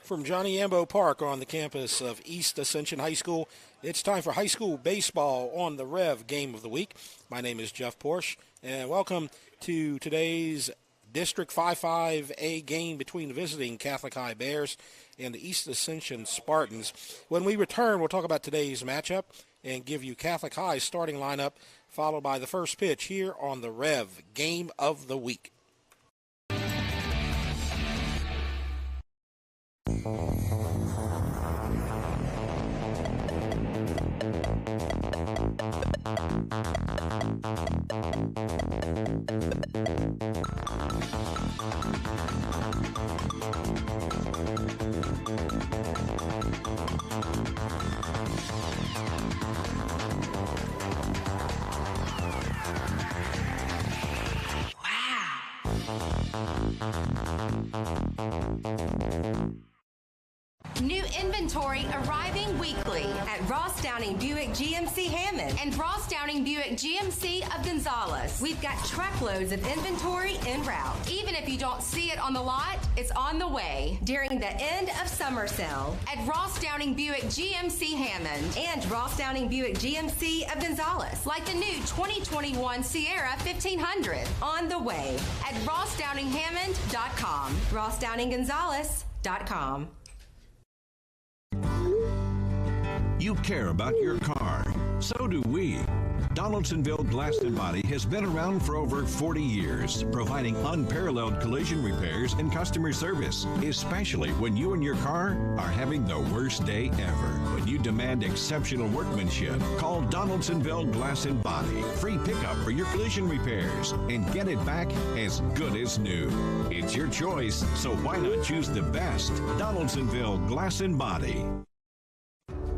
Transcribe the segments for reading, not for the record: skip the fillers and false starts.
from Johnny Ambo Park on the campus of East Ascension High School. It's time for high school baseball on the Rev Game of the Week. My name is Jeff Porche, and welcome to today's District 5-5A game between the visiting Catholic High Bears and the East Ascension Spartans. When we return, we'll talk about today's matchup and give you Catholic High's starting lineup, followed by the first pitch here on the Rev Game of the Week. New inventory arriving weekly at Ross Downing Buick GMC Hammond and Ross Downing Buick GMC of Gonzales. We've got truckloads of inventory en route. Even if you don't see it on the lot, it's on the way during the end of summer sale at Ross Downing Buick GMC Hammond and Ross Downing Buick GMC of Gonzales. Like the new 2021 Sierra 1500 on the way at RossDowningHammond.com. RossDowningGonzales.com. You care about your car. So do we. Donaldsonville Glass and Body has been around for over 40 years, providing unparalleled collision repairs and customer service, especially when you and your car are having the worst day ever. When you demand exceptional workmanship, call Donaldsonville Glass and Body. Free pickup for your collision repairs and get it back as good as new. It's your choice, so why not choose the best? Donaldsonville Glass and Body.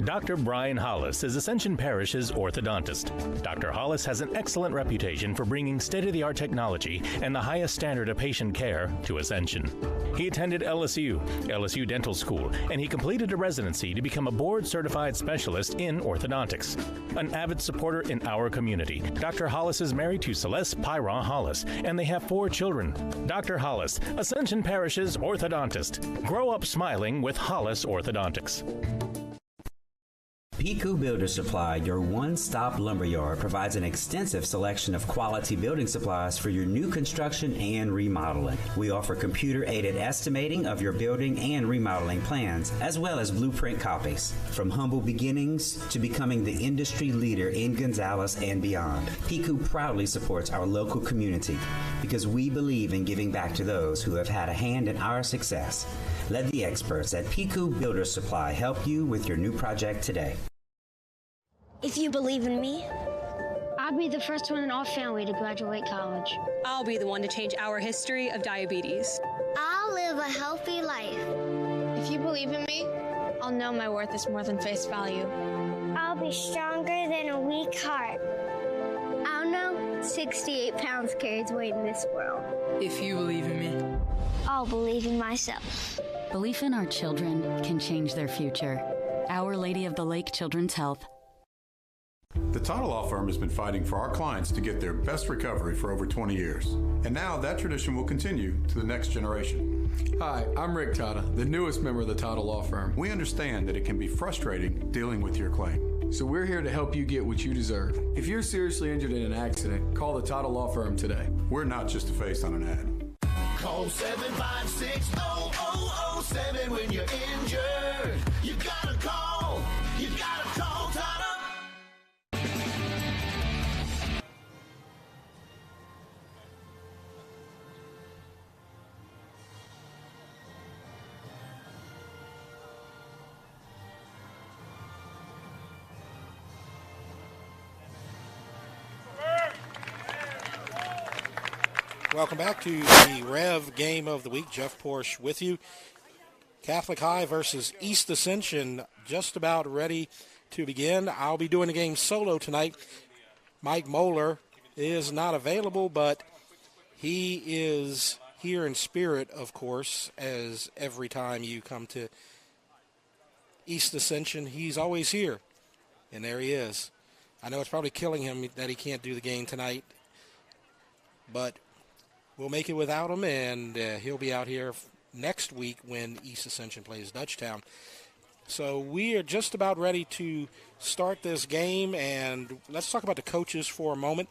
Dr. Brian Hollis is Ascension Parish's orthodontist. Dr. Hollis has an excellent reputation for bringing state-of-the-art technology and the highest standard of patient care to Ascension. He attended LSU Dental School, and he completed a residency to become a board-certified specialist in orthodontics. An avid supporter in our community, Dr. Hollis is married to Celeste Pyron Hollis, and they have 4 children. Dr. Hollis, Ascension Parish's orthodontist. Grow up smiling with Hollis Orthodontics. Piku Builder Supply, your one-stop lumberyard, provides an extensive selection of quality building supplies for your new construction and remodeling. We offer computer-aided estimating of your building and remodeling plans, as well as blueprint copies. From humble beginnings to becoming the industry leader in Gonzales and beyond, Piku proudly supports our local community because we believe in giving back to those who have had a hand in our success. Let the experts at Piku Builder Supply help you with your new project today. If you believe in me, I'll be the first one in our family to graduate college. I'll be the one to change our history of diabetes. I'll live a healthy life. If you believe in me, I'll know my worth is more than face value. I'll be stronger than a weak heart. I'll know 68 pounds carries weight in this world. If you believe in me, I'll believe in myself. Belief in our children can change their future. Our Lady of the Lake Children's Health. The Tata Law Firm has been fighting for our clients to get their best recovery for over 20 years. And now that tradition will continue to the next generation. Hi, I'm Rick Tata, the newest member of the Tata Law Firm. We understand that it can be frustrating dealing with your claim. So we're here to help you get what you deserve. If you're seriously injured in an accident, call the Tata Law Firm today. We're not just a face on an ad. Call 756-0007 when you're injured. You gotta call. You gotta call Tata. Welcome back to the Rev Game of the Week. Jeff Porche with you. Catholic High versus East Ascension just about ready to begin. I'll be doing the game solo tonight. Mike Moeller is not available, but he is here in spirit, of course, as every time you come to East Ascension, he's always here. And there he is. I know it's probably killing him that he can't do the game tonight, but we'll make it without him, and he'll be out here next week when East Ascension plays Dutchtown. So we are just about ready to start this game, and let's talk about the coaches for a moment.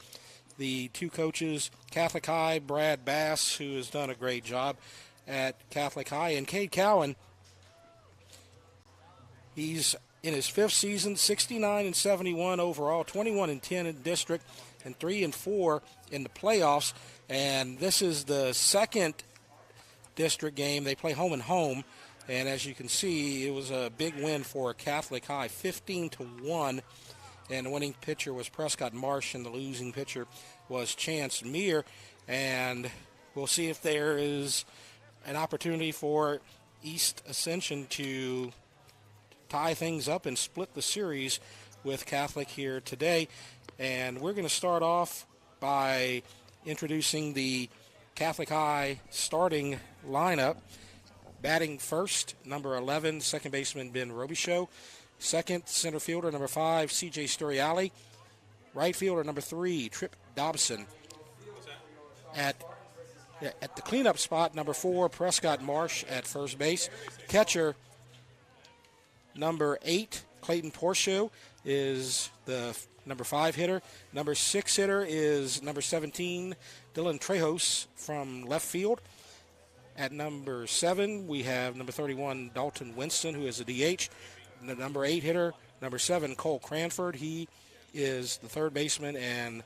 The two coaches, Catholic High, Brad Bass, who has done a great job at Catholic High, and Cade Cowan. He's in his fifth season, 69-71 overall, 21-10 in district, and 3-4 in the playoffs. And this is the second district game. They play home and home. And as you can see, it was a big win for Catholic High, 15-1. And the winning pitcher was Prescott Marsh, and the losing pitcher was Chance Meir. And we'll see if there is an opportunity for East Ascension to tie things up and split the series with Catholic here today. And we're going to start off by introducing the Catholic High starting lineup. Batting first, number 11, second baseman Ben Robichaud. Second, center fielder, number 5, C.J. Storiali. Right fielder, number 3, Trip Dobson. At the cleanup spot, number 4, Prescott Marsh at first base. Catcher, number 8, Clayton Porche is the number 5 hitter. Number 6 hitter is number 17, Dylan Trejos from left field. At number 7, we have number 31, Dalton Winston, who is a DH. The number 8 hitter, number 7, Cole Cranford. He is the third baseman. And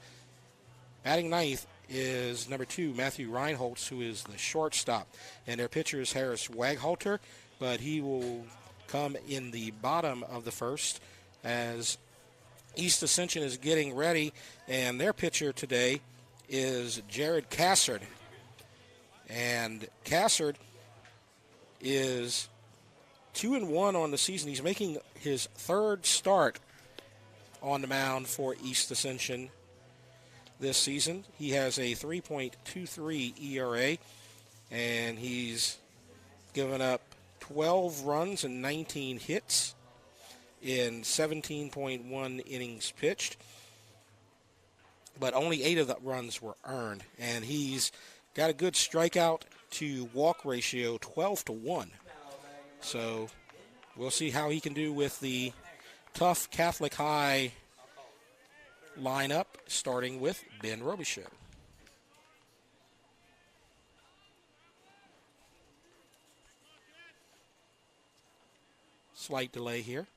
batting ninth is number 2, Matthew Reinholtz, who is the shortstop. And their pitcher is Harris Waghalter, but he will come in the bottom of the first as East Ascension is getting ready. And their pitcher today is Jared Cassard. And Cassard is 2-1 on the season. He's making his third start on the mound for East Ascension this season. He has a 3.23 ERA, and he's given up 12 runs and 19 hits in 17.1 innings pitched. But only 8 of the runs were earned, and he's got a good strikeout to walk ratio, 12-1. So we'll see how he can do with the tough Catholic High lineup, starting with Ben Robichaud. Slight delay here.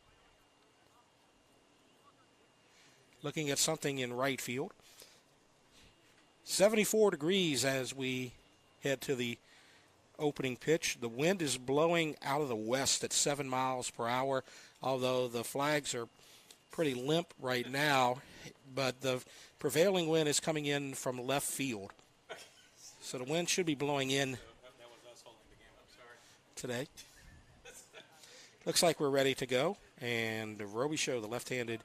Looking at something in right field. 74 degrees as we head to the opening pitch. The wind is blowing out of the west at 7 miles per hour, although the flags are pretty limp right now, but the prevailing wind is coming in from left field. So the wind should be blowing in today. Looks like we're ready to go, and Robichaud, the left-handed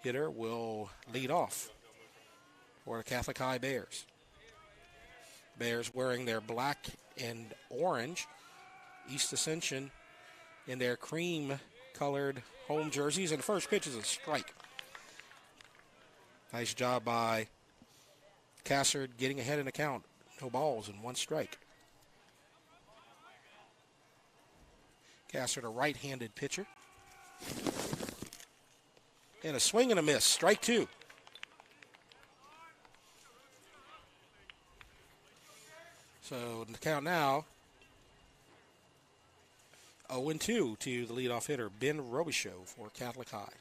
hitter, will lead off for the Catholic High Bears. Bears wearing their black and orange. East Ascension in their cream-colored home jerseys. And the first pitch is a strike. Nice job by Cassard getting ahead in the count. No balls and 1 strike. Cassard, a right-handed pitcher. And a swing and a miss. Strike 2. So the count now, 0-2 to the leadoff hitter, Ben Robichaud for Catholic High.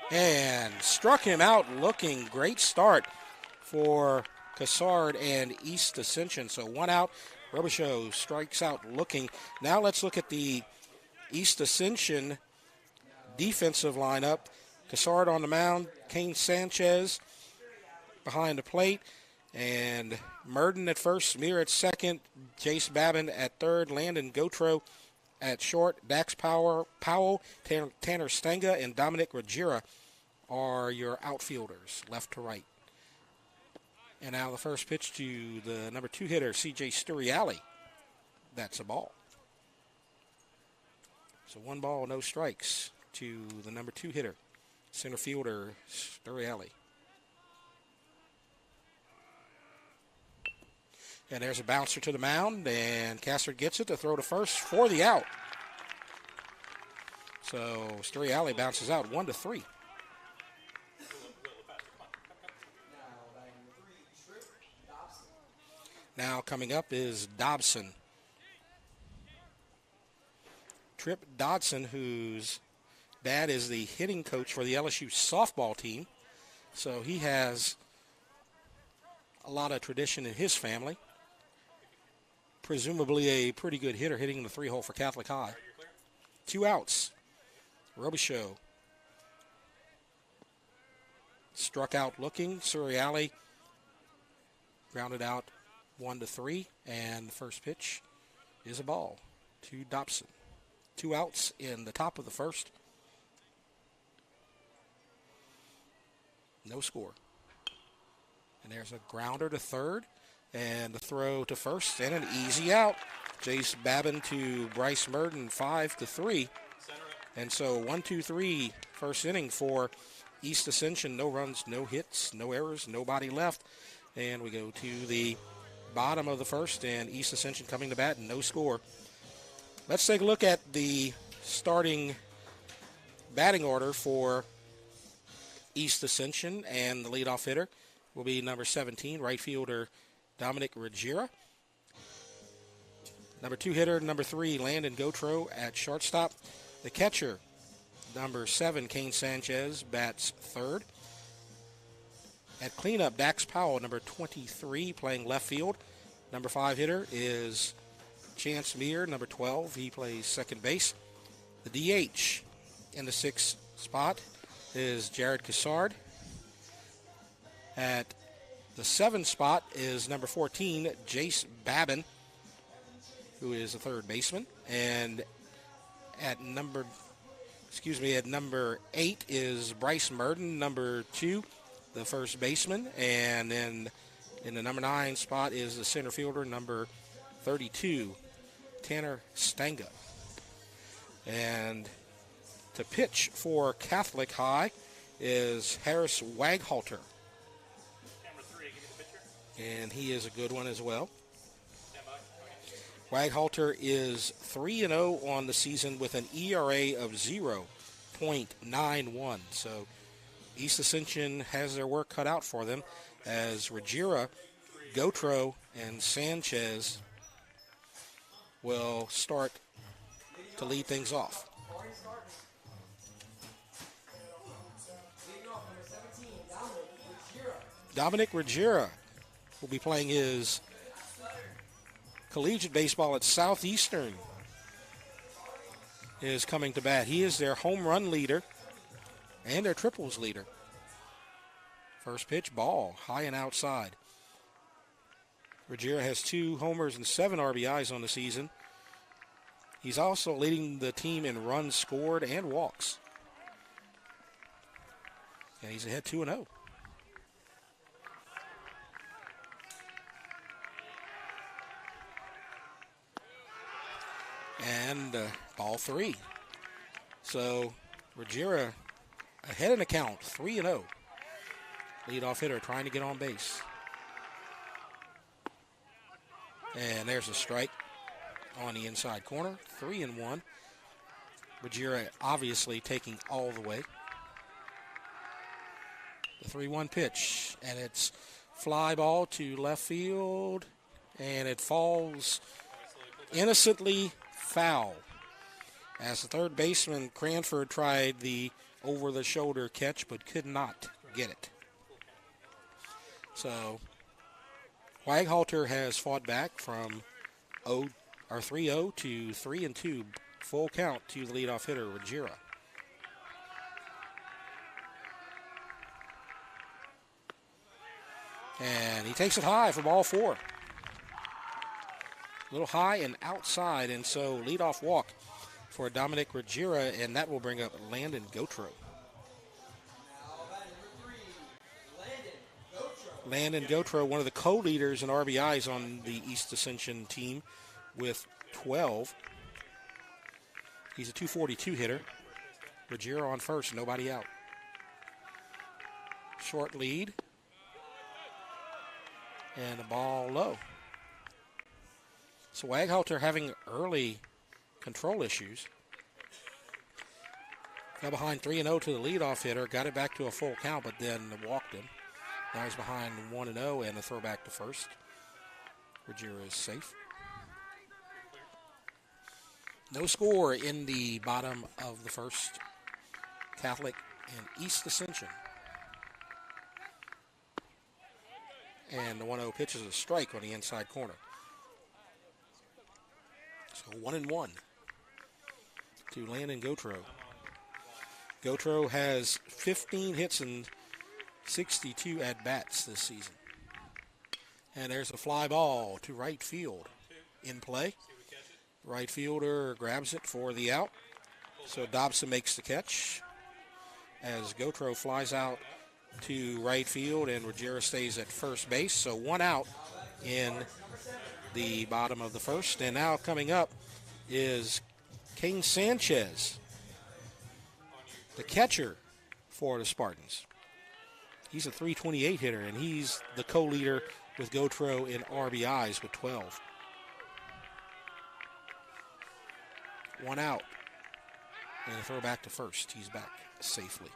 And struck him out looking. Great start for Cassard and East Ascension. So 1 out. Robichaud strikes out looking. Now let's look at the East Ascension defensive lineup. Cassard on the mound, Kane Sanchez behind the plate, and Murden at first, Meir at second, Jace Babin at third, Landon Gotro at short, Dax Powell, Tanner Stenga, and Dominic Ruggiera are your outfielders, left to right. And now the first pitch to the number 2 hitter, C.J. Storiali. That's a ball. So 1 ball, no strikes to the number 2 hitter, center fielder Storiali. And there's a bouncer to the mound, and Cassard gets it to throw to first for the out. So Storiale bounces out 1-3. Now coming up is Dobson. Trip Dodson, whose dad is the hitting coach for the LSU softball team. So he has a lot of tradition in his family. Presumably a pretty good hitter hitting the 3-hole for Catholic High. 2 outs. Robichaux struck out looking. Suriali grounded out 1-3, and the first pitch is a ball to Dobson. 2 outs in the top of the first. No score. And there's a grounder to third, and the throw to first, and an easy out. Jace Babin to Bryce Merton, 5-3. And so 1-2-3 first inning for East Ascension. No runs, no hits, no errors, nobody left. And we go to the bottom of the first, and East Ascension coming to bat, no score. Let's take a look at the starting batting order for East Ascension, and the leadoff hitter will be number 17, right fielder Dominic Ruggiera. Number 2 hitter, number 3, Landon Gautreau at shortstop. The catcher, number 7, Kane Sanchez, bats third. At cleanup, Dax Powell, number 23, playing left field. Number 5 hitter is Chance Meir, number 12. He plays second base. The DH in the 6th spot is Jared Cassard. At the 7th spot is number 14, Jace Babin, who is a third baseman. And at number 8 is Bryce Merton, number 2, the first baseman. And then in the number 9 spot is the center fielder, number 32, Tanner Stanga. And to pitch for Catholic High is Harris Waghalter. And he is a good one as well. Waghalter is 3-0 on the season with an ERA of 0.91. So East Ascension has their work cut out for them as Ruggiera, Gautreau, and Sanchez will start to lead things off. Dominic Ruggiera will be playing his collegiate baseball at Southeastern, is coming to bat. He is their home run leader and their triples leader. First pitch, ball, high and outside. Ruggiera has 2 homers and 7 RBIs on the season. He's also leading the team in runs scored and walks. And he's ahead 2-0. And ball 3. So Ruggiera ahead in the count, 3-0. Leadoff hitter trying to get on base. And there's a strike on the inside corner, 3-1. Ruggiera obviously taking all the way. The 3-1 pitch, and it's fly ball to left field, and it falls innocently foul. As the third baseman, Cranford, tried the over-the-shoulder catch but could not get it. So Waghalter has fought back from 3-0 to 3-2, full count to the leadoff hitter, Ruggiera. And he takes it high for ball 4. A little high and outside, and so leadoff walk for Dominic Ruggiera, and that will bring up Landon Gautreau. Landon Gautreau, one of the co-leaders in RBIs on the East Ascension team with 12. He's a .242 hitter. Ruggiera on first, nobody out. Short lead. And the ball low. So Waghalter having early control issues. Got behind 3-0 to the leadoff hitter. Got it back to a full count, but then walked him. Now he's behind 1-0 and a throw back to first. Ruggiero is safe. No score in the bottom of the first. Catholic and East Ascension. And the 1-0 pitch is a strike on the inside corner. So 1-1 to Landon Gautreaux. Gautreaux has 15 hits and 62 at-bats this season. And there's a fly ball to right field in play. Right fielder grabs it for the out. So Dobson makes the catch as Gautreaux flies out to right field and Ruggiero stays at first base. So one out in the bottom of the first. And now coming up is King Sanchez, the catcher for the Spartans. He's a .328 hitter, and he's the co-leader with Gautreaux in RBIs with 12. One out. And a throw back to first. He's back safely.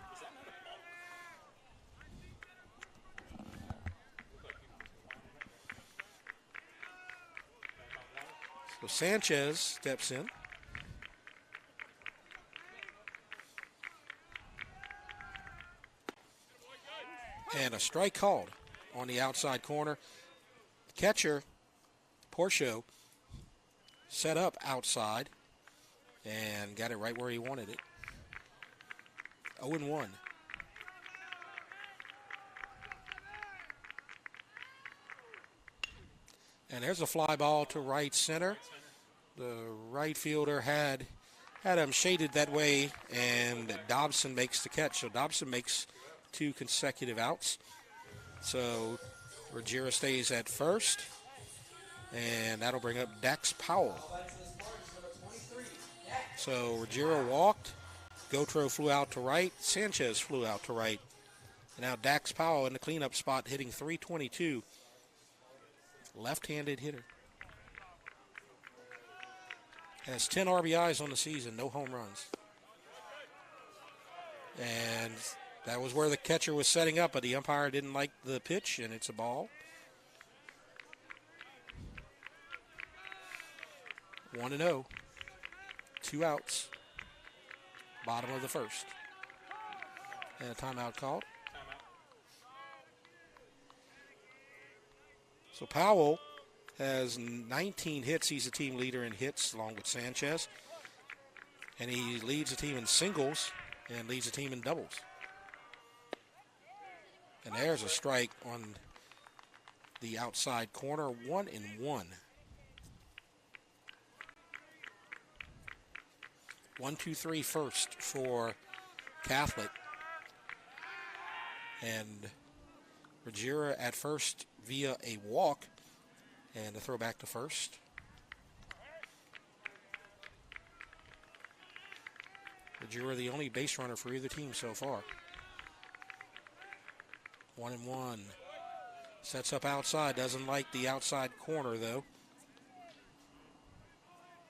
So Sanchez steps in. And a strike called on the outside corner. Catcher, Porche, set up outside and got it right where he wanted it. 0-1. And there's a fly ball to right center. The right fielder had him shaded that way, and Dobson makes the catch. So Dobson makes 2 consecutive outs. So Ruggiero stays at first, and that'll bring up Dax Powell. So Ruggiero walked, Gautreaux flew out to right, Sanchez flew out to right. And now Dax Powell in the cleanup spot hitting .322. Left-handed hitter. Has 10 RBIs on the season, no home runs. And that was where the catcher was setting up, but the umpire didn't like the pitch, and it's a ball. 1-0. 2 outs. Bottom of the first. And a timeout called. So Powell has 19 hits. He's the team leader in hits along with Sanchez. And he leads the team in singles and leads the team in doubles. And there's a strike on the outside corner, 1-1. 1-2-3 first for Catholic. And Ruggiero at first via a walk and a throw back to first. Ruggiero the only base runner for either team so far. 1-1. Sets up outside. Doesn't like the outside corner, though.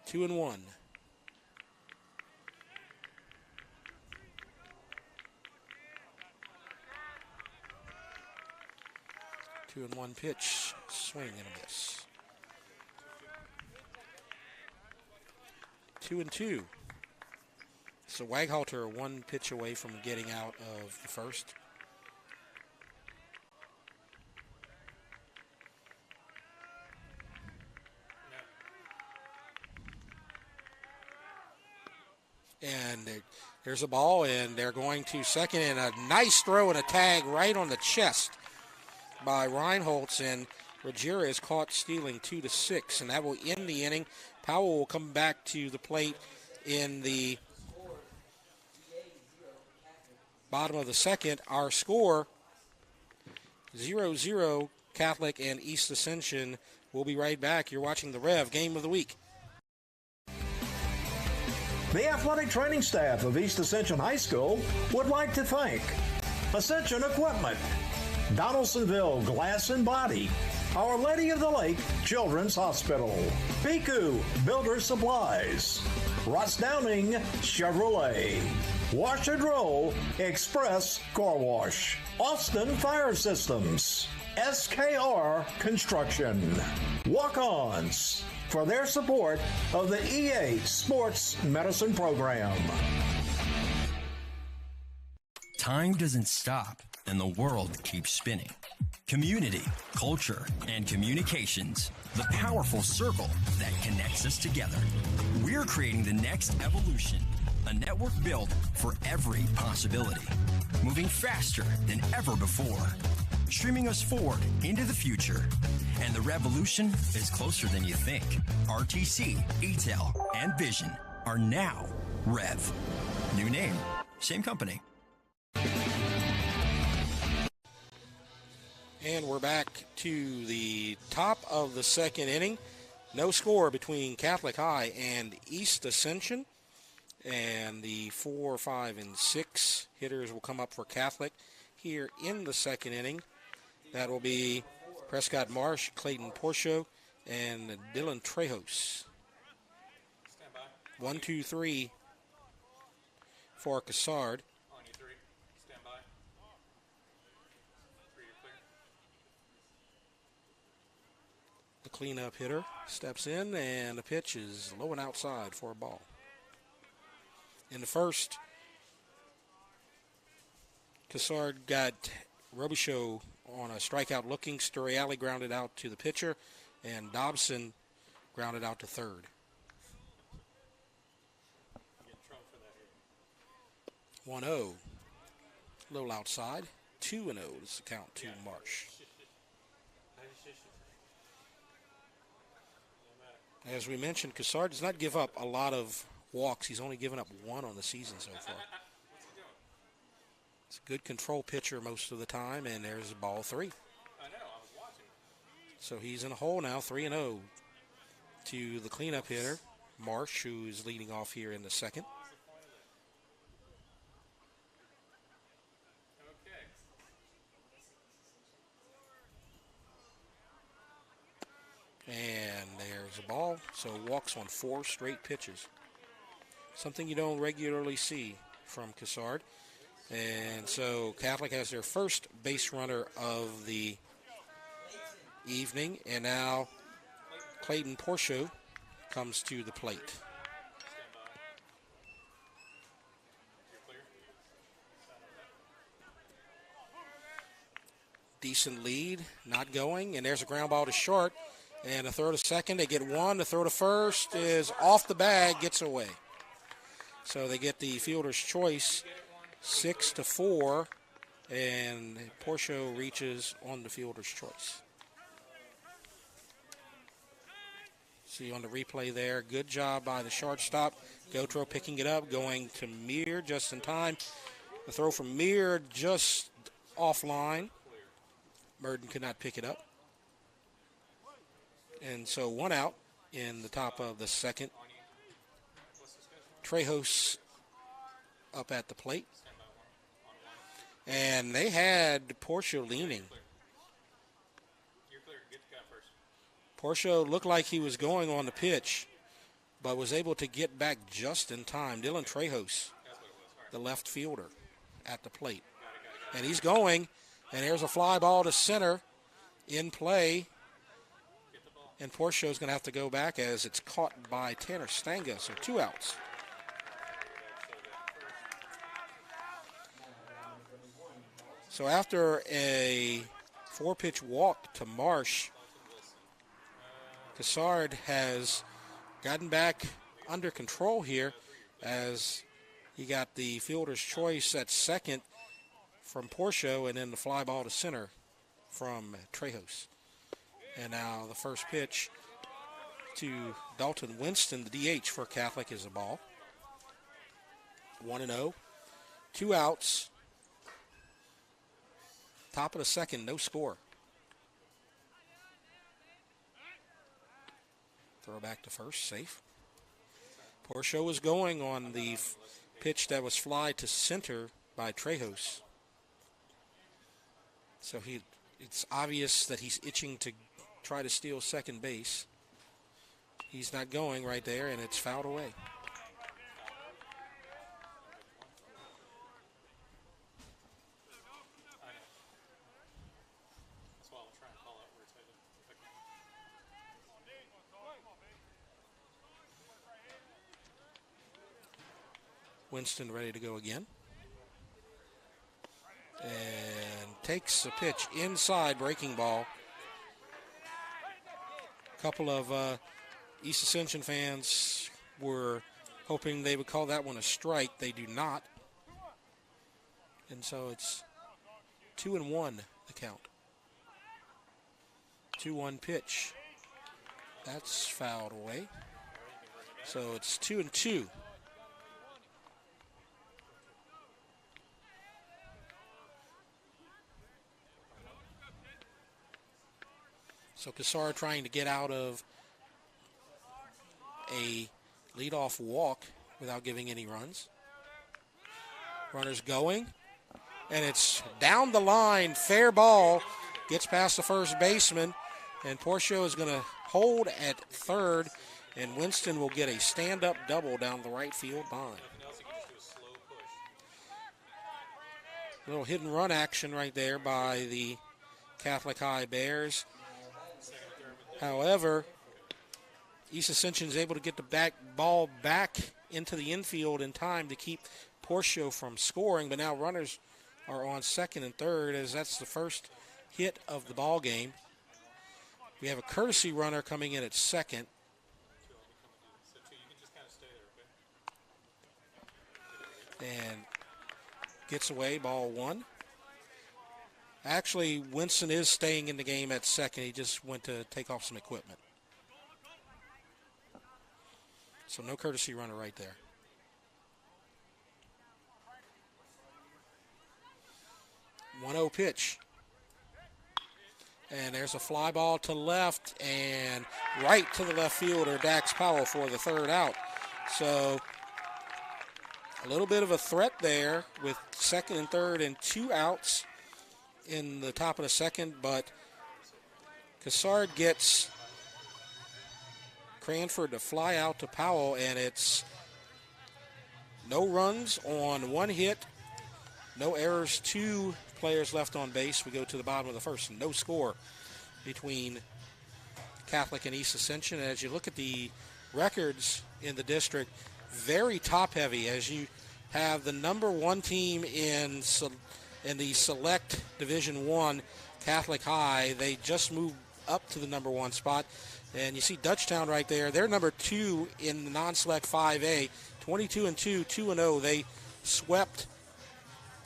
2-1. 2-1 pitch. Swing and a miss. 2-2. So Waghalter 1 pitch away from getting out of the first. And there's a ball, and they're going to second, and a nice throw and a tag right on the chest by Reinholtz, and Ruggiero is caught stealing 2-6, and that will end the inning. Powell will come back to the plate in the bottom of the second. Our score, 0-0, Catholic and East Ascension. We'll be right back. You're watching the Rev Game of the Week. The athletic training staff of East Ascension High School would like to thank Ascension Equipment, Donaldsonville Glass and Body, Our Lady of the Lake Children's Hospital, Piku Builder Supplies, Ross Downing Chevrolet, Wash and Roll Express Car Wash, Austin Fire Systems, SKR Construction, Walk-Ons, for their support of the EA Sports Medicine Program. Time doesn't stop, and the world keeps spinning. Community, culture, and communications, the powerful circle that connects us together. We're creating the next evolution, a network built for every possibility, moving faster than ever before, streaming us forward into the future. And the revolution is closer than you think. RTC, ETEL, and Vision are now Rev. New name, same company. And we're back to the top of the second inning. No score between Catholic High and East Ascension. And the 4, 5, and 6 hitters will come up for Catholic here in the second inning. That will be Prescott Marsh, Clayton Porche, and Dylan Trejos. 1, 2, 3 for Cassard. The cleanup hitter steps in, and the pitch is low and outside for a ball. In the first, Cassard got Robichaud on a strikeout looking. Sturriali grounded out to the pitcher, and Dobson grounded out to third. 1-0. Little outside. 2-0 is the count to Marsh. As we mentioned, Cassard does not give up a lot of walks. He's only given up 1 on the season so far. It's a good control pitcher most of the time, and there's ball 3. So he's in a hole now, 3-0 to the cleanup hitter, Marsh, who's leading off here in the second. And there's a ball, so walks on 4 straight pitches. Something you don't regularly see from Cassard. And so Catholic has their first base runner of the evening. And now Clayton Porche comes to the plate. Decent lead, not going. And there's a ground ball to short. And a throw to second, they get 1. The throw to first is off the bag, gets away. So they get the fielder's choice, 6-4, and Porche reaches on the fielder's choice. See on the replay there, good job by the shortstop. Gautreaux picking it up, going to Meir just in time. The throw from Meir just offline. Merton could not pick it up. And so 1 out in the top of the second. Trejos up at the plate. And they had Porche leaning. Porche looked like he was going on the pitch, but was able to get back just in time. Dylan Trejos, the left fielder, at the plate. And he's going, and there's a fly ball to center in play. And Porche is going to have to go back as it's caught by Tanner Stanga, so 2 outs. So after a 4-pitch walk to Marsh, Cassard has gotten back under control here as he got the fielder's choice at second from Porche, and then the fly ball to center from Trejos. And now the first pitch to Dalton Winston, the DH for Catholic, is a ball. 1-0. 2 outs. Top of the second, no score. Throw back to first, safe. Porche was going on the pitch that was fly to center by Trejos. So it's obvious that he's itching to try to steal second base. He's not going right there, and it's fouled away. Winston ready to go again. And takes a pitch inside, breaking ball. A couple of East Ascension fans were hoping they would call that one a strike. They do not. And so it's 2-1 the count. 2-1 pitch. That's fouled away. So it's 2-2. So Cassar trying to get out of a leadoff walk without giving any runs. Runners going, and it's down the line, fair ball, gets past the first baseman, and Porche is going to hold at third, and Winston will get a stand-up double down the right field line. Little hit and run action right there by the Catholic High Bears. However, East Ascension is able to get the ball back into the infield in time to keep Porche from scoring, but now runners are on second and third as that's the first hit of the ball game. We have a courtesy runner coming in at second. And gets away, ball one. Actually, Winston is staying in the game at second. He just went to take off some equipment. So no courtesy runner right there. 1-0 pitch. And there's a fly ball to left and right to the left fielder, Dax Powell, for the third out. So a little bit of a threat there with second and third and 2 outs in the top of the second, but Cassard gets Cranford to fly out to Powell, and it's no runs on 1 hit, no errors, 2 players left on base. We go to the bottom of the first. No score between Catholic and East Ascension. And as you look at the records in the district, very top-heavy, as you have the number 1 team in the Select Division I, Catholic High. They just moved up to the number 1 spot. And you see Dutchtown right there. They're number 2 in the non-select 5A, 22-2, 2-0. They swept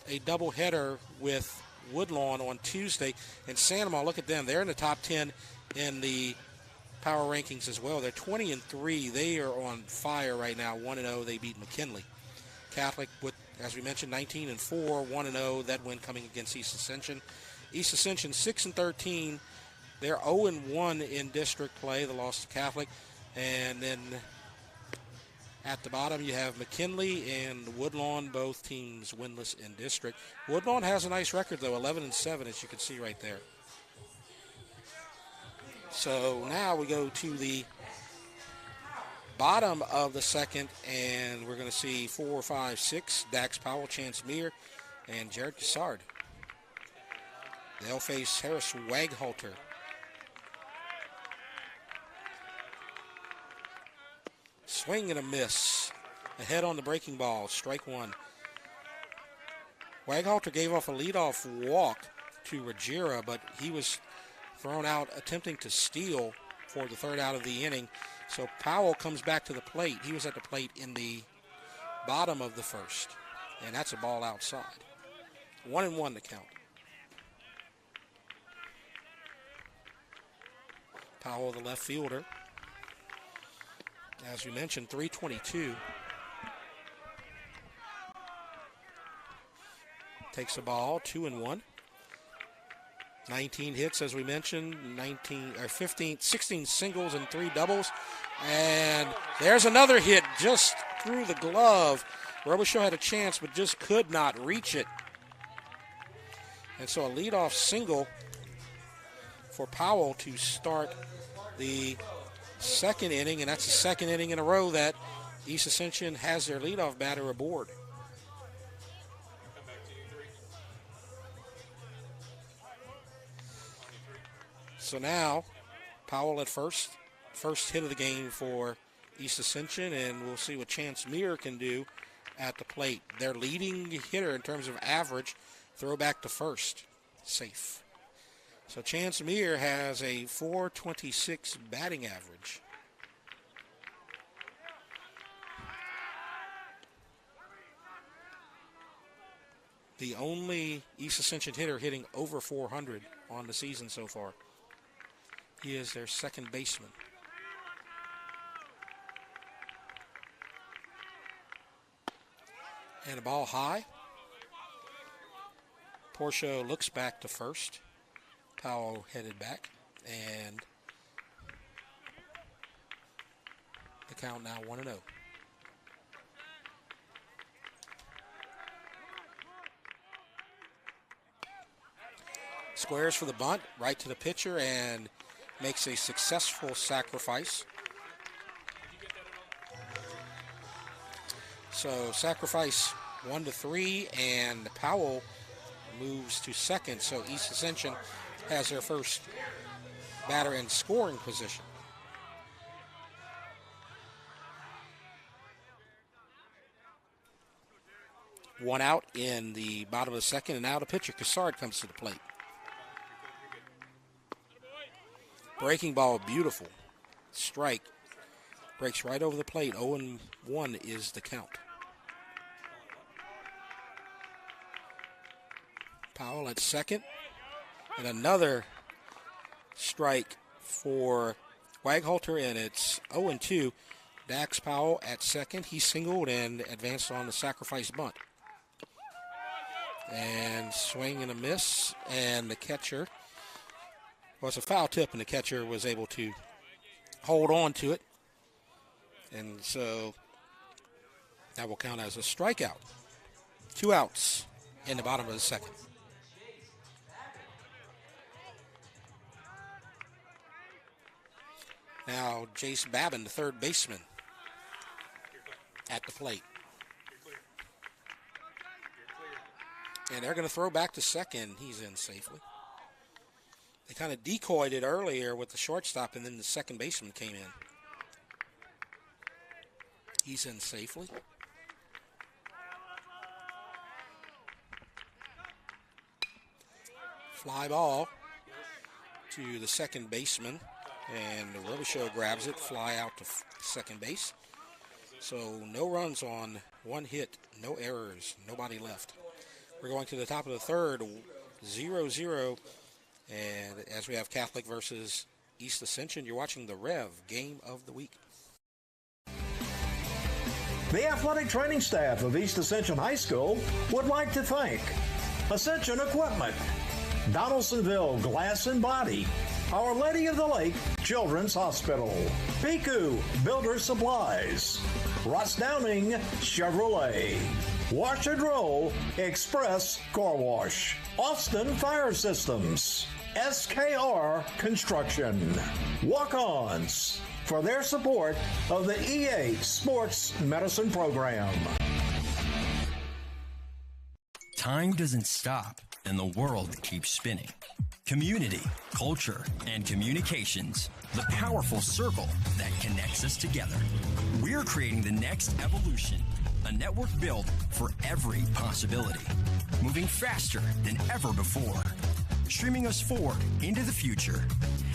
a doubleheader with Woodlawn on Tuesday. And Sanoma, look at them. They're in the top 10 in the power rankings as well. They're 20-3. They are on fire right now, 1-0. They beat McKinley. Catholic, with, as we mentioned, 19-4, 1-0. That win coming against East Ascension. East Ascension 6-13. They're 0-1 in district play, the loss to Catholic. And then at the bottom you have McKinley and Woodlawn, both teams winless in district. Woodlawn has a nice record, though, 11-7, as you can see right there. So now we go to the bottom of the second, and we're going to see 4, 5, 6, Dax Powell, Chance Meir, and Jared Cassard. They'll face Harris Waghalter. Swing and a miss. Ahead on the breaking ball, strike 1. Waghalter gave off a leadoff walk to Ruggiera, but he was thrown out attempting to steal for the third out of the inning. So Powell comes back to the plate. He was at the plate in the bottom of the first, and that's a ball outside. 1-1 to count. Powell, the left fielder. As we mentioned, 322. Takes the ball, 2-1. 19 hits, as we mentioned, 16 singles and 3 doubles. And there's another hit just through the glove. Robichaud had a chance, but just could not reach it. And so a leadoff single for Powell to start the second inning, and that's the second inning in a row that East Ascension has their leadoff batter aboard. So now, Powell at first hit of the game for East Ascension, and we'll see what Chance Meir can do at the plate. Their leading hitter in terms of average, throw back to first, safe. So Chance Meir has a .426 batting average. The only East Ascension hitter hitting over 400 on the season so far. He is their second baseman. And a ball high. Porche looks back to first. Powell headed back. And the count now 1-0. Squares for the bunt, right to the pitcher, and makes a successful sacrifice. So sacrifice 1-3, and Powell moves to second. So East Ascension has their first batter in scoring position. One out in the bottom of the second, and now the pitcher, Cassard, comes to the plate. Breaking ball, beautiful. Strike. Breaks right over the plate. 0-1 is the count. Powell at second. And another strike for Waghalter, and it's 0-2. Dax Powell at second. He singled and advanced on the sacrifice bunt. And swing and a miss, and the catcher, well, it's a foul tip, and the catcher was able to hold on to it. And so that will count as a strikeout. 2 outs in the bottom of the second. Now Jace Babin, the third baseman, at the plate. And they're going to throw back to second. He's in safely. They kind of decoyed it earlier with the shortstop, and then the second baseman came in. He's in safely. Fly ball to the second baseman, and Robichaud grabs it, fly out to second base. So no runs on one hit, no errors, nobody left. We're going to the top of the third, 0-0. And as we have Catholic versus East Ascension, you're watching the Rev Game of the Week. The athletic training staff of East Ascension High School would like to thank Ascension Equipment, Donaldsonville Glass and Body, Our Lady of the Lake Children's Hospital, Piku Builder Supplies, Ross Downing Chevrolet, Wash and Roll Express Car Wash, Austin Fire Systems, SKR Construction, Walk-Ons, for their support of the EA Sports Medicine Program. Time doesn't stop, and the world keeps spinning. Community, culture, and communications, the powerful circle that connects us together. We're creating the next evolution, a network built for every possibility, moving faster than ever before, streaming us forward into the future.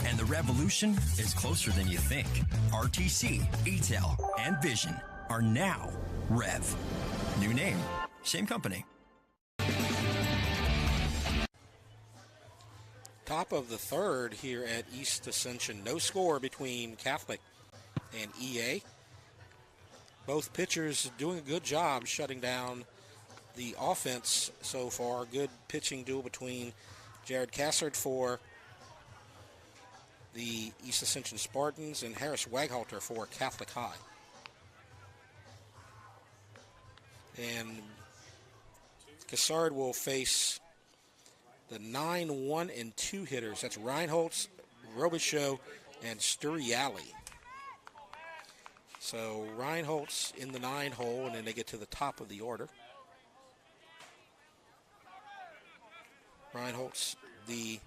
And the revolution is closer than you think. RTC, ETEL, and Vision are now Rev. New name, same company. Top of the third here at East Ascension. No score between Catholic and EA. Both pitchers doing a good job shutting down the offense so far. Good pitching duel between Jared Cassard for the East Ascension Spartans and Harris Waghalter for Catholic High. And Cassard will face the 9, 1, and 2 hitters. That's Reinholtz, Robichaux, and Sturiali. So Reinholtz in the 9 hole, and then they get to the top of the order. Reinholtz, the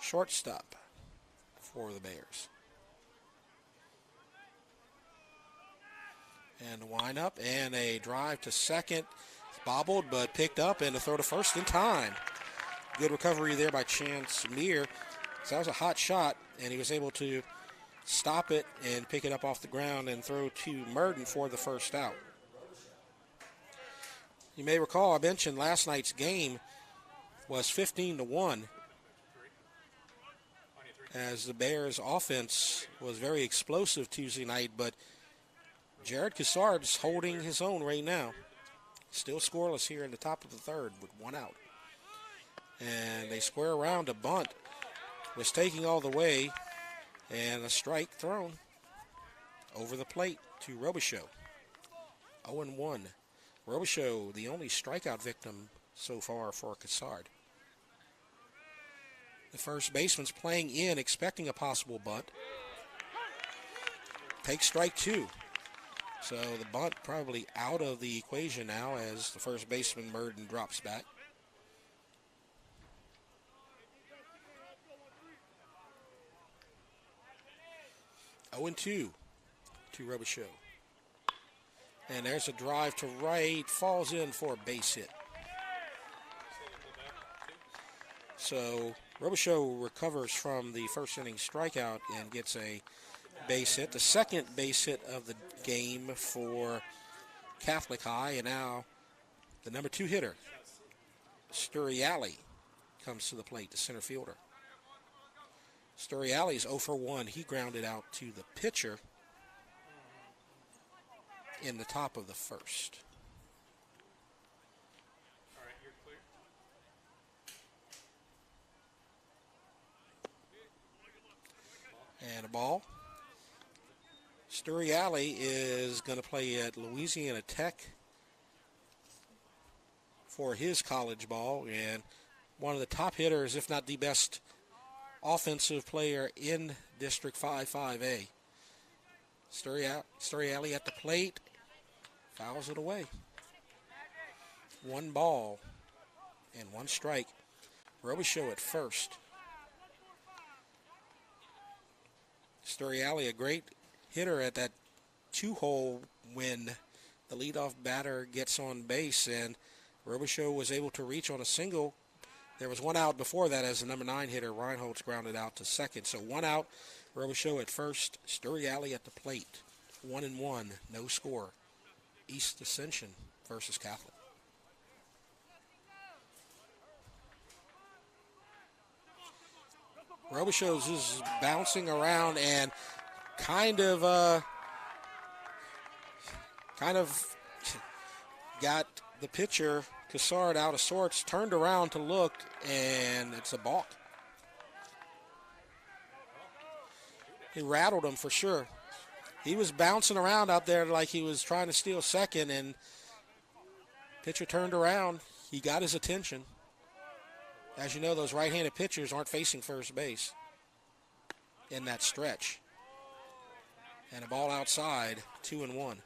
shortstop for the Bears. And the windup and a drive to second. Bobbled but picked up, and a throw to first in time. Good recovery there by Chance Meir. So that was a hot shot, and he was able to stop it and pick it up off the ground and throw to Merton for the first out. You may recall I mentioned last night's game was 15-1 as the Bears offense was very explosive Tuesday night, but Jared Cassard's holding his own right now. Still scoreless here in the top of the third with 1 out. And they square around. A bunt was taking all the way, and a strike thrown over the plate to Robichaux. 0-1. Robichaux, the only strikeout victim so far for Cassard. The first baseman's playing in, expecting a possible bunt. Takes strike 2. So the bunt probably out of the equation now as the first baseman, Merton, drops back. Oh, 0-2 to Robichaux. And there's a drive to right, falls in for a base hit. So Robichaux recovers from the first inning strikeout and gets a base hit, the second base hit of the game for Catholic High, and now the number 2 hitter, Sturiali, comes to the plate, the center fielder. Sturiali's 0 for 1. He grounded out to the pitcher in the top of the first. And a ball. Sturiali is going to play at Louisiana Tech for his college ball, and one of the top hitters, if not the best offensive player in District 5-5A. Sturiali at the plate, fouls it away. 1 ball and 1 strike. Robichaux at first. Sturiali, a great hitter at that 2-hole when the leadoff batter gets on base, and Robichaux was able to reach on a single. There was 1 out before that as the number 9 hitter, Reinholtz, grounded out to second. So 1 out, Robichaux at first, Sturiali at the plate. 1-1, no score. East Ascension versus Catholic. Robichaux is bouncing around and kind of got the pitcher, Cassard, out of sorts, turned around to look, and it's a balk. He rattled him for sure. He was bouncing around out there like he was trying to steal second, and pitcher turned around. He got his attention. As you know, those right-handed pitchers aren't facing first base in that stretch. And a ball outside, 2-1.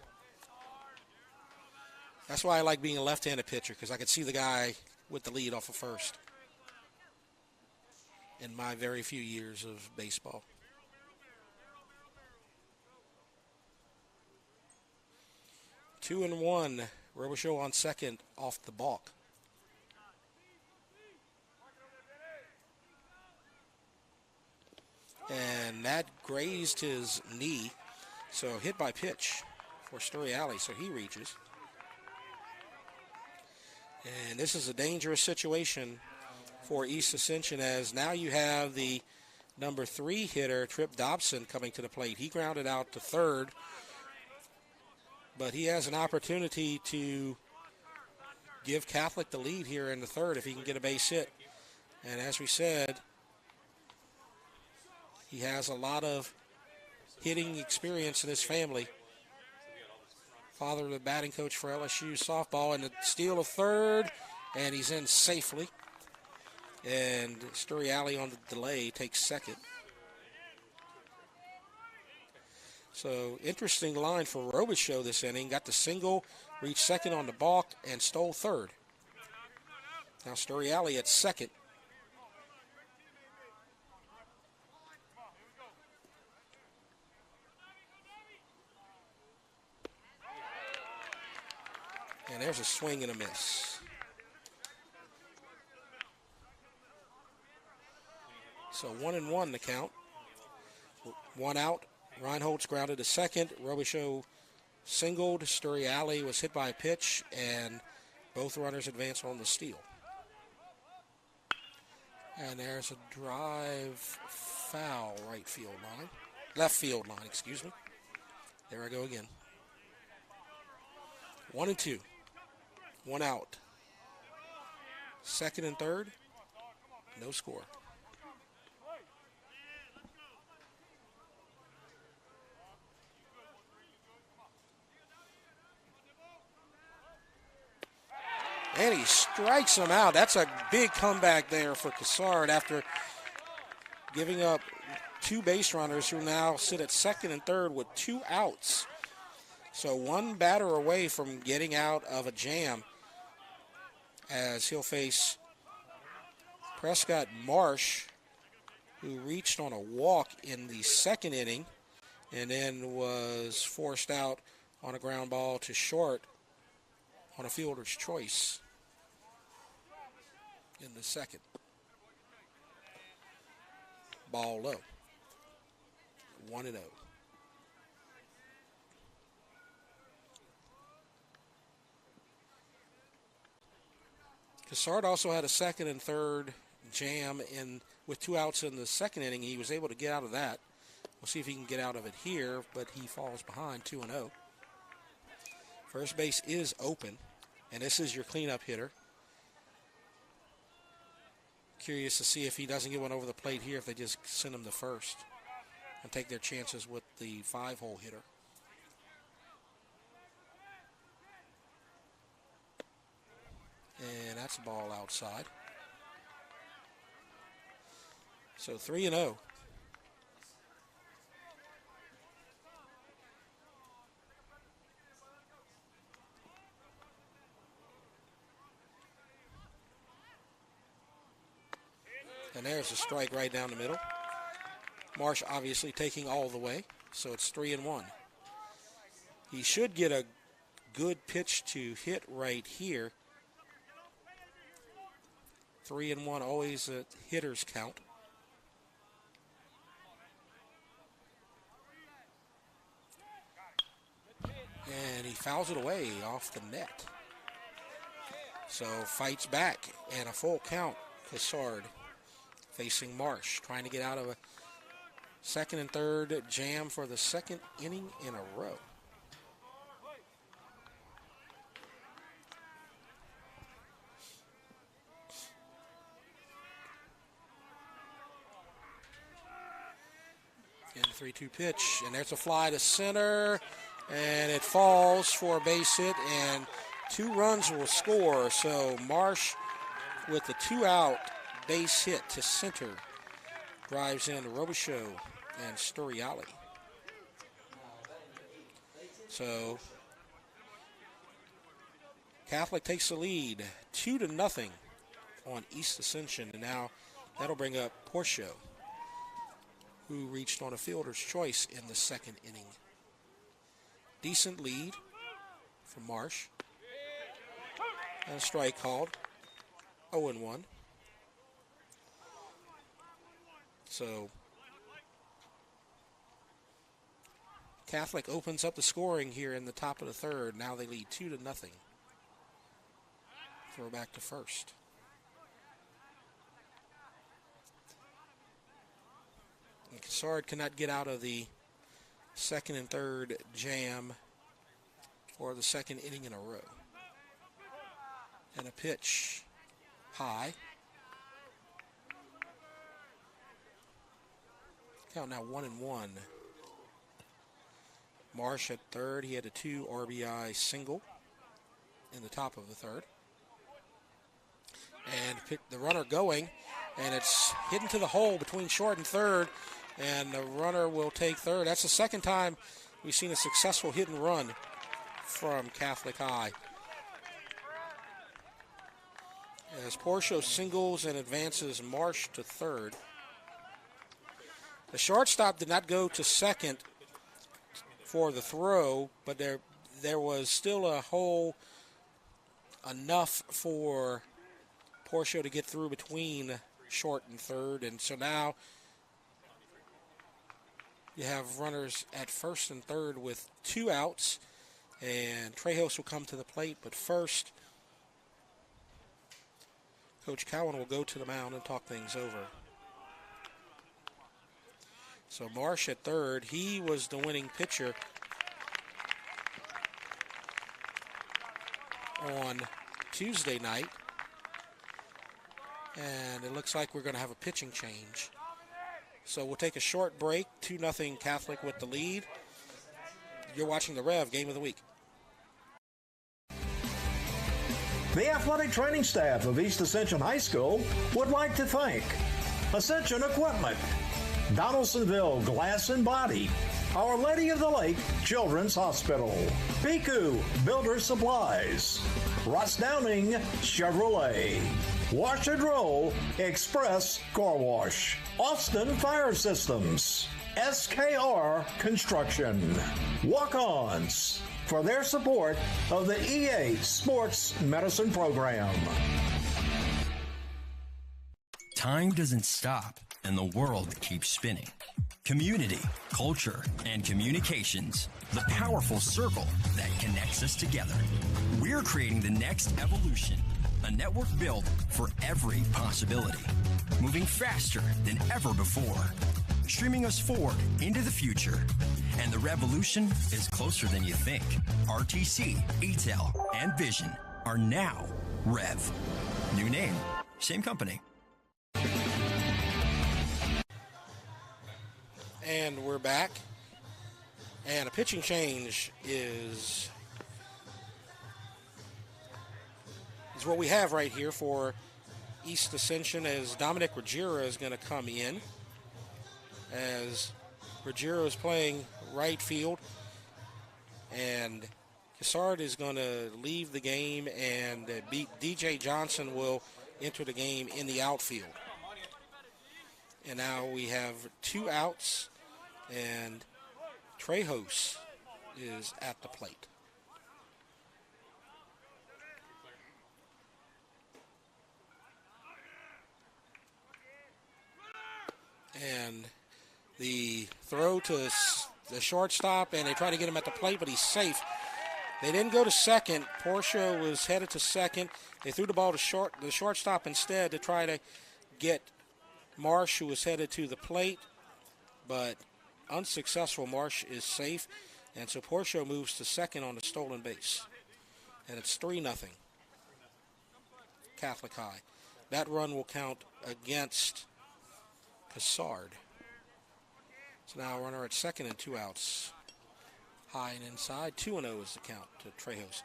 That's why I like being a left-handed pitcher, because I could see the guy with the lead off of first in my very few years of baseball. Two and one. Robichaux on second off the balk. And that grazed his knee. So hit by pitch for Sturiali. So he reaches. And this is a dangerous situation for East Ascension, as now you have the number 3 hitter, Trip Dobson, coming to the plate. He grounded out to third, but he has an opportunity to give Catholic the lead here in the third if he can get a base hit. And as we said, he has a lot of hitting experience in his family. Father, the batting coach for LSU softball, and the steal of third, and he's in safely. And Sturriali on the delay takes second. So interesting line for Robichaux this inning. Got the single, reached second on the balk, and stole third. Now Sturriali at second. And there's a swing and a miss. So 1-1 the count. One out. Reinhold's grounded to second. Robichaux singled. Sturriali was hit by a pitch, and both runners advance on the steal. And there's a drive foul right field line. Left field line, excuse me. There I go again. 1-2. One out. Second and third. No score. And he strikes him out. That's a big comeback there for Cassard after giving up two base runners who now sit at second and third with two outs. So one batter away from getting out of a jam as he'll face Prescott Marsh, who reached on a walk in the second inning and then was forced out on a ground ball to short on a fielder's choice in the second. Ball low. 1-0. Cassard also had a second and third jam with two outs in the second inning. He was able to get out of that. We'll see if he can get out of it here, but he falls behind 2-0. First base is open, and this is your cleanup hitter. Curious to see if he doesn't get one over the plate here, if they just send him to first and take their chances with the 5-hole hitter. And that's a ball outside. So 3-0. And there's a strike right down the middle. Marsh obviously taking all the way, so it's 3-1. He should get a good pitch to hit right here. 3-1, always a hitter's count. And he fouls it away off the net. So fights back, and a full count. Cassard facing Marsh, trying to get out of a second and third jam for the second inning in a row. And the 3-2 pitch, and there's a fly to center, and it falls for a base hit, and 2 runs will score. So Marsh, with the 2-out base hit to center, drives in Robichaux and Sturriali. So Catholic takes the lead 2-0 on East Ascension, and now that'll bring up Porche, who reached on a fielder's choice in the second inning. Decent lead for Marsh. And a strike called. 0-1. So Catholic opens up the scoring here in the top of the third. Now they lead 2-0. Throw back to first. And Cassard cannot get out of the second and third jam for the second inning in a row. And a pitch high. Count now 1-1. Marsh at third. He had a 2 RBI single in the top of the third. And picked the runner going. And it's hidden to the hole between short and third, and the runner will take third. That's the second time we've seen a successful hit and run from Catholic High. As Porche singles and advances Marsh to third. The shortstop did not go to second for the throw, but there was still a hole enough for Porche to get through between short and third, and so now you have runners at first and third with 2 outs, and Trejos will come to the plate, but first Coach Cowan will go to the mound and talk things over. So Marsh at third, he was the winning pitcher on Tuesday night. And it looks like we're going to have a pitching change. So we'll take a short break, 2-0 Catholic with the lead. You're watching the Rev Game of the Week. The athletic training staff of East Ascension High School would like to thank Ascension Equipment, Donaldsonville Glass and Body, Our Lady of the Lake Children's Hospital, Piku Builder Supplies, Ross Downing Chevrolet, Wash and Roll Express Car Wash, Austin Fire Systems, SKR Construction, Walk-Ons, for their support of the EA Sports Medicine Program. Time doesn't stop, and the world keeps spinning. Community, culture, and communications, the powerful circle that connects us together. We're creating the next evolution, a network built for every possibility, moving faster than ever before, streaming us forward into the future. And the revolution is closer than you think. RTC, ETEL, and Vision are now Rev. New name, same company. And we're back. And a pitching change is what we have right here for East Ascension, as Dominic Ruggiero is going to come in. As Ruggiero is playing right field, and Cassard is going to leave the game, and DJ Johnson will enter the game in the outfield. And now we have 2 outs, and Trejos is at the plate. And the throw to the shortstop, and they try to get him at the plate, but he's safe. They didn't go to second. Porche was headed to second. They threw the ball to the shortstop instead to try to get Marsh, who was headed to the plate, but unsuccessful. Marsh is safe, and so Porche moves to second on the stolen base. And it's 3-0 Catholic High. That run will count against Cassard. So now a runner at second and 2 outs. High and inside. 2-0 is the count to Trejos.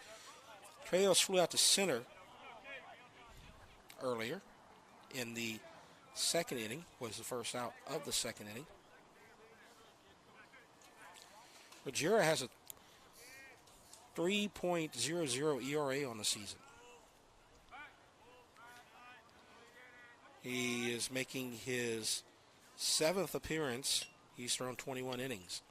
Trejos flew out to center earlier in the second inning. Was the first out of the second inning. Ruggiero has a 3.00 ERA on the season. He is making his 7th appearance. He's thrown 21 innings.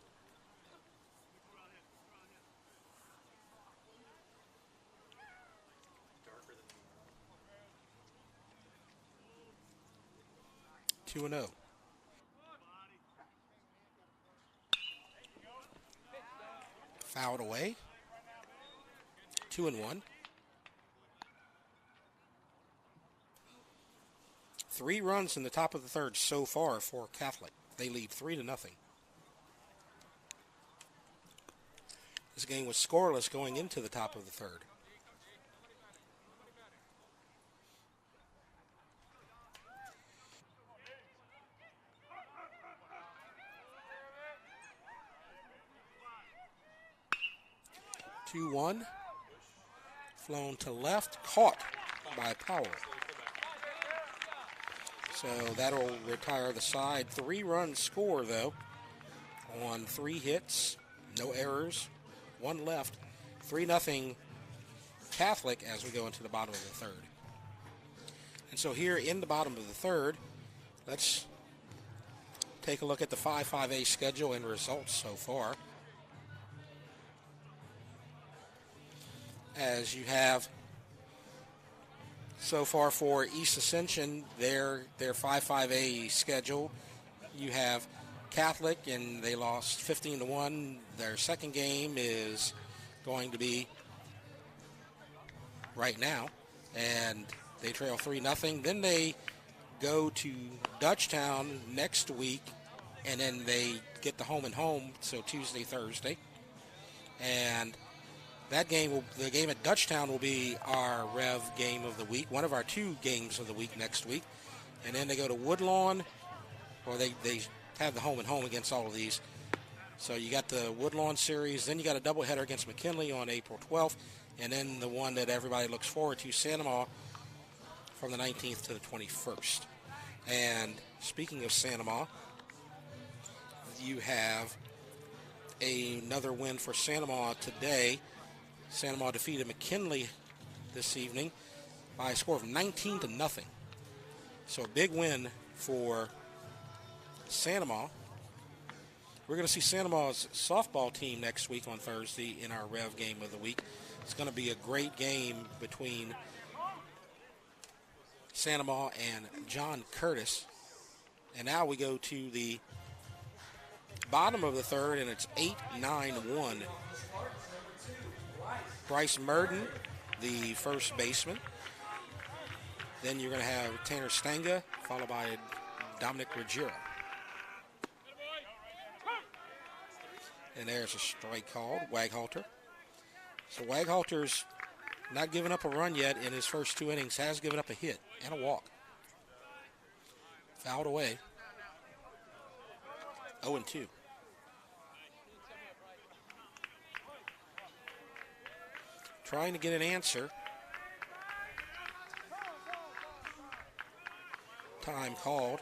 Two and 0. Fouled away. 2-1. 3 runs in the top of the third so far for Catholic. They lead 3-0. This game was scoreless going into the top of the third. Two one, flown to left, caught by Powell. So that'll retire the side. 3-run score, though, on 3 hits, no errors, 1 left. 3-0 Catholic as we go into the bottom of the third. And so here in the bottom of the third, let's take a look at the 5-5A schedule and results so far. As you have so far for East Ascension, their 5-5A schedule, you have Catholic, and they lost 15-1. Their second game is going to be right now, and they trail 3-0. Then they go to Dutchtown next week, and then they get the home and home, so Tuesday, Thursday. And that game, the game at Dutchtown will be our Rev game of the week, one of our 2 games of the week next week. And then they go to Woodlawn, or they have the home and home against all of these. So you got the Woodlawn series, then you got a doubleheader against McKinley on April 12th, and then the one that everybody looks forward to, Santa Ma, from the 19th to the 21st. And speaking of Santa Ma, you have another win for Santa Ma today. Santa Ma defeated McKinley this evening by a score of 19-0. So a big win for Santa Ma. We're going to see Santa Ma's softball team next week on Thursday in our Rev game of the week. It's going to be a great game between Santa Ma and John Curtis. And now we go to the bottom of the third, and it's 8-9-1. Bryce Murden, the first baseman. Then you're going to have Tanner Stanga, followed by Dominic Ruggiero. And there's a strike called, Waghalter. So Waghalter's not giving up a run yet in his first 2 innings, has given up a hit and a walk. Fouled away. 0-2. Trying to get an answer. Time called.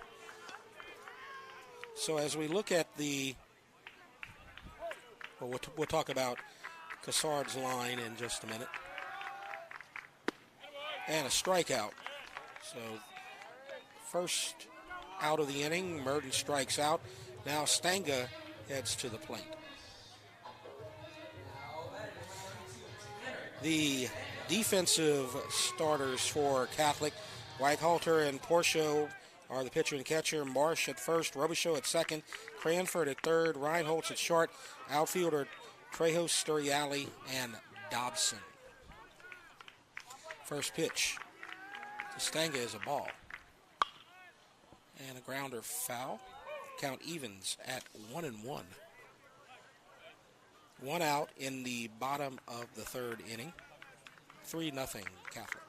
So as we look at we'll talk about Cassard's line in just a minute. And a strikeout. So first out of the inning, Murden strikes out. Now Stanga heads to the plate. The defensive starters for Catholic, Waghalter and Porche are the pitcher and catcher. Marsh at first, Robichaud at second, Cranford at third, Reinholtz at short, outfielder Trejo, Sturriali, and Dobson. First pitch to Stanga is a ball. And a grounder foul. Count evens at 1-1. 1 out in the bottom of the third inning. 3-0 Catholic.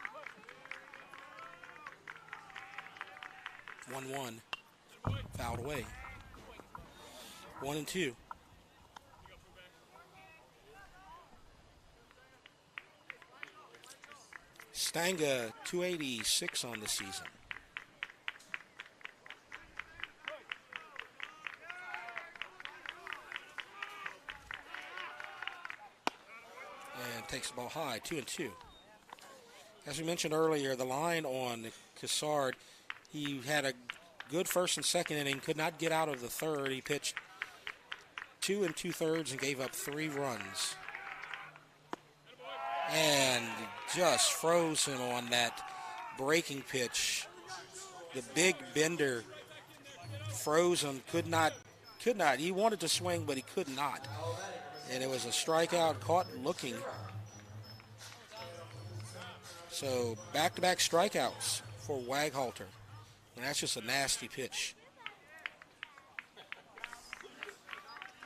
1-1. Fouled away. 1-2. Stanga 286 on the season. And takes the ball high, 2-2. As we mentioned earlier, the line on Cassard, he had a good first and second inning, could not get out of the third. He pitched 2 2/3 and gave up 3 runs. And just froze him on that breaking pitch. The big bender froze him, could not. He wanted to swing, but he could not. And it was a strikeout, caught looking. So back-to-back strikeouts for Waghalter. And that's just a nasty pitch.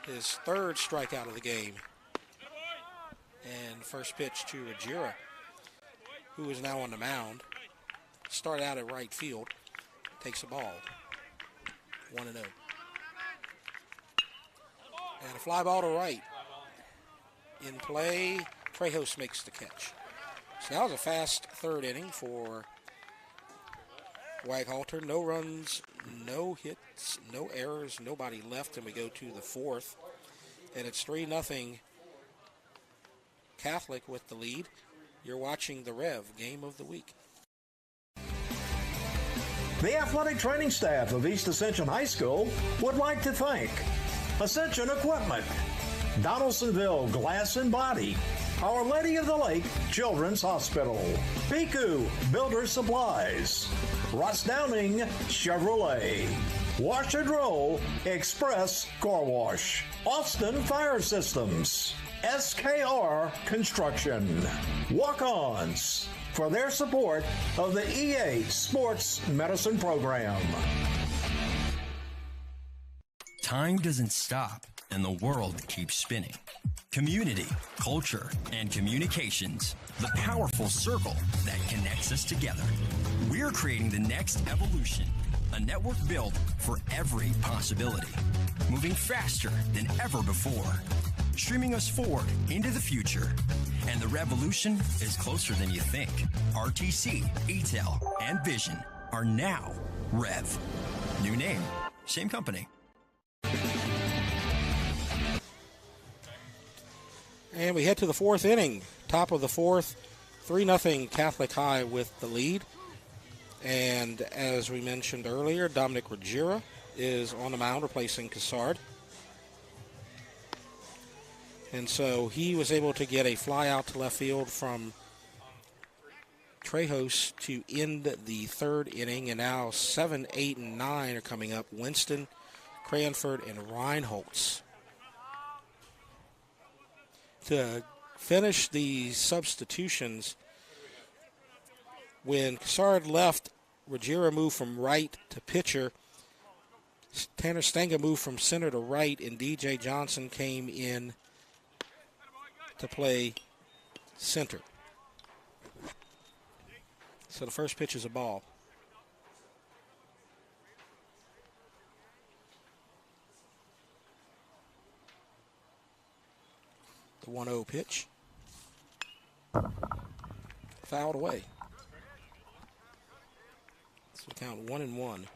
His third strikeout of the game. And first pitch to Ruggiero, who is now on the mound. Started out at right field. Takes the ball. 1-0. And a fly ball to right. In play, Trejos makes the catch. So that was a fast third inning for Waghalter, no runs, no hits, no errors, nobody left, and we go to the fourth. And it's 3-0 Catholic with the lead. You're watching the Rev Game of the Week. The athletic training staff of East Ascension High School would like to thank Ascension Equipment, Donaldsonville Glass and Body, Our Lady of the Lake Children's Hospital, Piku Builder Supplies, Ross Downing Chevrolet, Wash and Roll Express Car Wash, Austin Fire Systems, SKR Construction, Walk-Ons, for their support of the EA Sports Medicine Program. Time doesn't stop, and the world keeps spinning. Community, culture, and communications, the powerful circle that connects us together. We're creating the next evolution, a network built for every possibility, moving faster than ever before, streaming us forward into the future. And the revolution is closer than you think. RTC, ATEL, and Vision are now Rev. New name, same company. And we head to the fourth inning. Top of the fourth, 3-0 Catholic High with the lead. And as we mentioned earlier, Dominic Ruggiero is on the mound replacing Cassard. And so he was able to get a fly out to left field from Trejos to end the third inning. And now 7, 8, and 9 are coming up. Winston, Cranford, and Reinholtz. To finish the substitutions, when Cassard left, Ruggiero moved from right to pitcher. Tanner Stenga moved from center to right, and DJ Johnson came in to play center. So the first pitch is a ball. The 1-0 pitch. Fouled away. So count 1-1.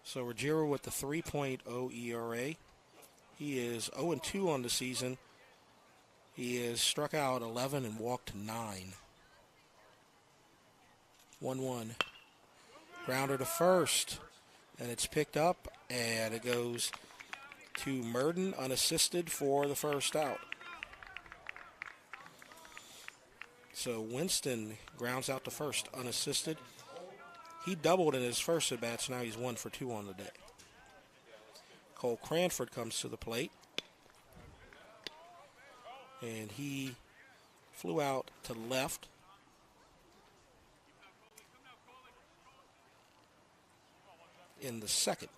So Ruggiero with the 3.0 ERA. He is 0-2 on the season. He has struck out 11 and walked 9. 1-1. Grounder to first. And it's picked up, and it goes to Murden unassisted for the first out. So Winston grounds out to first unassisted. He doubled in his first at-bat, so now he's 1 for 2 on the day. Cole Cranford comes to the plate. And he flew out to left. In the second.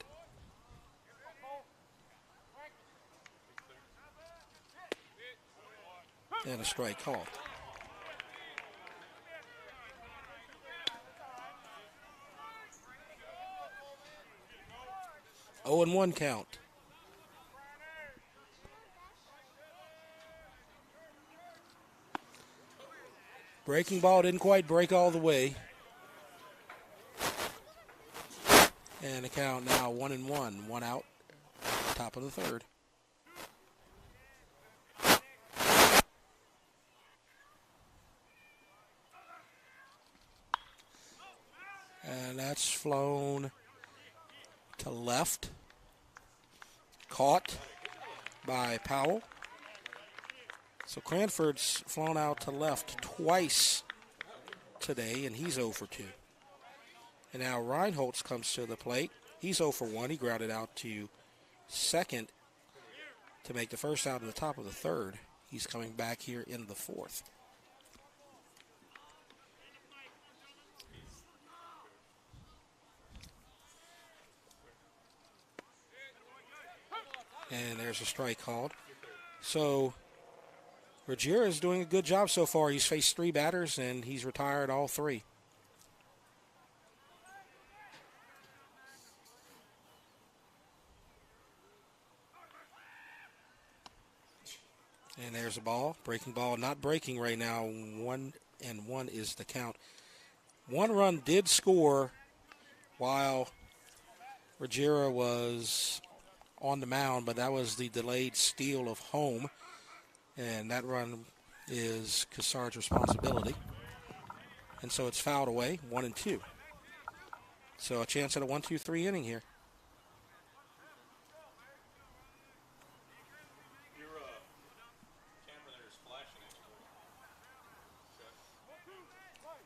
And a strike called. Oh, and 1 count. Breaking ball didn't quite break all the way. And the count now 1-1. 1 out. Top of the third. And that's flown to left. Caught by Powell. So Cranford's flown out to left twice today, and he's 0 for 2. And now Reinholtz comes to the plate. He's 0 for 1. He grounded out to second to make the first out in the top of the third. He's coming back here in the fourth. And there's a strike called. So Ruggiero is doing a good job so far. He's faced 3 batters, and he's retired all 3. And there's a ball. Breaking ball, not breaking right now. 1-1 is the count. One run did score while Ruggiero was on the mound, but that was the delayed steal of home. And that run is Cassard's responsibility. And so it's fouled away, 1-2. So a chance at a 1-2-3 inning here.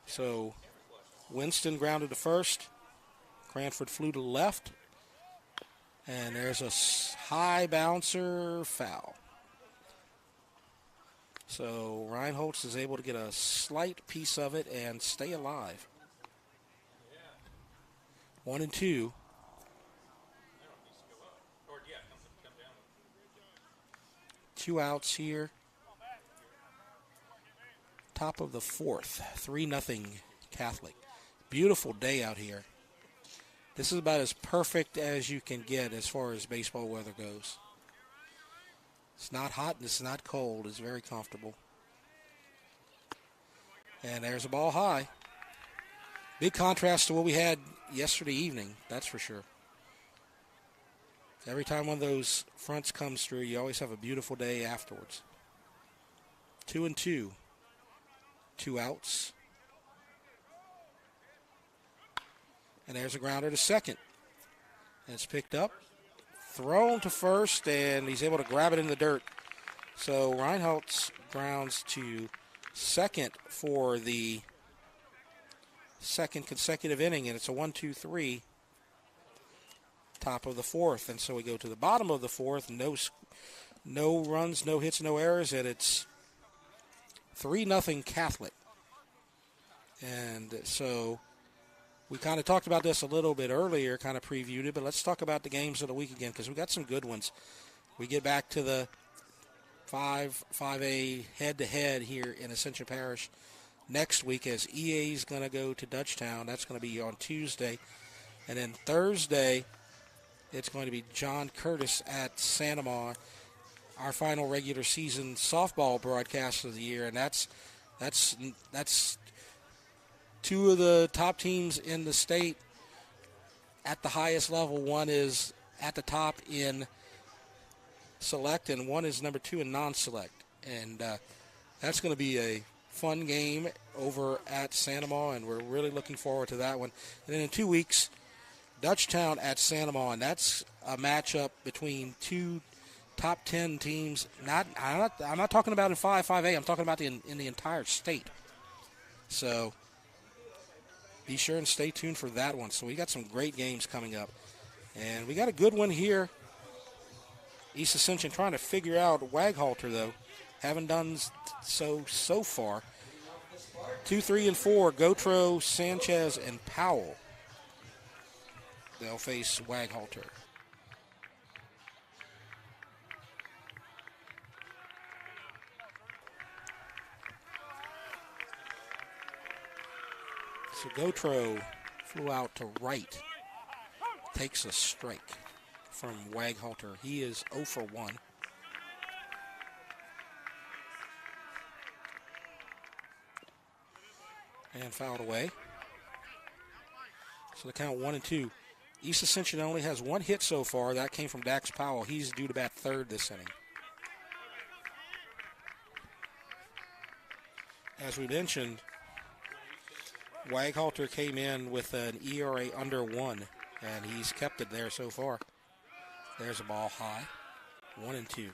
So Winston grounded to first. Cranford flew to left. And there's a high bouncer foul. So Reinholtz is able to get a slight piece of it and stay alive. 1-2. Two outs here. Top of the fourth. 3-0 Catholic. Beautiful day out here. This is about as perfect as you can get as far as baseball weather goes. It's not hot and it's not cold. It's very comfortable. And there's a ball high. Big contrast to what we had yesterday evening, that's for sure. Every time one of those fronts comes through, you always have a beautiful day afterwards. 2-2. Two outs. And there's a grounder to second. And it's picked up. Thrown to first, and he's able to grab it in the dirt. So Reinholtz grounds to second for the second consecutive inning, and it's a 1-2-3, top of the fourth. And so we go to the bottom of the fourth. No runs, no hits, no errors, and it's 3-0 Catholic. And so we kind of talked about this a little bit earlier, kind of previewed it, but let's talk about the games of the week again because we got some good ones. We get back to the 5A head-to-head here in Ascension Parish next week as EA is going to go to Dutchtown. That's going to be on Tuesday. And then Thursday, it's going to be John Curtis at Santa Maria, our final regular season softball broadcast of the year. And that's two of the top teams in the state at the highest level. One is at the top in select, and one is number 2 in non-select. And that's going to be a fun game over at Santa Maria, and we're really looking forward to that one. And then in 2 weeks, Dutchtown at Santa Maria, and that's a matchup between two top 10 teams. I'm not talking about in 5A. I'm talking about in the entire state. So be sure and stay tuned for that one. So we got some great games coming up. And we got a good one here. East Ascension trying to figure out Waghalter, though. Haven't done so far. 2, 3, and 4, Gotro, Sanchez, and Powell. They'll face Waghalter. So Gotro flew out to right. Takes a strike from Waghalter. He is 0 for 1. And fouled away. So the count 1-2. East Ascension only has one hit so far. That came from Dax Powell. He's due to bat third this inning. As we mentioned, Waghalter came in with an ERA under 1, and he's kept it there so far. There's a ball high. 1-2.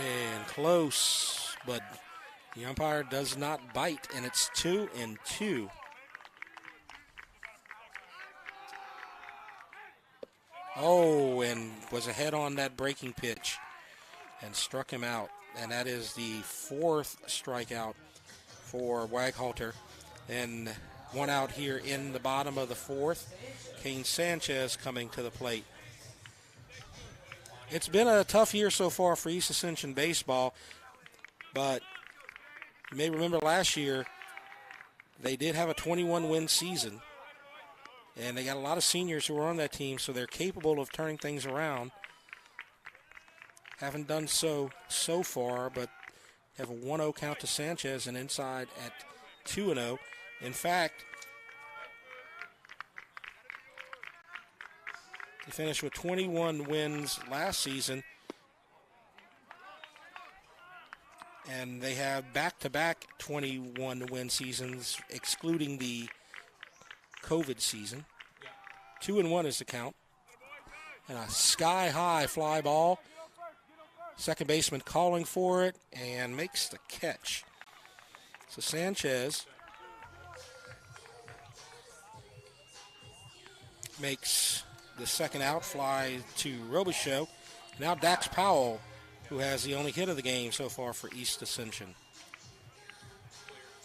And close, but the umpire does not bite, and it's 2-2. Oh, and was ahead on that breaking pitch and struck him out. And that is the 4th strikeout for Waghalter. And one out here in the bottom of the 4th. Kane Sanchez coming to the plate. It's been a tough year so far for East Ascension baseball, but you may remember last year they did have a 21-win season, and they got a lot of seniors who are on that team, so they're capable of turning things around. Haven't done so far, but have a 1-0 count to Sanchez and inside at 2-0. In fact, they finished with 21 wins last season, and they have back-to-back 21-win seasons, excluding the COVID season. 2-1 is the count. And a sky-high fly ball. Second baseman calling for it and makes the catch. So Sanchez makes the second out, fly to Robichaux. Now Dax Powell, who has the only hit of the game so far for East Ascension.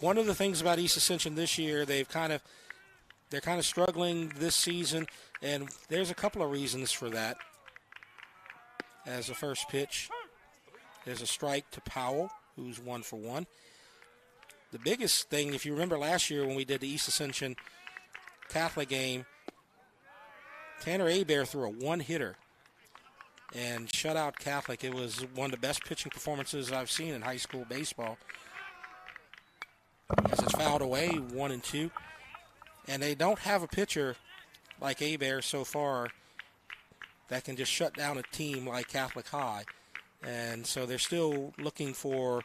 One of the things about East Ascension this year, they're kind of struggling this season, and there's a couple of reasons for that. As the first pitch, there's a strike to Powell, who's 1 for 1. The biggest thing, if you remember last year when we did the East Ascension Catholic game, Tanner Hebert threw a one-hitter and shut out Catholic. It was one of the best pitching performances I've seen in high school baseball. As it's fouled away, 1-2. And they don't have a pitcher like Hebert so far that can just shut down a team like Catholic High. And so they're still looking for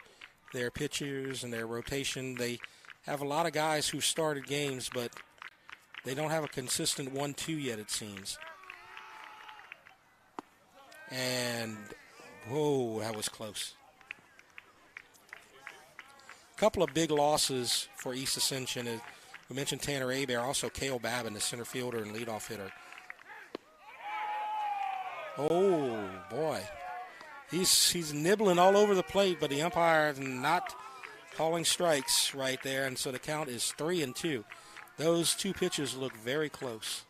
their pitchers and their rotation. They have a lot of guys who started games, but they don't have a consistent 1-2 yet, it seems. And, whoa, that was close. A couple of big losses for East Ascension. We mentioned Tanner Hebert, also Cale Babin, the center fielder and leadoff hitter. Oh, boy. He's nibbling all over the plate, but the umpire is not calling strikes right there, and so the count is 3-2. Those two pitches look very close.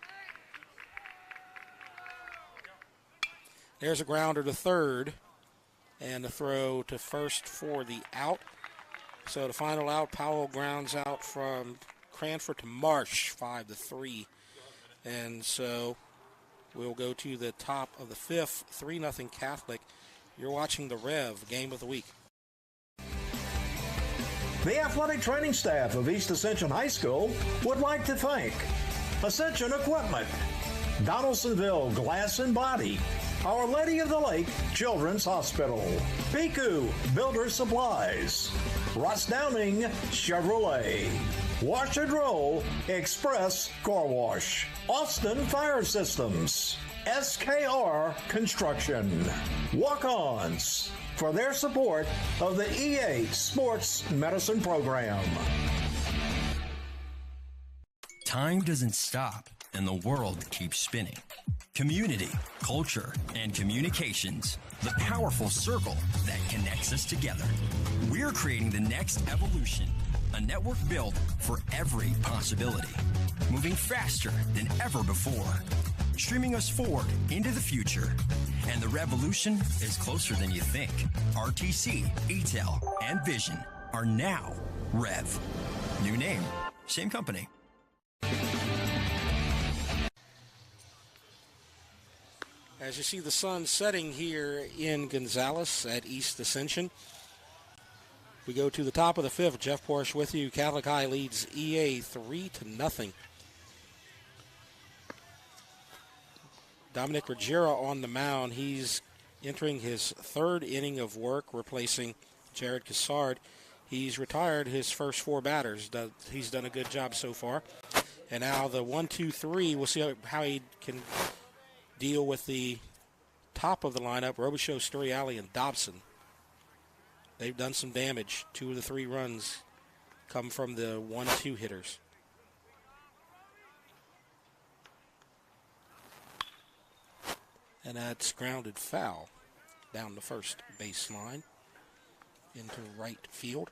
There's a grounder to third, and a throw to first for the out. So the final out, Powell grounds out from Cranford to Marsh, 5-3. And so we'll go to the top of the fifth, 3-0 Catholic. You're watching the Rev Game of the Week. The athletic training staff of East Ascension High School would like to thank Ascension Equipment, Donaldsonville Glass and Body, Our Lady of the Lake Children's Hospital, Piku Builder Supplies, Ross Downing Chevrolet, Wash and Roll Express Car Wash, Austin Fire Systems, SKR Construction, Walk-Ons, for their support of the EA Sports Medicine Program. Time doesn't stop, and the world keeps spinning. Community, culture, and communications, the powerful circle that connects us together. We're creating the next evolution, a network built for every possibility, moving faster than ever before, streaming us forward into the future. And the revolution is closer than you think. RTC, ATEL, and Vision are now Rev. New name, same company. As you see the sun setting here in Gonzales at East Ascension, we go to the top of the fifth. Jeff Porche with you. Catholic High leads EA 3-0. Dominic Ruggiero on the mound. He's entering his third inning of work, replacing Jared Cassard. He's retired his first four batters. He's done a good job so far. And now the 1-2-3, we'll see how he can deal with the top of the lineup, Robichaux, Storiali, and Dobson. They've done some damage. 2 of the 3 runs come from the 1-2 hitters. And that's grounded foul down the first baseline into right field.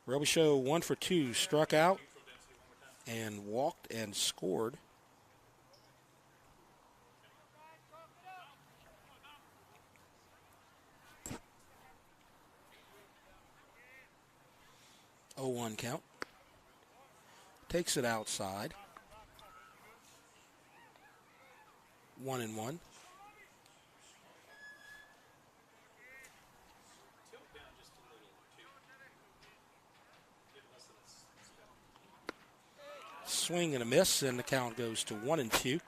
Robichaux 1 for 2, struck out and walked and scored. 0-1 count. Takes it outside. 1-1. Swing and a miss, and the count goes to 1-2.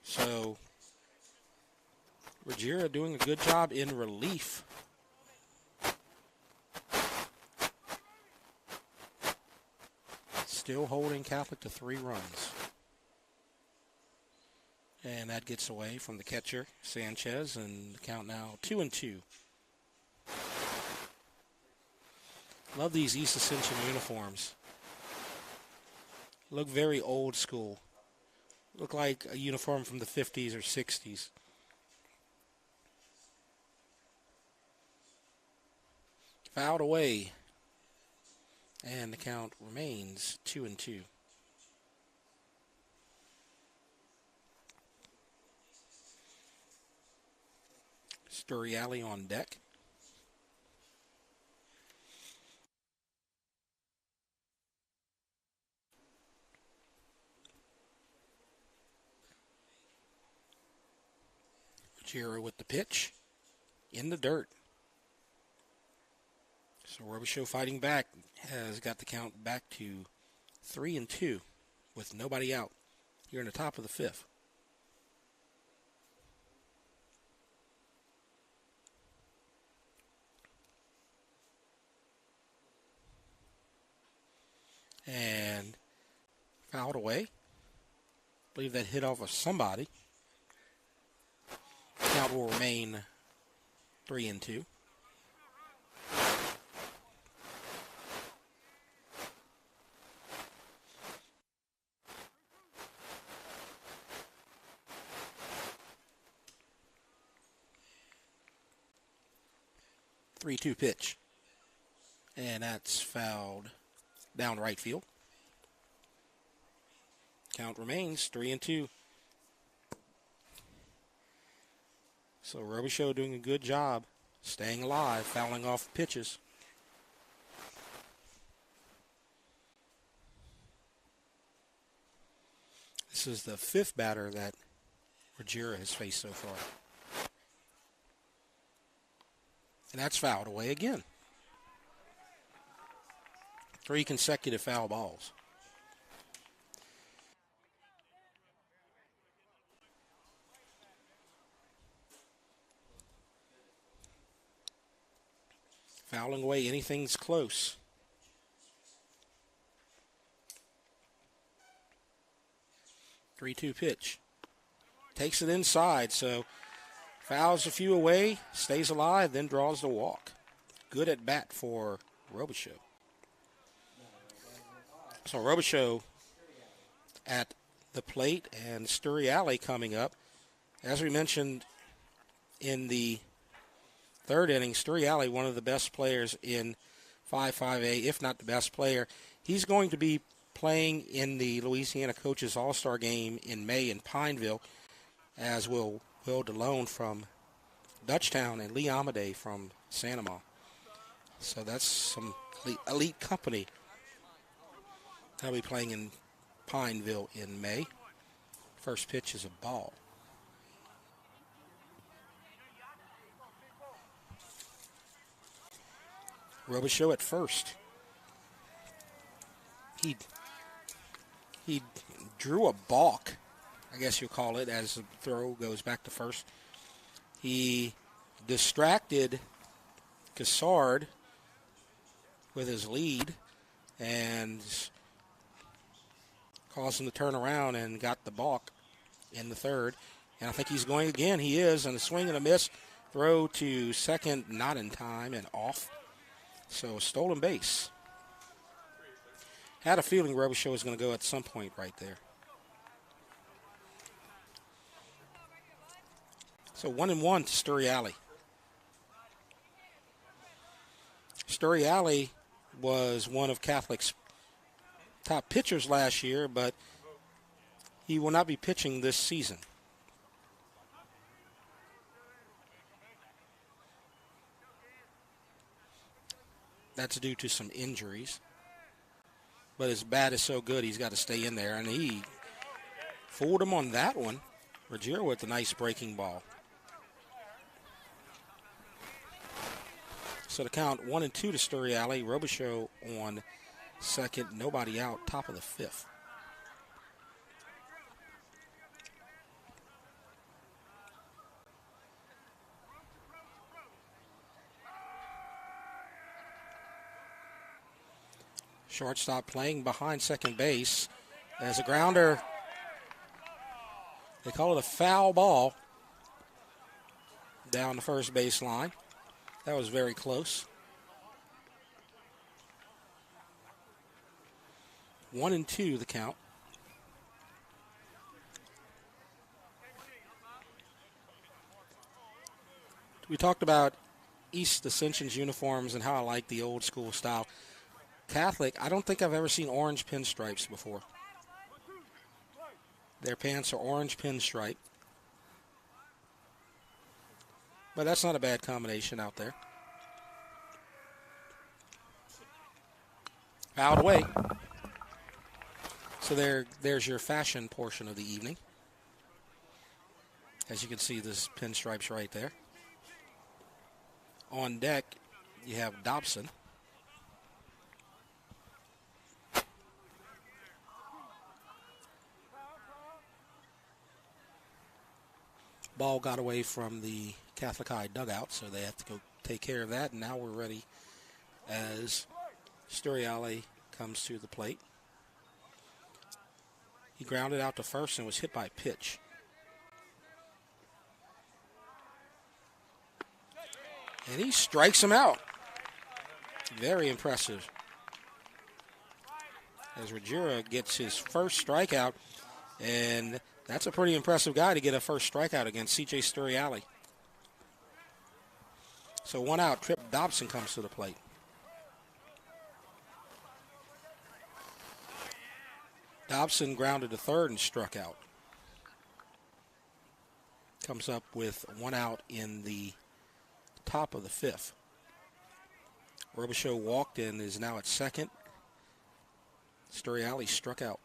So Ruggiero doing a good job in relief. Still holding Catholic to 3 runs. And that gets away from the catcher, Sanchez, and the count now 2-2. Love these East Ascension uniforms. Look very old school. Look like a uniform from the 50s or 60s. Fouled away. And the count remains 2-2. Sturriali on deck. Ruggiero with the pitch in the dirt. So Robichaux fighting back has got the count back to 3-2 with nobody out here in the top of the 5th. And fouled away. I believe that hit off of somebody. Count will remain 3-2. Three-two pitch. And that's fouled down right field. Count remains 3-2. So Robichaux doing a good job staying alive, fouling off pitches. This is the 5th batter that Ruggiero has faced so far. And that's fouled away again. 3 consecutive foul balls. Fouling away anything's close. Three-two pitch. Takes it inside, so fouls a few away, stays alive, then draws the walk. Good at bat for Robichaux. So Robichaux at the plate and Sturriali coming up. As we mentioned in the 3rd inning, Sturriali, one of the best players in 5-5A, if not the best player. He's going to be playing in the Louisiana Coaches All-Star Game in May in Pineville, as will Will DeLone from Dutchtown and Lee Amadei from Sanama. So that's some elite company. They'll be playing in Pineville in May. First pitch is a ball. Robichaux at first. He drew a balk, I guess you'll call it, as the throw goes back to first. He distracted Cassard with his lead and caused him to turn around and got the balk in the 3rd. And I think he's going again. He is, and a swing and a miss. Throw to second, not in time, and off. So, stolen base. Had a feeling Robichaux was going to go at some point right there. So, 1-1 to Sturriali. Sturriali was one of Catholic's top pitchers last year, but he will not be pitching this season. that's due to some injuries. But his bat is so good, he's got to stay in there. And he fooled him on that one. Ruggiero with a nice breaking ball. So the count 1-2 to Sturriali. Robichaux on second. Nobody out. Top of the fifth. Shortstop playing behind second base. There's a grounder. They call it a foul ball down the first baseline. That was very close. 1-2 the count. We talked about East Ascension's uniforms and how I like the old school style. Catholic, I don't think I've ever seen orange pinstripes before. Their pants are orange pinstripe. But that's not a bad combination out there. Fouled away. So there's your fashion portion of the evening. As you can see, this pinstripes right there. On deck, you have Dobson. Ball got away from the Catholic High dugout, so they have to go take care of that. And now we're ready as Sturriali comes to the plate. He grounded out to first and was hit by a pitch. And he strikes him out. Very impressive. As Ruggiero gets his first strikeout, and that's a pretty impressive guy to get a first strikeout against C.J. Sturriali. So 1 out, Trip Dobson comes to the plate. Dobson grounded to third and struck out. Comes up with 1 out in the top of the fifth. Robichaux walked and is now at second. Sturriali struck out.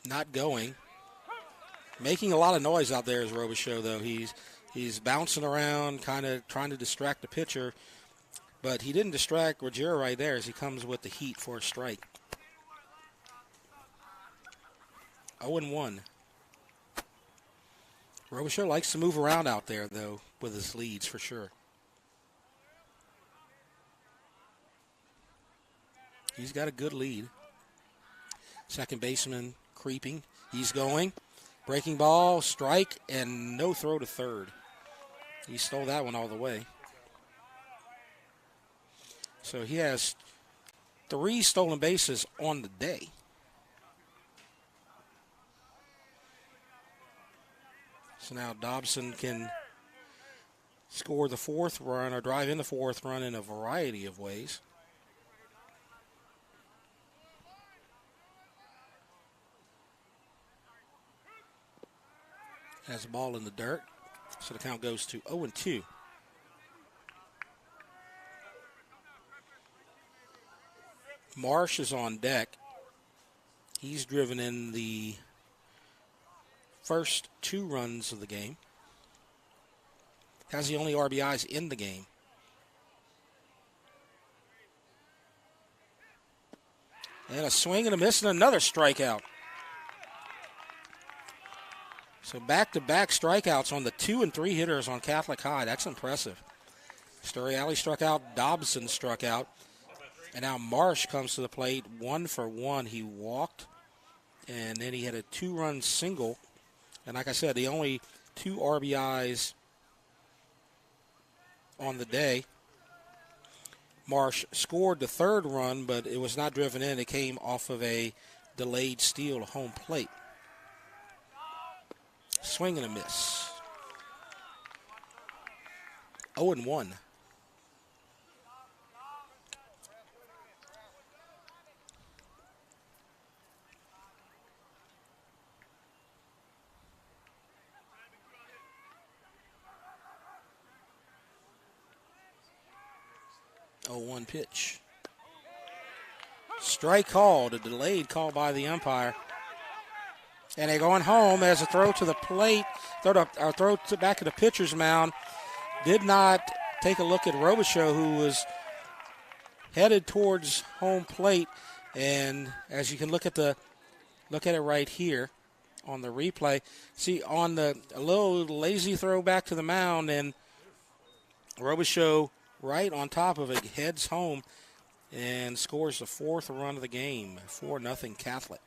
Not going. Making a lot of noise out there is Robichaux, though. He's bouncing around, kind of trying to distract the pitcher. But he didn't distract Ruggiero right there as he comes with the heat for a strike. 0-1. Robichaux likes to move around out there, though, with his leads for sure. He's got a good lead. Second baseman creeping. He's going. Breaking ball, strike, and no throw to third. He stole that one all the way. So he has 3 stolen bases on the day. So now Dobson can score the 4th run or drive in the 4th run in a variety of ways. Has the ball in the dirt. So the count goes to 0-2. Marsh is on deck. He's driven in the first 2 runs of the game. Has the only RBIs in the game. And a swing and a miss and another strikeout. So back-to-back strikeouts on the 2 and 3 hitters on Catholic High. That's impressive. Sturriali struck out. Dobson struck out. And now Marsh comes to the plate. 1 for 1. He walked. And then he had a 2-run single. And like I said, the only 2 RBIs on the day. Marsh scored the 3rd run, but it was not driven in. It came off of a delayed steal to home plate. Swing and a miss. 0-1. 0-1 pitch. Strike called, a delayed call by the umpire. And they're going home as a throw to the plate, back to the pitcher's mound. Did not take a look at Robichaux, who was headed towards home plate. And as you can look at it right here on the replay, see on a little lazy throw back to the mound, and Robichaux right on top of it heads home and scores the 4th run of the game, 4-0 Catholic.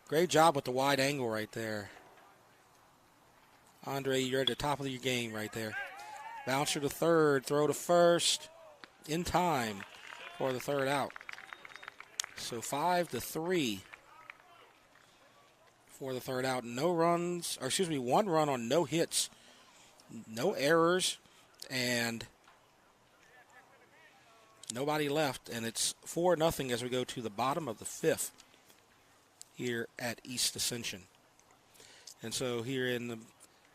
Great job with the wide angle right there. Andre, you're at the top of your game right there. Bouncer to third, throw to first, in time for the third out. So 5-3 for the third out. No runs, or excuse me, 1 run on no hits, no errors, and nobody left. And it's 4-0 as we go to the bottom of the 5th here at East Ascension. And so here in the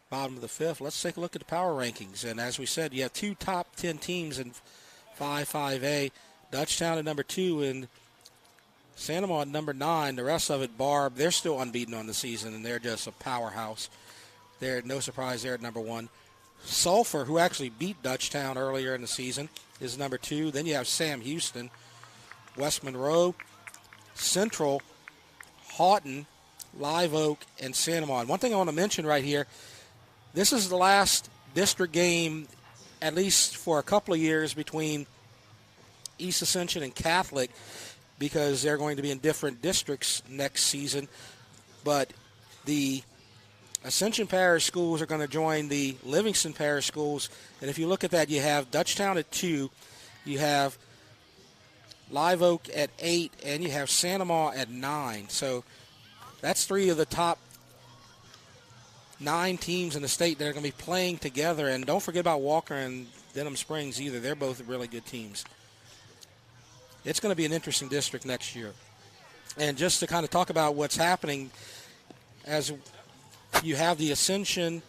bottom of the 5th, let's take a look at the power rankings. And as we said, you have 2 top 10 teams in 5A. Dutchtown at number 2 and Santa Maria at number 9. The rest of it, Barb, they're still unbeaten on the season, and they're just a powerhouse. They're no surprise they're at number 1. Sulphur, who actually beat Dutchtown earlier in the season, is number 2. Then you have Sam Houston, West Monroe, Central, Houghton, Live Oak, and Santa Maria. One thing I want to mention right here, this is the last district game, at least for a couple of years, between East Ascension and Catholic, because they're going to be in different districts next season. But the Ascension Parish schools are going to join the Livingston Parish schools. And if you look at that, you have Dutchtown at 2, you have Live Oak at 8, and you have Santa Maria at 9. So that's 3 of the top 9 teams in the state that are going to be playing together. And don't forget about Walker and Denham Springs either. They're both really good teams. It's going to be an interesting district next year. And just to kind of talk about what's happening, as you have the Ascension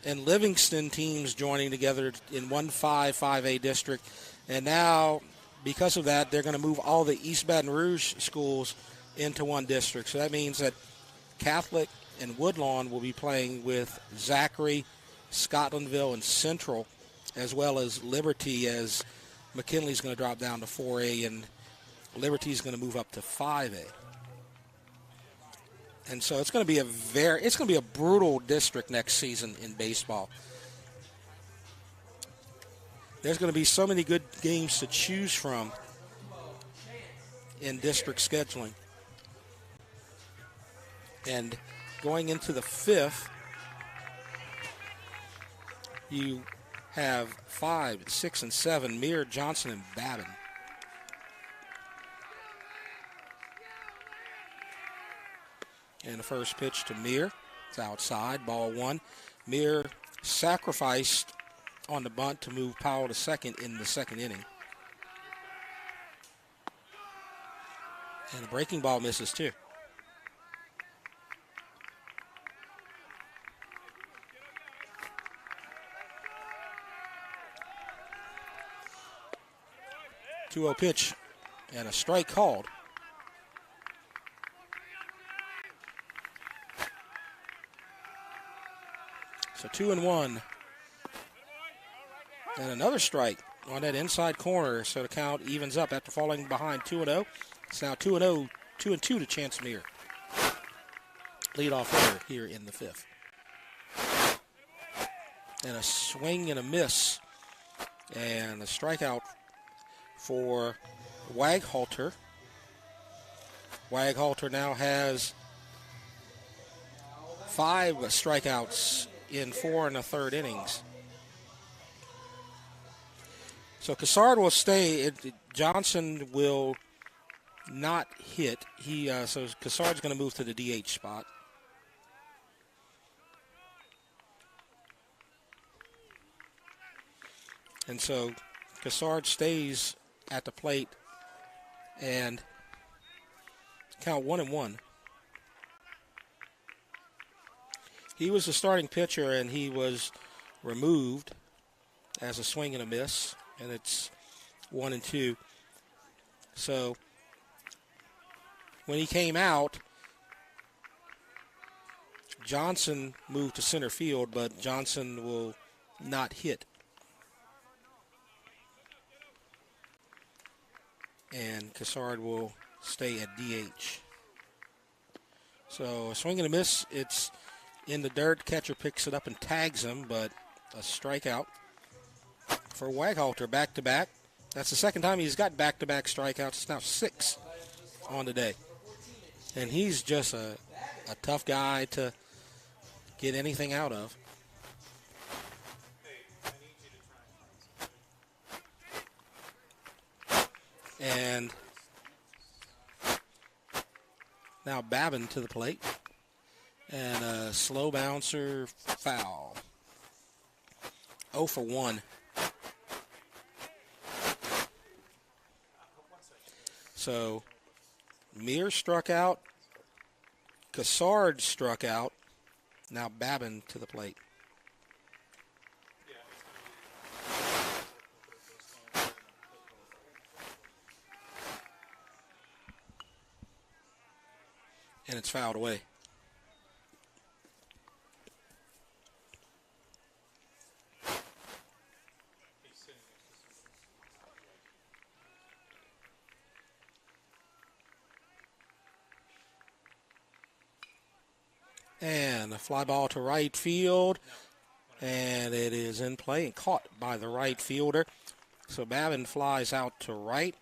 and Livingston teams joining together in one 5A district, and now because of that, they're going to move all the East Baton Rouge schools into one district. So that means that Catholic and Woodlawn will be playing with Zachary, Scotlandville, and Central, as well as Liberty, as McKinley's going to drop down to 4A and Liberty's going to move up to 5A. And so it's going to be a brutal district next season in baseball. There's going to be so many good games to choose from in district scheduling. And going into the 5th, you have 5, 6, and 7, Muir, Johnson, and Babin. And the first pitch to Muir. It's outside, ball 1. Muir sacrificed on the bunt to move Powell to second in the second inning. And the breaking ball misses too. Two-0 pitch and a strike called. So 2-1. And another strike on that inside corner, so the count evens up after falling behind 2-0. It's now 2-0, 2-2 to Chance Muir. Leadoff hitter here in the 5th. And a swing and a miss. And a strikeout for Waghalter. Waghalter now has 5 strikeouts in 4 1/3 innings. So Cassard will stay. Johnson will not hit. So Cassard's going to move to the DH spot. And so Cassard stays at the plate and count 1-1. He was the starting pitcher, and he was removed as a swing and a miss. And it's 1 and 2. So when he came out, Johnson moved to center field, but Johnson will not hit. And Cassard will stay at DH. So a swing and a miss. It's in the dirt. Catcher picks it up and tags him, but a strikeout for Waghalter, back-to-back. That's the second time he's got back-to-back strikeouts. It's now 6 on the day. And he's just a tough guy to get anything out of. And now Babin to the plate. And a slow bouncer, foul. 0 for 1. So Mears struck out. Cassard struck out. Now Babin to the plate. And it's fouled away. And a fly ball to right field. And it is in play and caught by the right fielder. So Babin flies out to right.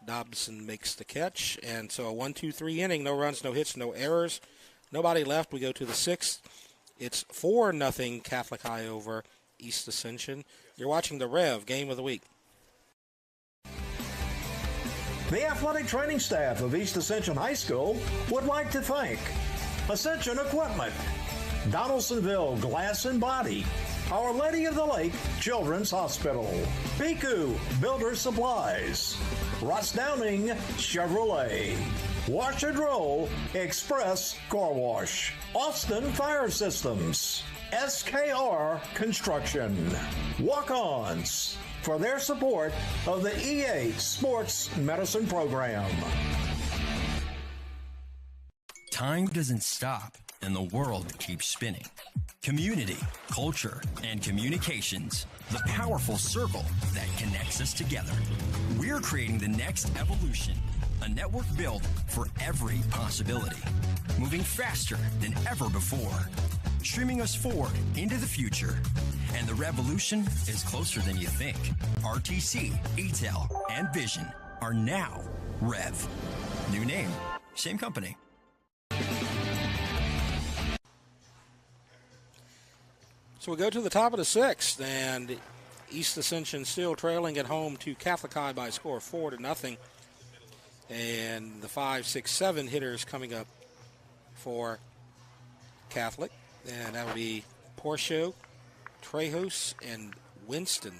Dobson makes the catch. And so a 1-2-3 inning. No runs, no hits, no errors. Nobody left. We go to the 6th. It's 4-0 Catholic High over East Ascension. You're watching the Rev Game of the Week. The athletic training staff of East Ascension High School would like to thank Ascension Equipment, Donaldsonville Glass and Body, Our Lady of the Lake Children's Hospital, Piku Builder Supplies, Ross Downing Chevrolet, Wash and Roll Express Car Wash, Austin Fire Systems, SKR Construction, Walk-Ons, for their support of the EA Sports Medicine Program. Time doesn't stop, and the world keeps spinning. Community, culture, and communications, the powerful circle that connects us together. We're creating the next evolution, a network built for every possibility, moving faster than ever before, streaming us forward into the future. And the revolution is closer than you think. RTC, ETEL, and Vision are now Rev. New name, same company. So we go to the top of the 6th, and East Ascension still trailing at home to Catholic High by a score of 4-0. And the 5, 6, 7 hitters coming up for Catholic. And that would be Porche, Trejos, and Winston.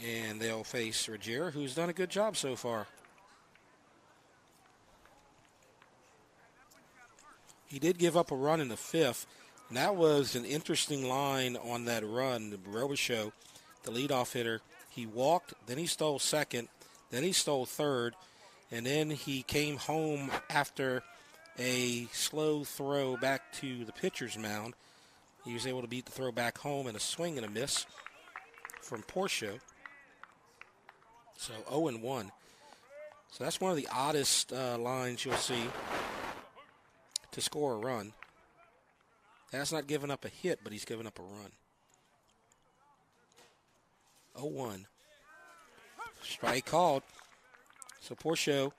And they'll face Ruggiero, who's done a good job so far. He did give up a run in the 5th, and that was an interesting line on that run. The Robichaux, the leadoff hitter, he walked, then he stole second, then he stole third, and then he came home after a slow throw back to the pitcher's mound. He was able to beat the throw back home in a swing and a miss from Porche. So 0-1. So that's one of the oddest lines you'll see to score a run. That's not giving up a hit, but he's given up a run. 0-1. Strike called. So Porche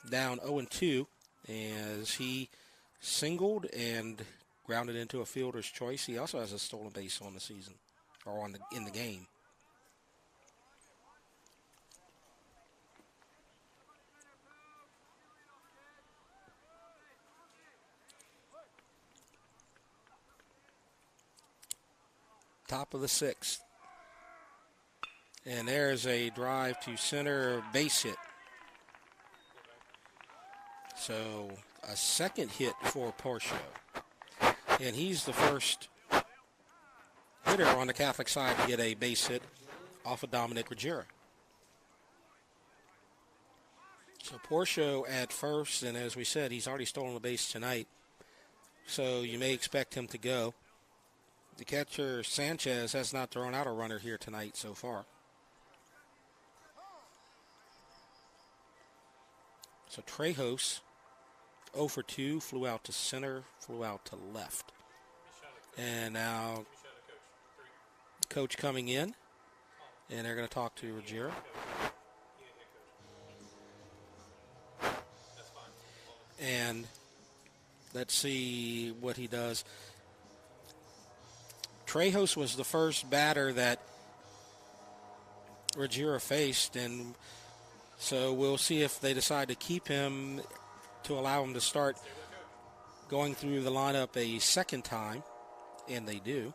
down 0-2 as he singled and grounded into a fielder's choice. He also has a stolen base on the season, or in the game. Top of the 6th. And there's a drive to center, base hit. So a second hit for Porche. And he's the first hitter on the Catholic side to get a base hit off of Dominic Ruggiero. So Porche at first, and as we said, he's already stolen a base tonight, so you may expect him to go. The catcher, Sanchez, has not thrown out a runner here tonight so far. So Trejos, 0 for 2, flew out to center, flew out to left. And now coach coming in, and they're going to talk to Ruggiero. And let's see what he does. Trejos was the first batter that Ruggiero faced, and so we'll see if they decide to keep him to allow him to start going through the lineup a second time, and they do.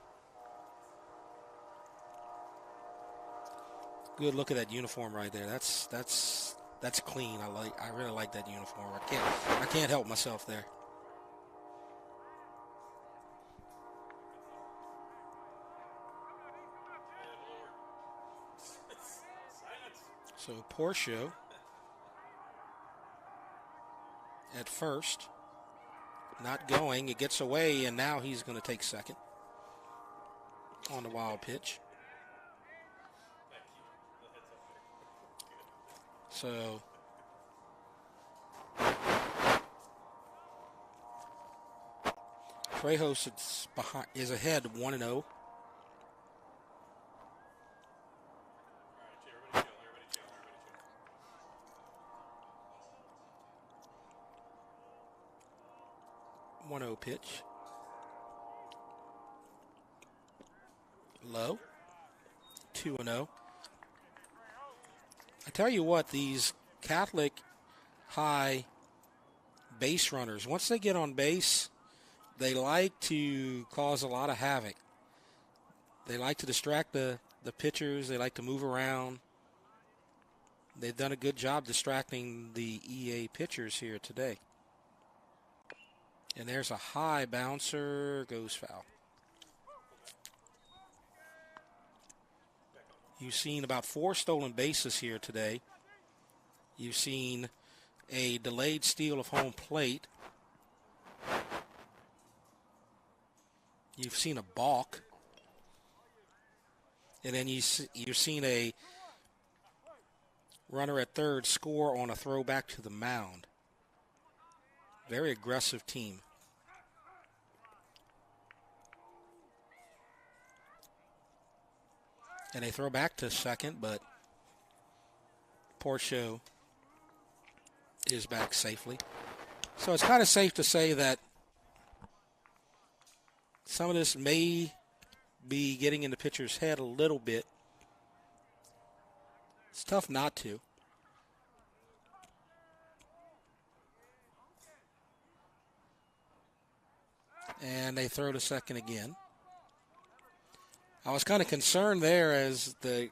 Good look at that uniform right there. That's clean. I really like that uniform. I can't help myself there. So Porche at first, not going. It gets away, and now he's going to take second on the wild pitch. So Trejos is ahead 1-0. Pitch. Low. 2-0. I tell you what, these Catholic high base runners, once they get on base, they like to cause a lot of havoc. They like to distract the pitchers. They like to move around. They've done a good job distracting the EA pitchers here today. And there's a high bouncer, goes foul. You've seen about 4 stolen bases here today. You've seen a delayed steal of home plate. You've seen a balk. And then you've seen a runner at third score on a throwback to the mound. Very aggressive team. And they throw back to second, but Porche is back safely. So it's kind of safe to say that some of this may be getting in the pitcher's head a little bit. It's tough not to. And they throw to second again. I was kind of concerned there as the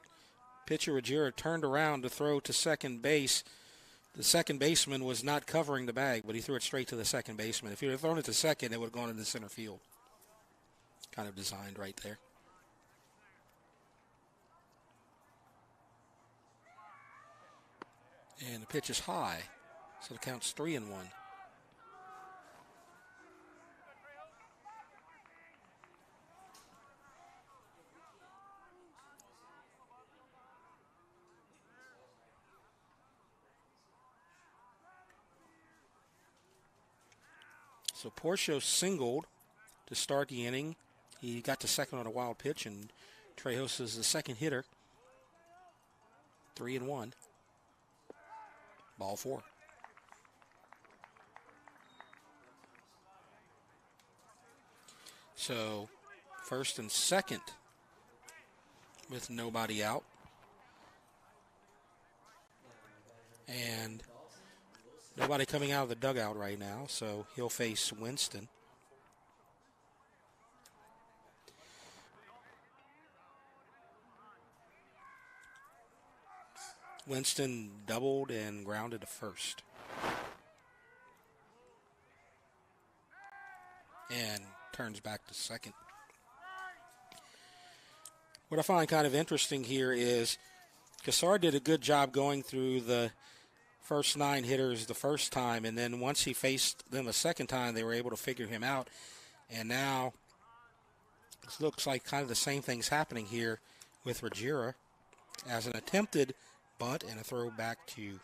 pitcher Ruggiero turned around to throw to second base. The second baseman was not covering the bag, but he threw it straight to the second baseman. If he had thrown it to second, it would have gone into center field. Kind of designed right there. And the pitch is high, so the count's 3-1. So Porche singled to start the inning. He got to second on a wild pitch, and Trejos is the second hitter. 3-1. Ball 4. So first and second with nobody out. And nobody coming out of the dugout right now, so he'll face Winston. Winston doubled and grounded to first. And turns back to second. What I find kind of interesting here is Cassard did a good job going through the first 9 hitters the first time, and then once he faced them a second time, they were able to figure him out. And now it looks like kind of the same thing's happening here with Ruggiero as an attempted bunt and a throw back to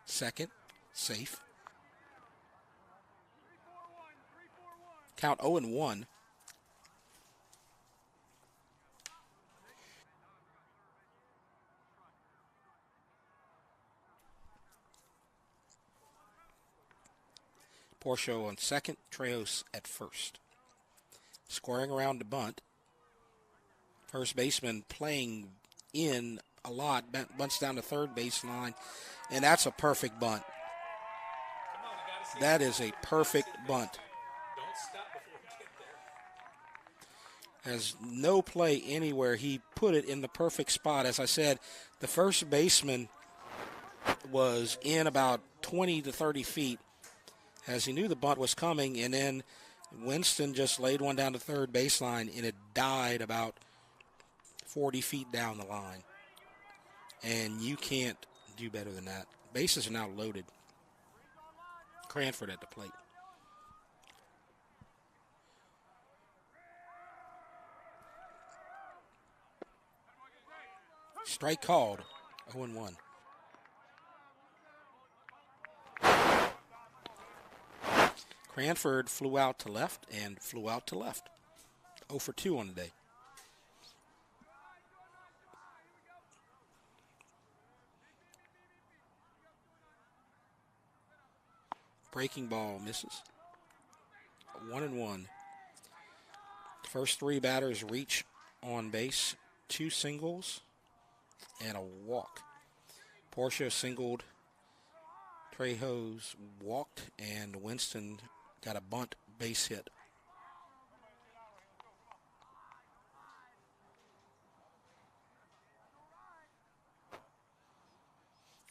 second, safe. Count 0-1. Porche on second, Trejos at first. Scoring around the bunt. First baseman playing in a lot, bunts down the third baseline, and that's a perfect bunt. That is a perfect bunt. There's no play anywhere. He put it in the perfect spot. As I said, the first baseman was in about 20 to 30 feet as he knew the bunt was coming, and then Winston just laid one down to third baseline, and it died about 40 feet down the line. And you can't do better than that. Bases are now loaded. Cranford at the plate. Strike called, 0-1. Cranford flew out to left and flew out to left. 0 for 2 on the day. Breaking ball misses. 1-1. First 3 batters reach on base. 2 singles and a walk. Porche singled, Trejos walked, and Winston got a bunt base hit.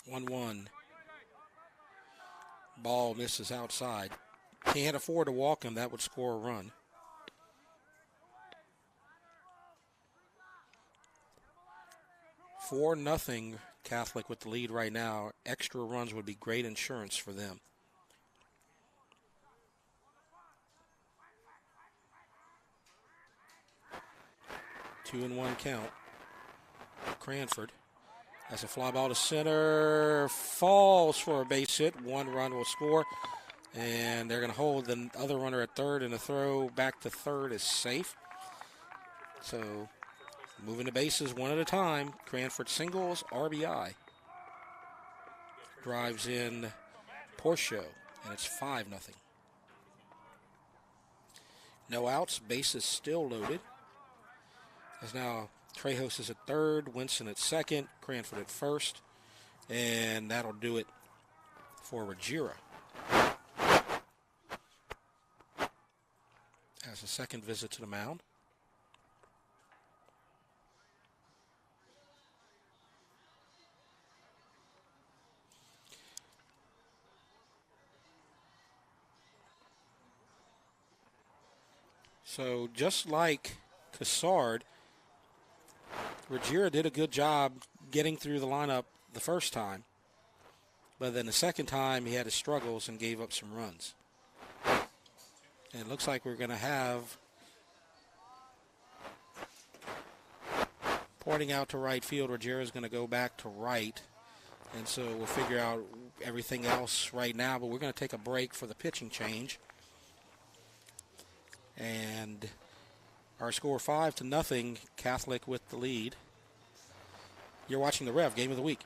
One. Ball misses outside. Can't afford to walk him. That would score a run. For 4-0 Catholic with the lead right now. Extra runs would be great insurance for them. Two and 1 count. Cranford has a fly ball to center. Falls for a base hit. 1 run will score. And they're going to hold the other runner at third, and the throw back to third is safe. So moving the bases one at a time. Cranford singles, RBI. Drives in Porche, and it's 5-0. No outs, bases still loaded. As now Trejos is at third, Winston at second, Cranford at first, and that'll do it for Ruggiero. Has a second visit to the mound. So just like Cassard, Ruggiero did a good job getting through the lineup the first time, but then the second time he had his struggles and gave up some runs. And it looks like we're going to have, pointing out to right field, Ruggiero is going to go back to right, and so we'll figure out everything else right now, but we're going to take a break for the pitching change. And our score 5-0, Catholic with the lead. You're watching the Rev Game of the Week.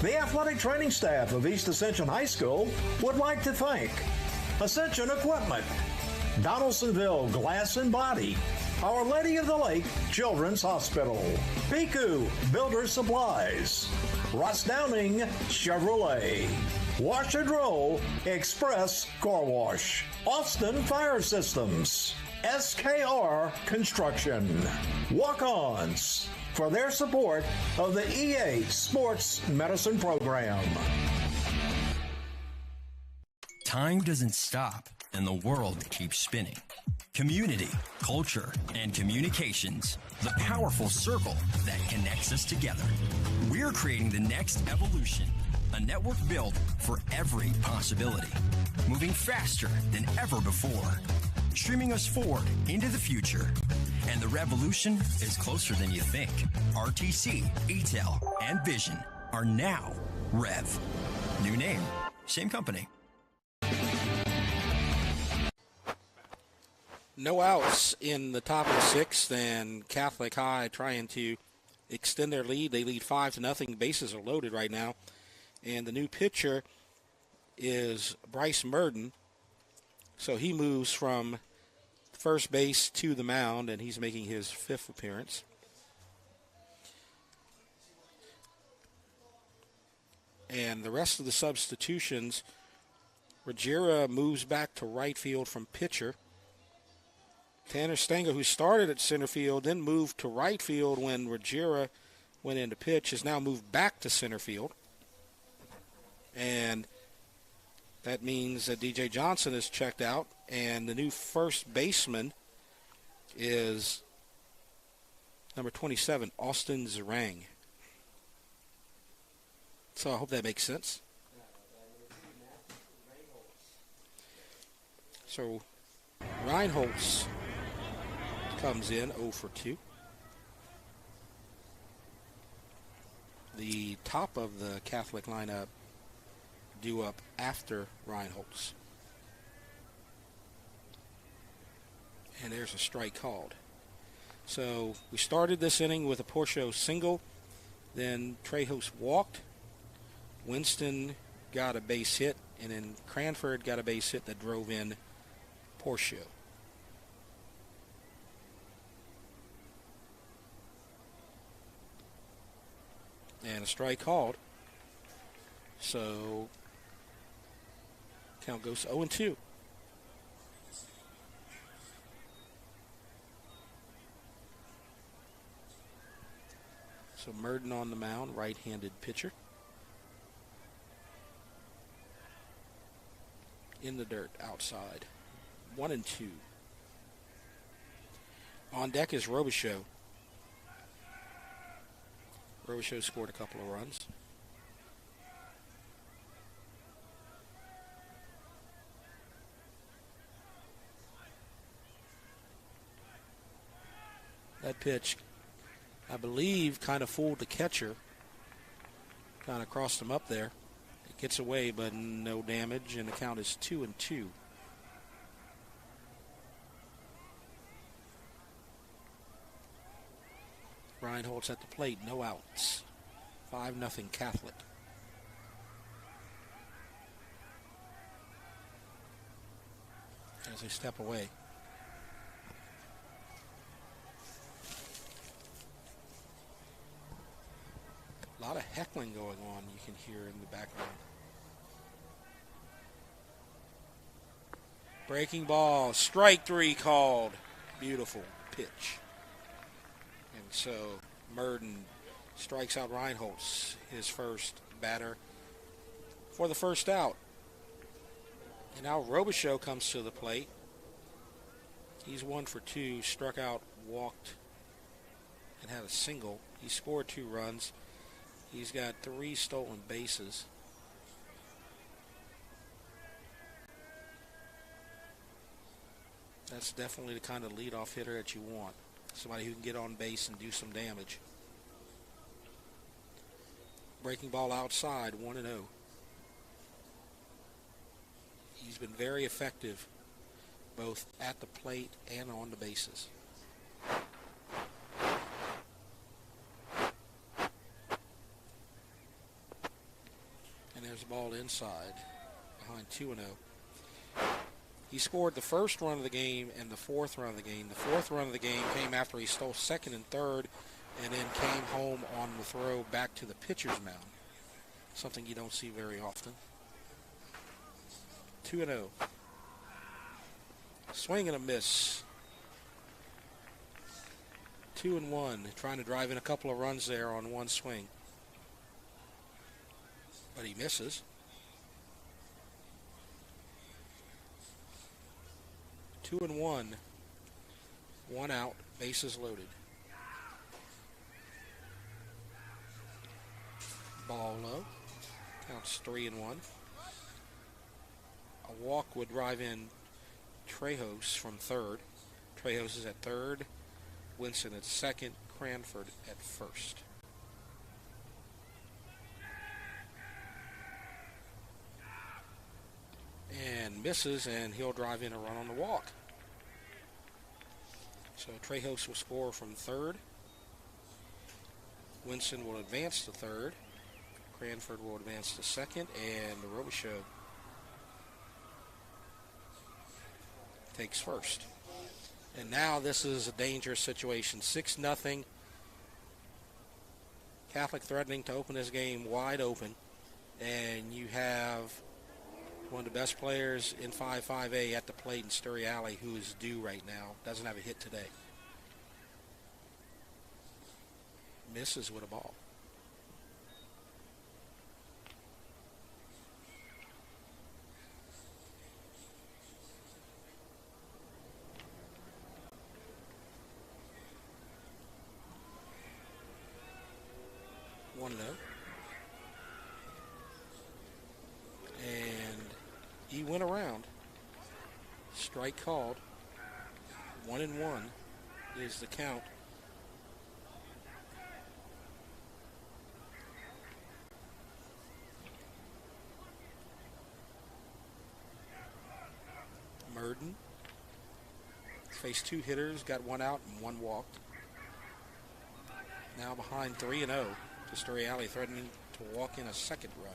The athletic training staff of East Ascension High School would like to thank Ascension Equipment, Donaldsonville Glass and Body, Our Lady of the Lake Children's Hospital, Piku Builder Supplies, Ross Downing Chevrolet, Wash and Roll Express Car Wash, Austin Fire Systems, SKR Construction, Walk-Ons, for their support of the EA Sports Medicine Program. Time doesn't stop, and the world keeps spinning. Community, culture, and communications. The powerful circle that connects us together. We're creating the next evolution. A network built for every possibility. Moving faster than ever before. Streaming us forward into the future. And the revolution is closer than you think. RTC, ETEL, and Vision are now Rev. New name, same company. No outs in the top of the sixth, and Catholic High trying to extend their lead. They lead 5-0. Bases are loaded right now. And the new pitcher is Bryce Murden. So he moves from first base to the mound, and he's making his 5th appearance. And the rest of the substitutions, Ruggiero moves back to right field from pitcher. Tanner Stenger, who started at center field, then moved to right field when Ruggiero went into pitch, has now moved back to center field. And that means that DJ Johnson is checked out, and the new first baseman is number 27, Austin Zerang. So I hope that makes sense. So Reinholtz comes in 0 for 2. The top of the Catholic lineup due up after Reinholtz. And there's a strike called. So we started this inning with a Porche single. Then Trejos walked. Winston got a base hit. And then Cranford got a base hit that drove in Porche. And a strike called. So count goes 0-2. So Murden on the mound, right-handed pitcher. In the dirt, outside. 1-2. On deck is Robichaux. Robichaux scored a couple of runs. That pitch, I believe, kind of fooled the catcher. Kind of crossed him up there. It gets away, but no damage, and the count is 2-2. Reinholtz at the plate, no outs. 5-0 Catholic. As they step away. A lot of heckling going on, you can hear in the background. Breaking ball, strike 3 called. Beautiful pitch. And so Murden strikes out Reinholtz, his first batter, for the first out. And now Robichaux comes to the plate. He's 1 for 2, struck out, walked, and had a single. He scored 2 runs. He's got 3 stolen bases. That's definitely the kind of leadoff hitter that you want. Somebody who can get on base and do some damage. Breaking ball outside, 1-0. He's been very effective both at the plate and on the bases. And there's the ball inside behind 2-0. He scored the first run of the game and the 4th run of the game. The 4th run of the game came after he stole 2nd and 3rd and then came home on the throw back to the pitcher's mound. Something you don't see very often. 2-0. Swing and a miss. 2-1. Trying to drive in a couple of runs there on one swing. But he misses. 2-1 1 out, bases loaded. Ball low. Counts 3-1. A walk would drive in Trejos from third. Trejos is at third. Winston at second. Cranford at first. And misses, and he'll drive in a run on the walk. So Trejos will score from third. Winston will advance to third. Cranford will advance to second, and Robichaud takes first. And now this is a dangerous situation. 6-0. Catholic threatening to open this game wide open. And you have one of the best players in 5-5A at the plate in Sturry who is due right now. Doesn't have a hit today. Misses with a ball. And he went around. Strike called. 1-1 is the count. Murden faced 2 hitters, got 1 out and 1 walked. Now behind 3-0 to Story Alley, threatening to walk in a second run.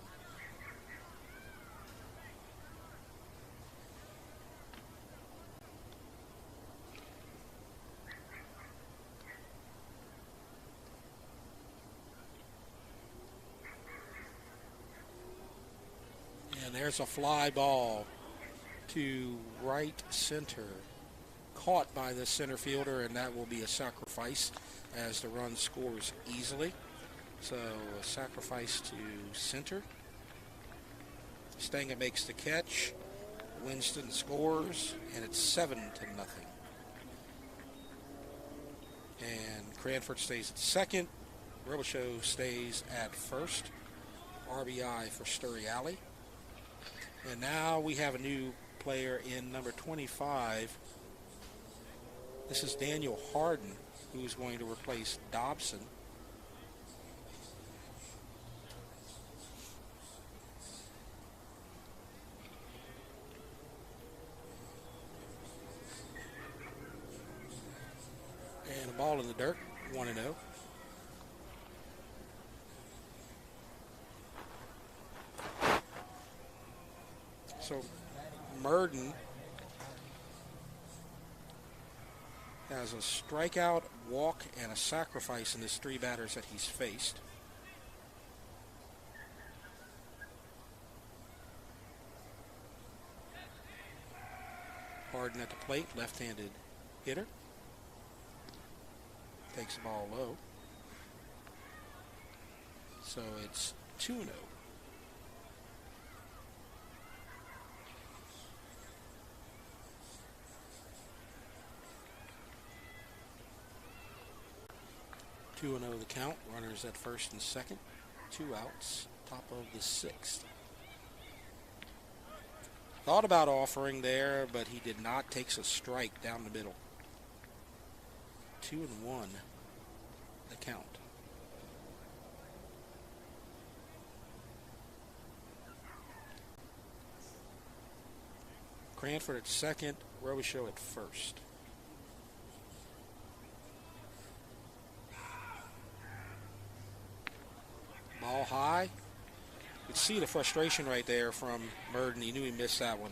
And there's a fly ball to right center, caught by the center fielder, and that will be a sacrifice as the run scores easily. So a sacrifice to center. Stanga makes the catch. Winston scores, and it's 7-0. And Cranford stays at second. Robichaud stays at first. RBI for Sturry Alley. And now we have a new player in number 25. This is Daniel Harden, who's going to replace Dobson. And a ball in the dirt, 1-0. So Murden has a strikeout, walk, and a sacrifice in his 3 batters that he's faced. Harden at the plate, left-handed hitter. Takes the ball low. So it's 2-0. The count. Runners at first and second. 2 outs. Top of the 6th. Thought about offering there, but he did not. Takes a strike down the middle. 2-1. The count. Cranford at second. Robichaud at first. Ball high. You could see the frustration right there from Murden. He knew he missed that one.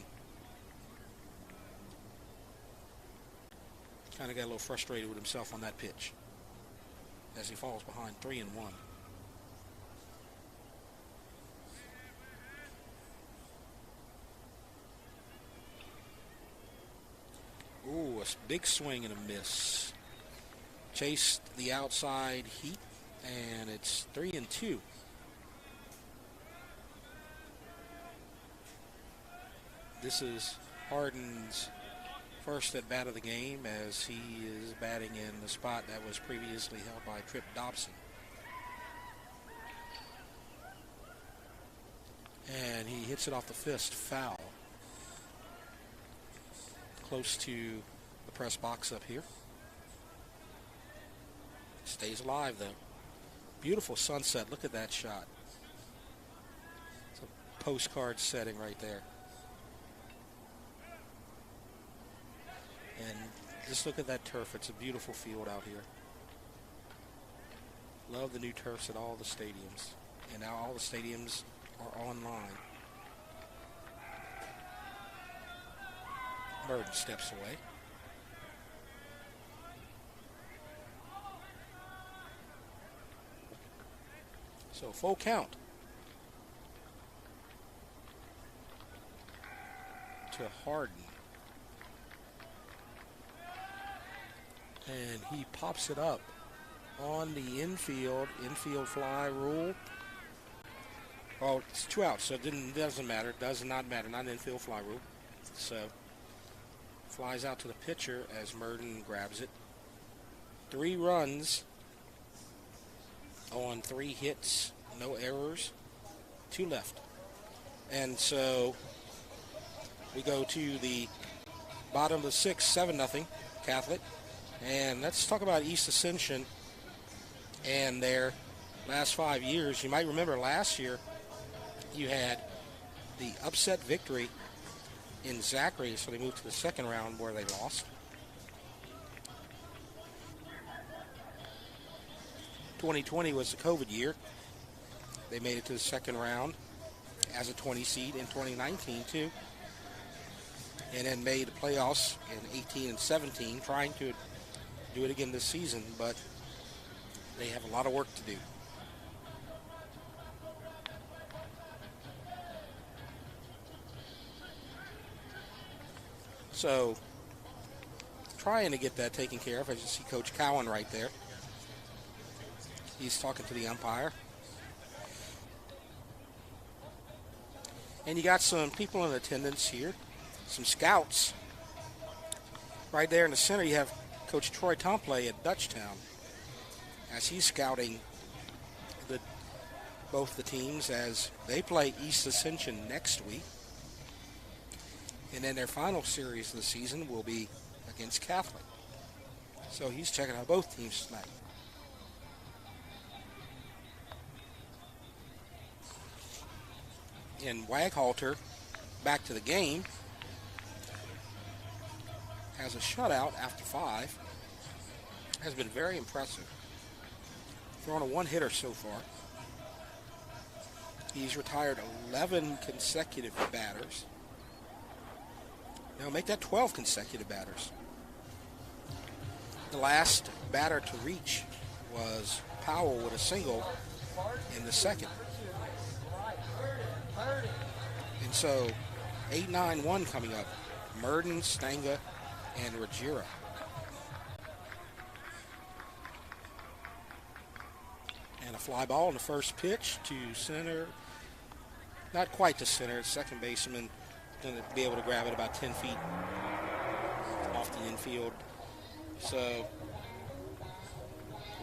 Kind of got a little frustrated with himself on that pitch as he falls behind 3-1. Ooh, a big swing and a miss. Chased the outside heat, and it's 3-2. This is Harden's First at bat of the game as he is batting in the spot that was previously held by Trip Dobson. And he hits it off the fist, foul. Close to the press box up here. Stays alive though. Beautiful sunset, look at that shot. It's a postcard setting right there. And just look at that turf. It's a beautiful field out here. Love the new turfs at all the stadiums. And now all the stadiums are online. Burden steps away. So full count to Harden. And he pops it up on the infield fly rule. Oh, it's 2 outs, so it doesn't matter. Does not matter, not infield fly rule. So flies out to the pitcher as Merton grabs it. 3 runs on 3 hits, no errors, 2 left. And so we go to the bottom of the 6th, 7-0 Catholic. And let's talk about East Ascension and their last 5 years. You might remember last year you had the upset victory in Zachary, so they moved to the second round where they lost. 2020 was the COVID year. They made it to the second round as a 20 seed in 2019 too. And then made the playoffs in 18 and 17, trying to do it again this season, but they have a lot of work to do. So, trying to get that taken care of. As you see Coach Cowan right there. He's talking to the umpire. And you got some people in attendance here, some scouts. Right there in the center, you have Coach Troy Tomplay at Dutchtown as he's scouting both the teams as they play East Ascension next week. And then their final series of the season will be against Catholic. So he's checking out both teams tonight. And Waghalter, back to the game, has a shutout after 5. Has been very impressive. Thrown a 1-hitter so far. He's retired 11 consecutive batters. Now make that 12 consecutive batters. The last batter to reach was Powell with a single in the second. And so 8-9-1 coming up. Merton, Stanga, and Ruggiero. And a fly ball in the first pitch to center. Not quite to center. Second baseman going to be able to grab it about 10 feet off the infield. So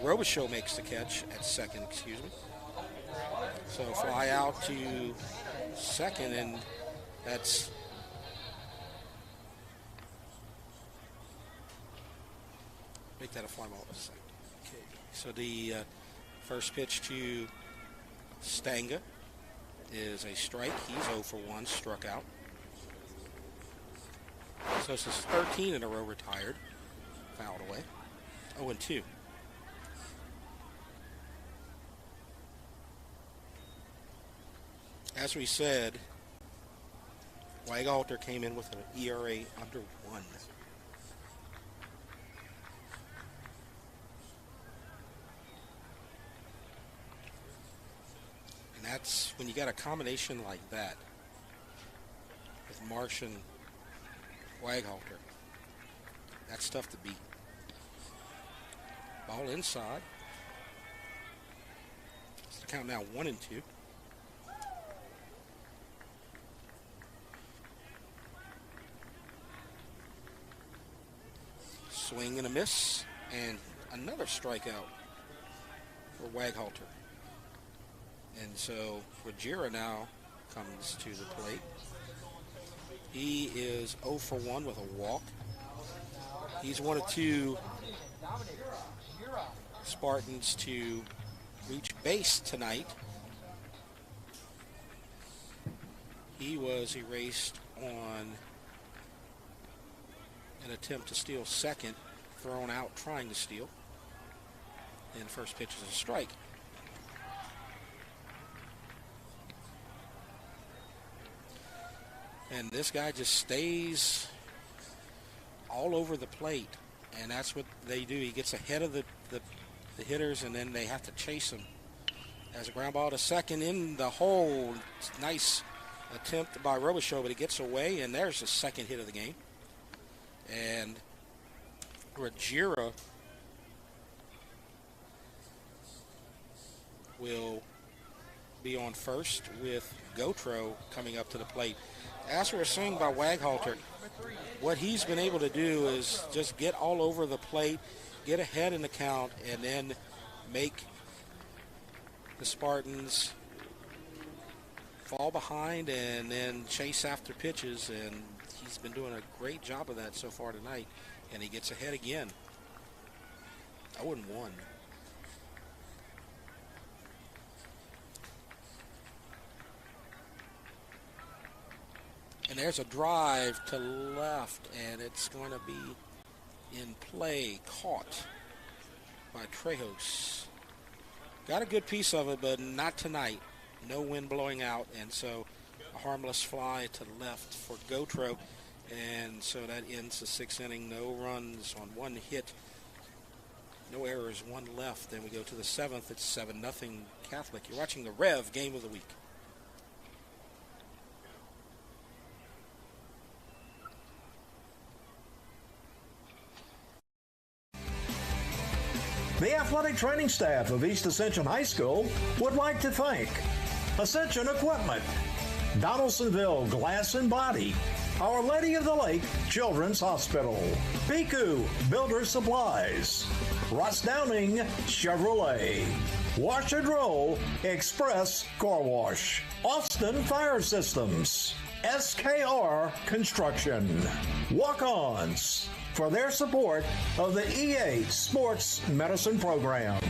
Robichaux makes the catch at second, excuse me. So fly out to second, and that's make that a fly ball. Okay. So the first pitch to Stanga is a strike. He's 0 for 1, struck out. So this is 13 in a row retired. Fouled away. 0 and 2. As we said, Waghalter came in with an ERA under 1. And that's when you got a combination like that with Marsh and Waghalter. That's tough to beat. Ball inside. It's the count now 1 and 2. Swing and a miss, and another strikeout for Waghalter. And so Ruggiero now comes to the plate. He is 0 for 1 with a walk. He's one of 2 Spartans to reach base tonight. He was erased on an attempt to steal second, thrown out trying to steal. And the first pitch is a strike. And this guy just stays all over the plate, and that's what they do. He gets ahead of the hitters, and then they have to chase him. As a ground ball to second in the hole. Nice attempt by Robichaux, but he gets away, and there's the second hit of the game. And Ruggiero will be on first with Gautreaux coming up to the plate. As we were saying about Waghalter, what he's been able to do is just get all over the plate, get ahead in the count, and then make the Spartans fall behind and then chase after pitches, and he's been doing a great job of that so far tonight, and he gets ahead again. 0-1. And there's a drive to left, and it's going to be in play, caught by Trejos. Got a good piece of it, but not tonight. No wind blowing out, and so a harmless fly to the left for Gautreaux. And so that ends the 6th inning. No runs on 1 hit. No errors, 1 left. Then we go to the 7th. It's 7-0 Catholic. You're watching the Rev Game of the Week. The athletic training staff of East Ascension High School would like to thank Ascension Equipment, Donaldsonville Glass and Body, Our Lady of the Lake Children's Hospital, Piku Builder Supplies, Ross Downing Chevrolet, Wash and Roll Express Car Wash, Austin Fire Systems, SKR Construction, Walk-Ons, for their support of the EA Sports Medicine Program.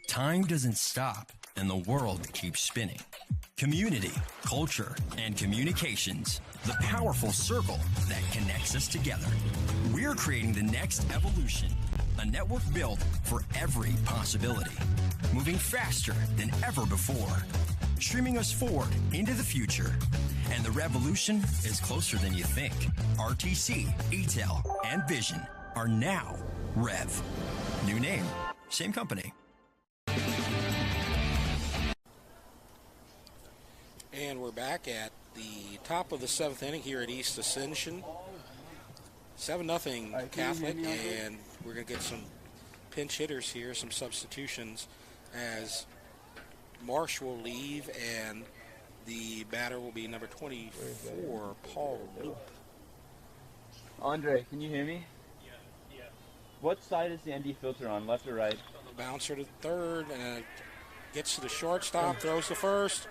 Time doesn't stop, and the world keeps spinning. Community, culture, and communications, the powerful circle that connects us together. We're creating the next evolution, a network built for every possibility, moving faster than ever before, streaming us forward into the future. And the revolution is closer than you think. RTC, ETEL, and Vision are now Rev. New name, same company. And we're back at the top of the 7th inning here at East Ascension. 7-0 Catholic, and we're going to get some pinch hitters here, some substitutions, as Marsh will leave, and the batter will be number 24, Paul Loop. Andre, can you hear me? Yeah. What side is the ND filter on, left or right? Bouncer to third, and gets to the shortstop, throws to first,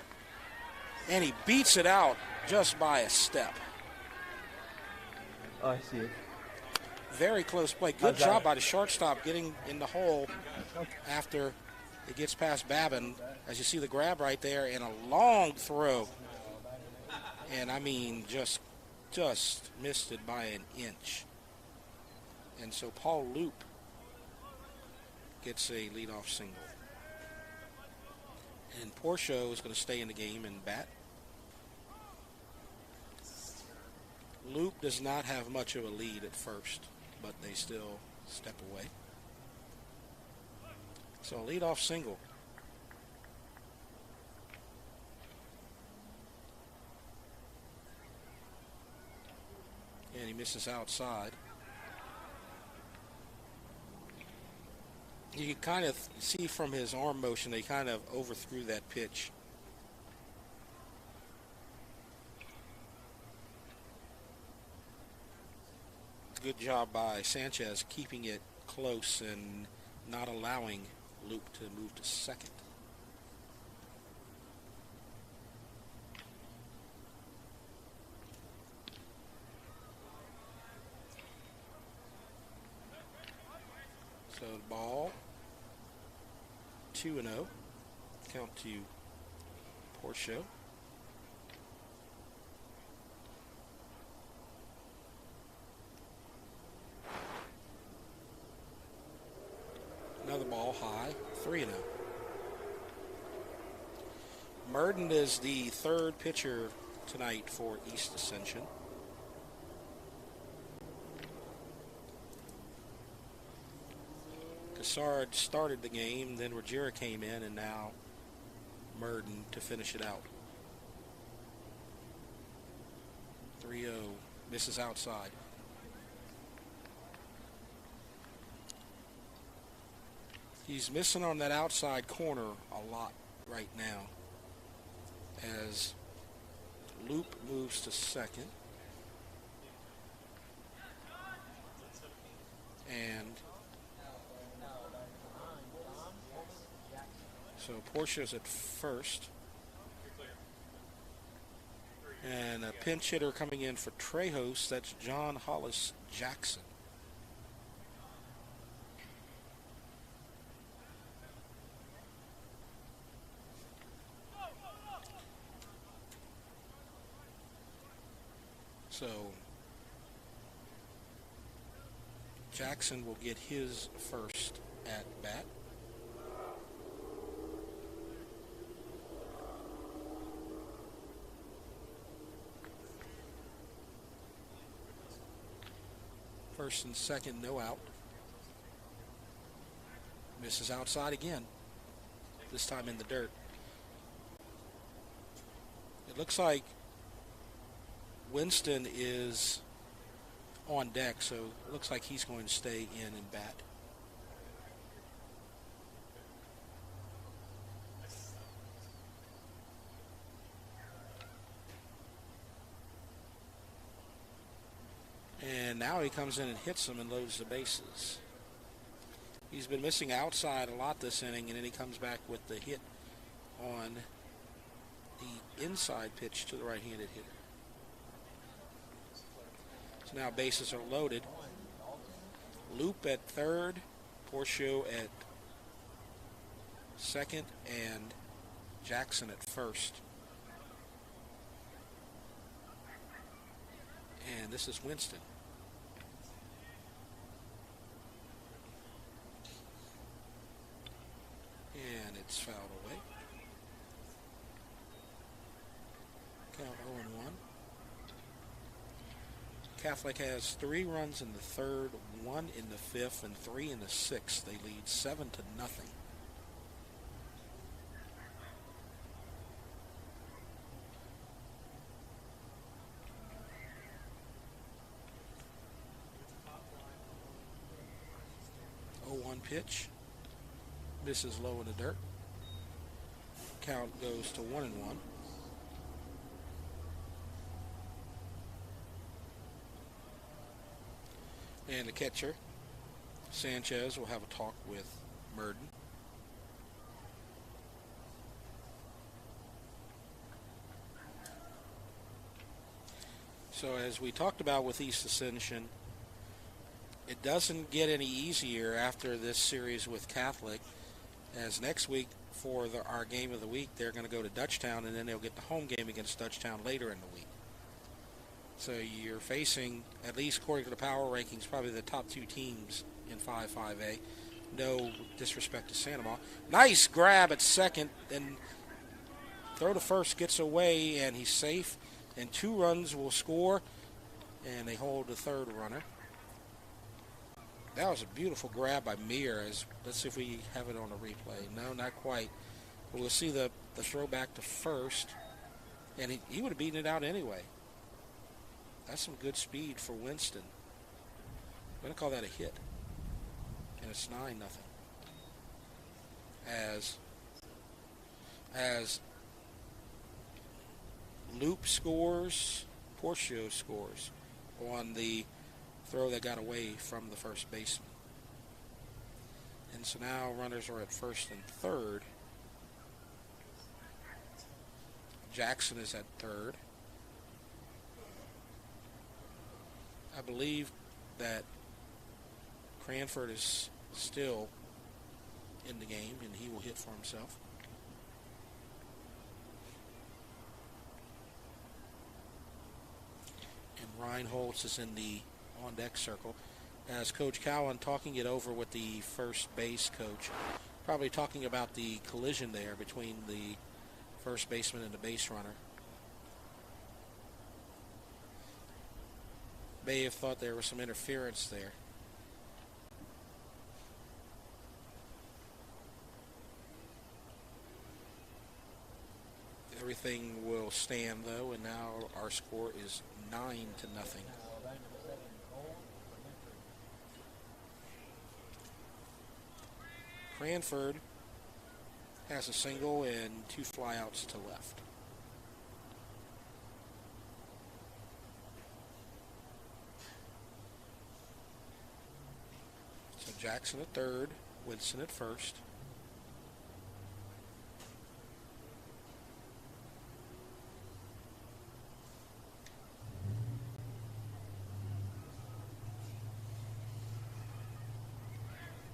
and he beats it out just by a step. Oh, I see it. Very close play. Good job by the shortstop getting in the hole after it gets past Babin. As you see the grab right there, and a long throw. And I mean, just missed it by an inch. And so Paul Loop gets a leadoff single. And Porche is going to stay in the game and bat. Loop does not have much of a lead at first, but they still step away. So a leadoff single. And he misses outside. You can kind of see from his arm motion, they kind of overthrew that pitch. Good job by Sanchez keeping it close and not allowing Loop to move to second. So the ball, 2-0. Count to Porche. Another ball high, 3-0. Merton is the third pitcher tonight for East Ascension. Cassard started the game, then Ruggiero came in, and now Merton to finish it out. 3-0, misses outside. He's missing on that outside corner a lot right now as Loop moves to second. And so Porsche's at first. And a pinch hitter coming in for Trejos, that's John Hollis Jackson. So Jackson will get his first at bat. First and second, no out. Misses outside again, this time in the dirt. It looks like Winston is on deck, so it looks like he's going to stay in and bat. And now he comes in and hits them and loads the bases. He's been missing outside a lot this inning, and then he comes back with the hit on the inside pitch to the right-handed hitter. So now bases are loaded. Loop at third, Porche at second, and Jackson at first. And this is Winston. And it's fouled away. Count 0-1. Catholic has 3 runs in the third, 1 in the fifth, and 3 in the sixth. They lead 7-0. Pitch. Misses low in the dirt. Count goes to 1-1. And the catcher, Sanchez, will have a talk with Merton. So as we talked about with East Ascension, it doesn't get any easier after this series with Catholic, as next week for our game of the week, they're going to go to Dutchtown, and then they'll get the home game against Dutchtown later in the week. So you're facing, at least according to the power rankings, probably the top 2 teams in 5-5A. No disrespect to Santa Maria. Nice grab at second, and throw to first gets away, and he's safe, and 2 runs will score, and they hold the third runner. That was a beautiful grab by Meir. Let's see if we have it on a replay. No, not quite. But we'll see the throw back to first. And he would have beaten it out anyway. That's some good speed for Winston. I'm going to call that a hit. And it's 9-0. As Loop scores, Porche scores on the throw that got away from the first baseman. And so now runners are at first and third. Jackson is at third. I believe that Cranford is still in the game, and he will hit for himself. And Reinholtz is in the on-deck circle. As Coach Cowan talking it over with the first base coach, probably talking about the collision there between the first baseman and the base runner. May have thought there was some interference there. Everything will stand though, and now our score is 9-0. Cranford has a single and 2 flyouts to left. So Jackson at third, Winston at first.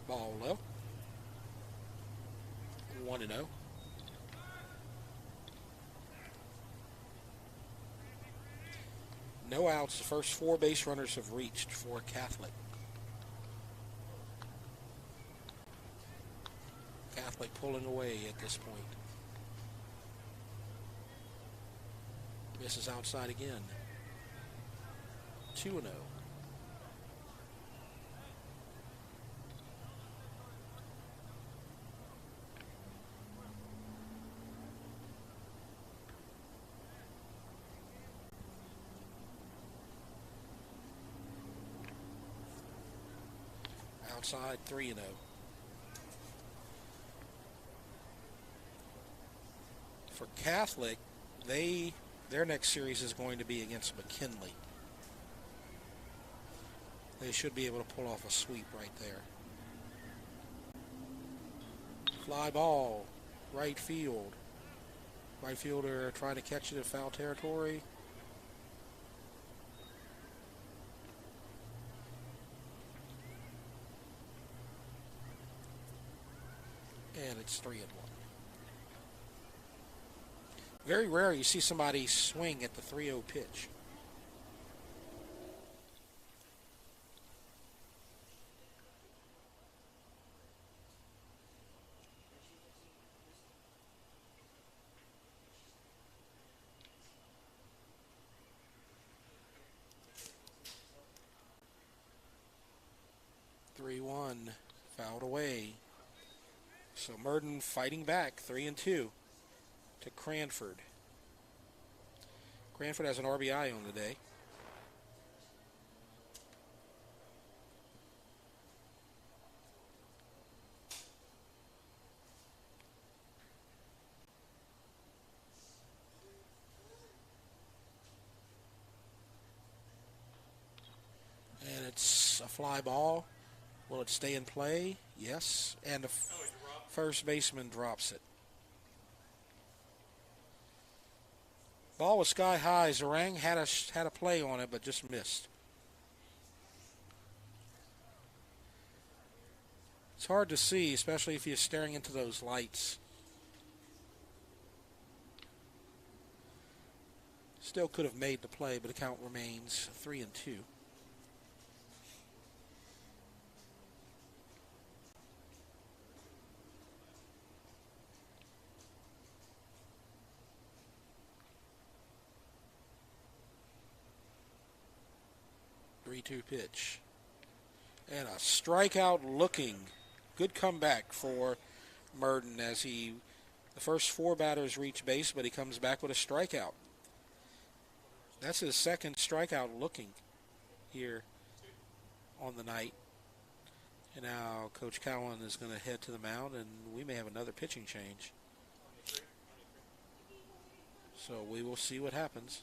Ball low. 1-0. No outs. The first 4 base runners have reached for Catholic. Catholic pulling away at this point. Misses outside again. 2-0. Outside 3-0. For Catholic, their next series is going to be against McKinley. They should be able to pull off a sweep right there. Fly ball, right field. Right fielder trying to catch it in foul territory. And it's 3-1. Very rare you see somebody swing at the 3-0 pitch. Fouled away. So Merton fighting back, 3-2 to Cranford. Cranford has an RBI on the day. And it's a fly ball. Will it stay in play? Yes. And the first baseman drops it. Ball was sky high. Zarang had a play on it, but just missed. It's hard to see, especially if you're staring into those lights. Still could have made the play, but the count remains 3-2. 3-2 pitch. And a strikeout looking. Good comeback for Merton as the first 4 batters reach base, but he comes back with a strikeout. That's his second strikeout looking here on the night. And now Coach Cowan is going to head to the mound, and we may have another pitching change. So we will see what happens.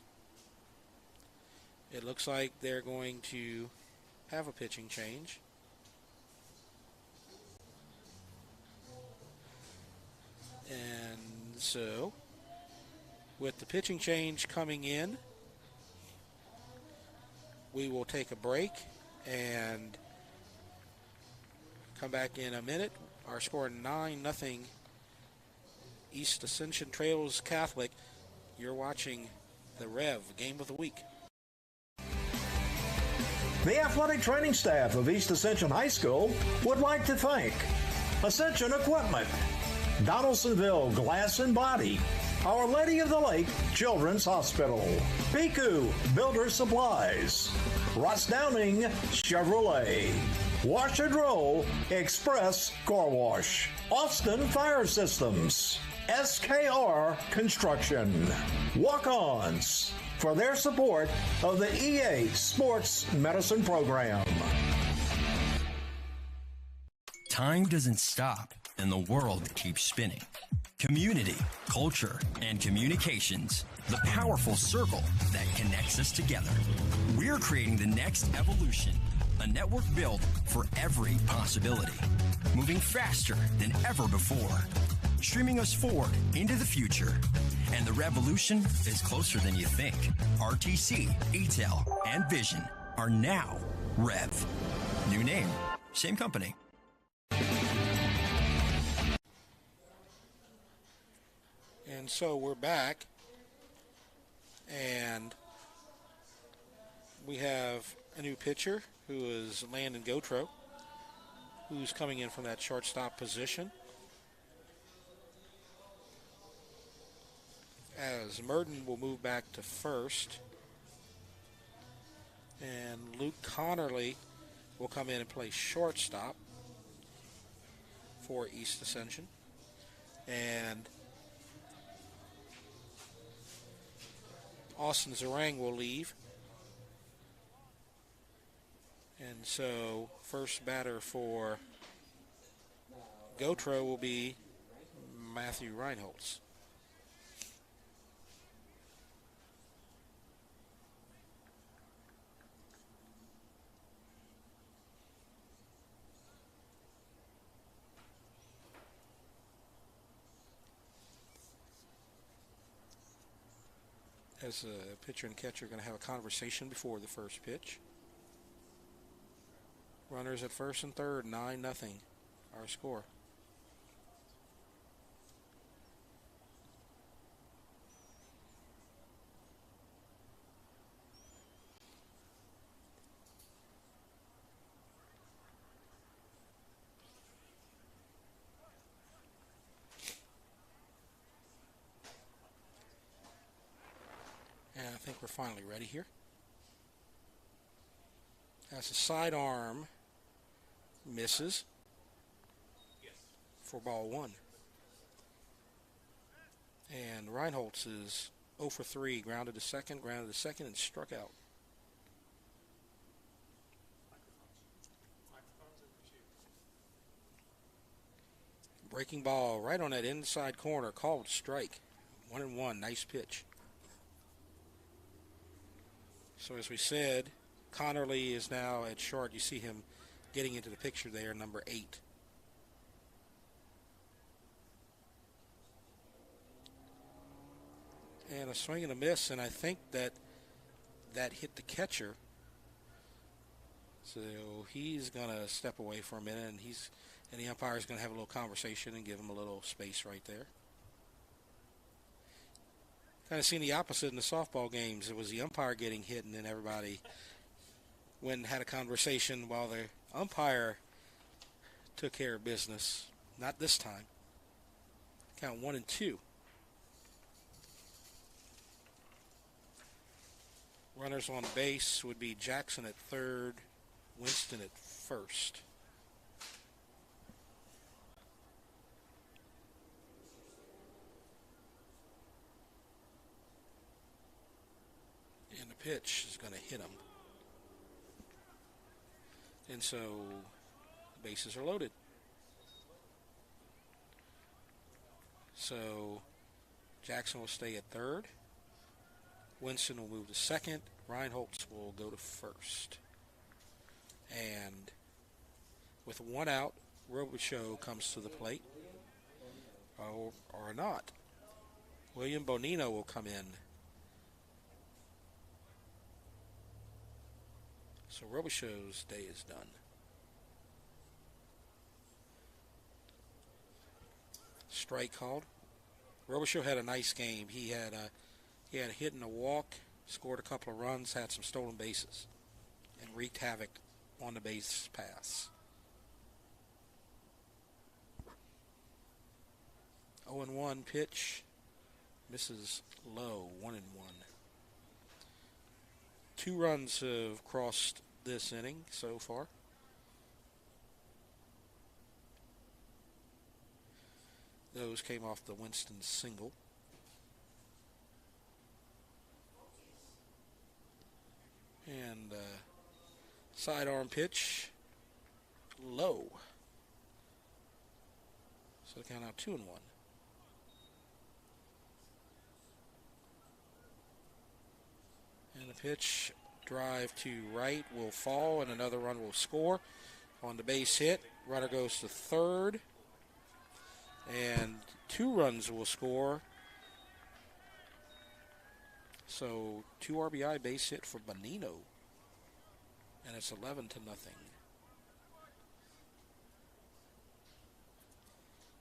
It looks like they're going to have a pitching change. And so, with the pitching change coming in, we will take a break and come back in a minute. Our score 9-0. East Ascension trails Catholic. You're watching the Rev Game of the Week. The athletic training staff of East Ascension High School would like to thank Ascension Equipment, Donaldsonville Glass and Body, Our Lady of the Lake Children's Hospital, Piku Builder Supplies, Ross Downing Chevrolet, Wash and Roll Express Car Wash, Austin Fire Systems, SKR Construction, Walk-Ons, for their support of the EA Sports Medicine Program. Time doesn't stop, and the world keeps spinning. Community, culture, and communications, the powerful circle that connects us together. We're creating the next evolution, a network built for every possibility, moving faster than ever before, streaming us forward into the future. And the revolution is closer than you think. RTC, ETEL, and Vision are now Rev. New name, same company. And so we're back, and we have a new pitcher who is Landon Gautreaux, who's coming in from that shortstop position, as Merton will move back to first, and Luke Connerly will come in and play shortstop for East Ascension, and Austin Zarang will leave. And so first batter for Gautreaux will be Matthew Reinholtz. As a pitcher and catcher are going to have a conversation before the first pitch. Runners at first and third, 9-0, our score. And I think we're finally ready here. As a sidearm misses for ball one. And Reinholtz is 0 for 3, grounded to second, and struck out. Breaking ball right on that inside corner, called strike. 1-1, nice pitch. So as we said, Connerly is now at short. You see him getting into the picture there, number 8. And a swing and a miss, and I think that hit the catcher. So he's going to step away for a minute, and the umpire is going to have a little conversation and give him a little space right there. Kind of seen the opposite in the softball games. It was the umpire getting hit, and then everybody went and had a conversation while the umpire took care of business. Not this time. Count 1-2. Runners on base would be Jackson at third, Winston at first. And the pitch is going to hit him. And so bases are loaded. So Jackson will stay at third. Winston will move to second. Reinholtz will go to first. And with one out, Robichaux comes to the plate. Or not. William Bonino will come in. So Robichaux's day is done. Strike called. Robichaux had a nice game. He had a hit and a walk, scored a couple of runs, had some stolen bases, and wreaked havoc on the base paths. 0-1 pitch. Misses low, 1-1. 2 runs have crossed this inning so far. Those came off the Winston single. And sidearm pitch, low. So the count out 2-1. And the pitch, drive to right, will fall, and another run will score. On the base hit, runner goes to third, and 2 runs will score. So 2 RBI base hit for Bonino, and it's 11-0.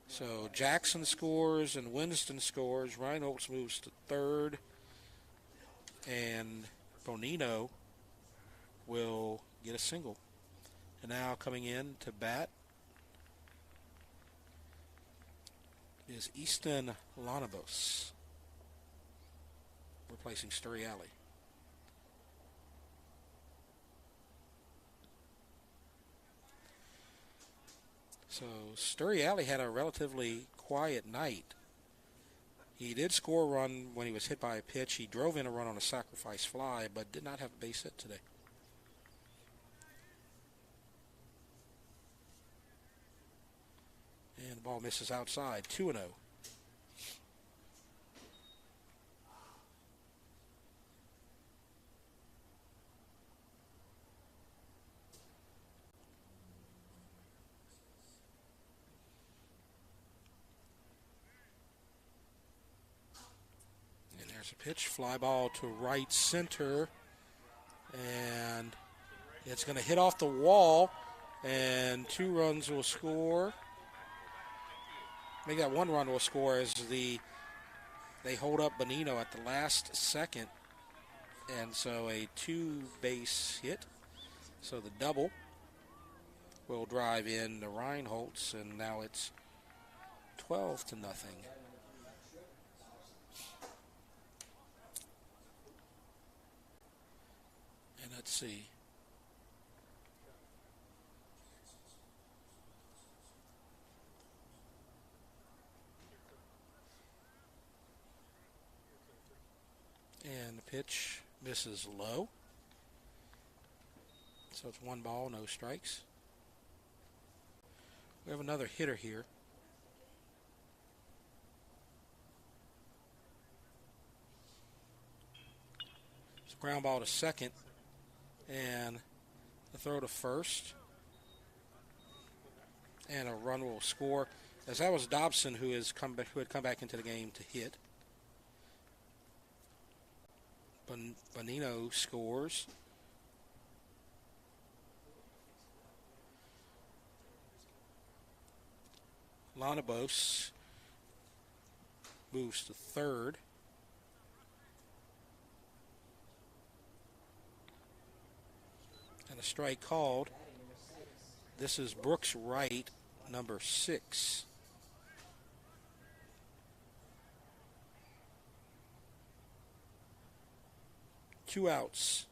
So Jackson scores and Winston scores. Reinholtz moves to third, and Bonino will get a single. And now coming in to bat is Easton Lanabos, replacing Sturriali. So Sturriali had a relatively quiet night. He did score a run when he was hit by a pitch. He drove in a run on a sacrifice fly, but did not have a base hit today. And the ball misses outside, 2-0. A pitch, fly ball to right center, and it's going to hit off the wall, and 2 runs will score. Maybe that 1 run will score as they hold up Bonino at the last second, and so a 2-base hit. So the double will drive in the Reinholtz, and now it's 12-0. Let's see. And the pitch misses low. So it's 1 ball, no strikes. We have another hitter here. It's a ground ball to second. And the throw to first. And a run will score. As that was Dobson who had come back into the game to hit. Bonino scores. Lanabos moves to third. And a strike called. This is Brooks Wright, number 6. Two outs.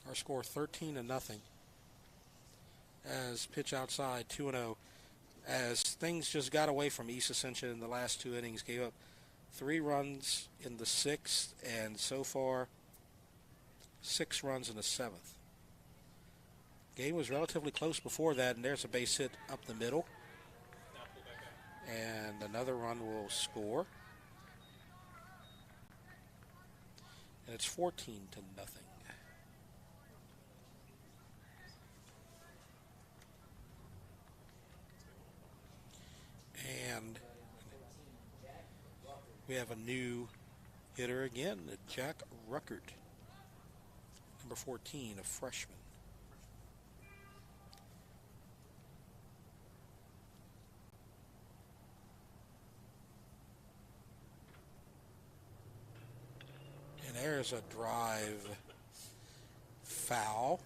Our score 13-0. As pitch outside, 2-0. As things just got away from East Ascension in the last 2 innings, gave up 3 runs in the 6th, and so far 6 runs in the 7th. Game was relatively close before that, and there's a base hit up the middle. And another run will score. And it's 14-0. And we have a new hitter again, Jack Ruckert, number 14, a freshman. And there's a drive foul.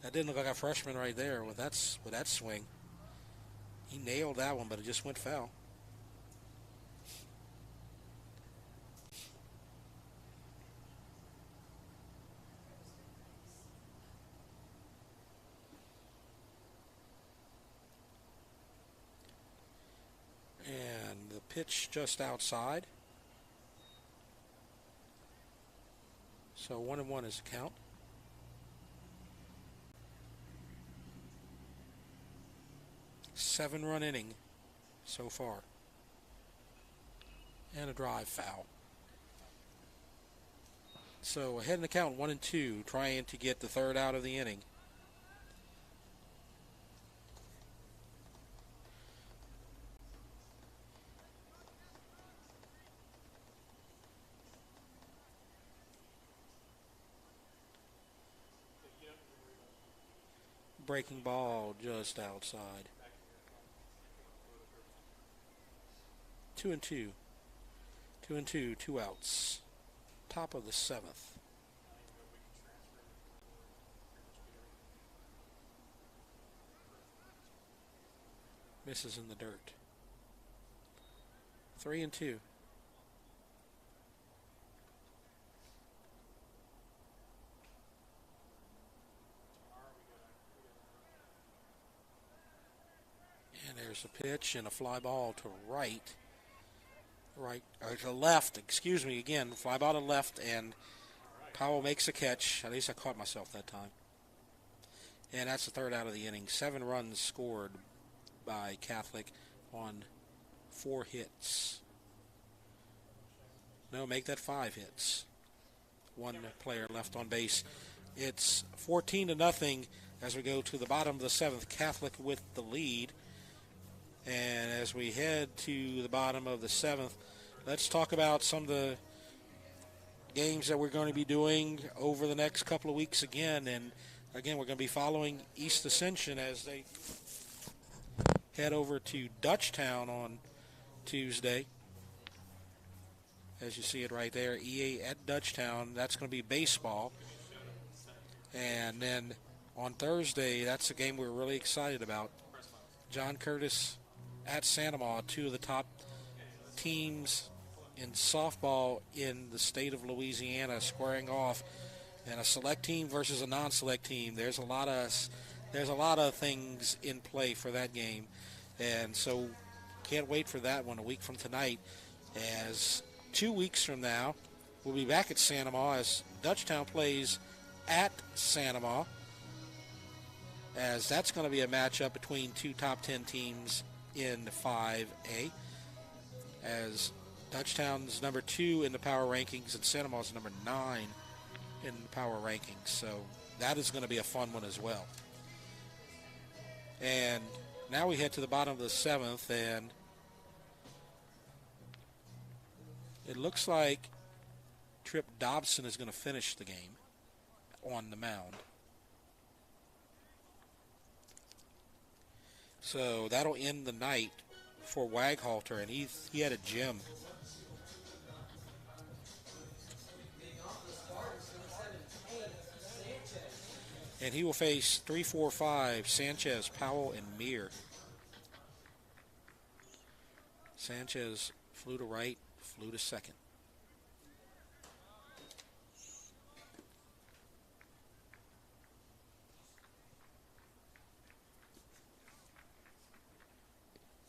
That didn't look like a freshman right there with that swing. He nailed that one, but it just went foul. And the pitch just outside. So 1-1 is the count. Seven-run inning so far. And a drive foul. So ahead in the count, 1-2, trying to get the third out of the inning. Breaking ball just outside. 2-2. 2-2, 2 outs. Top of the seventh. Misses in the dirt. 3-2. And there's a pitch and a fly ball to to left, excuse me, again, fly ball to left, and Powell makes a catch. At least I caught myself that time. And that's the third out of the inning. 7 runs scored by Catholic on 4 hits. No, make that 5 hits. 1 player left on base. It's 14-0 as we go to the bottom of the 7th. Catholic with the lead. And as we head to the bottom of the 7th, let's talk about some of the games that we're going to be doing over the next couple of weeks again. And again, we're going to be following East Ascension as they head over to Dutchtown on Tuesday. As you see it right there, EA at Dutchtown. That's going to be baseball. And then on Thursday, that's a game we're really excited about. John Curtis at Santa Ma, 2 of the top teams in softball in the state of Louisiana, squaring off, and a select team versus a non-select team. There's a lot of things in play for that game, and so can't wait for that one a week from tonight. As 2 weeks from now, we'll be back at Santa Ma as Dutchtown plays at Santa Ma, as that's going to be a matchup between 2 top 10 teams in 5A, as Dutchtown's number 2 in the power rankings and Santa Ma's number 9 in the power rankings. So that is going to be a fun one as well. And now we head to the bottom of the 7th, and it looks like Trip Dobson is going to finish the game on the mound. So that'll end the night for Waghalter, and he had a gym. And he will face 3, 4, 5, Sanchez, Powell, and Meir. Sanchez flew to right, flew to second.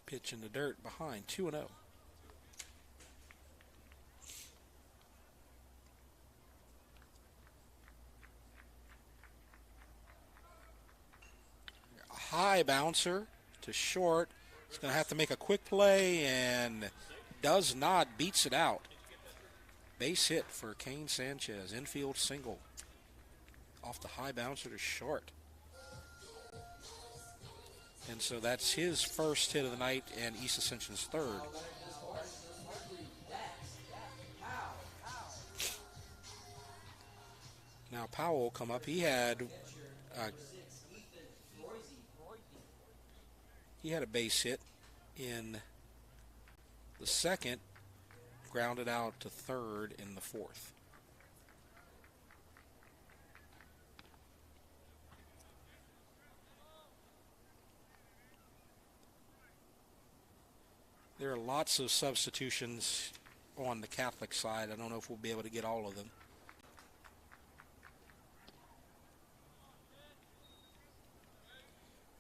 Pitch in the dirt behind, 2-0. A high bouncer to short. He's going to have to make a quick play and does not, beats it out. Base hit for Kane Sanchez. Infield single. Off the high bouncer to short. And so that's his first hit of the night and East Ascension's third. Now Powell will come up. He had a base hit in the second, grounded out to third in the fourth. There are lots of substitutions on the Catholic side. I don't know if we'll be able to get all of them.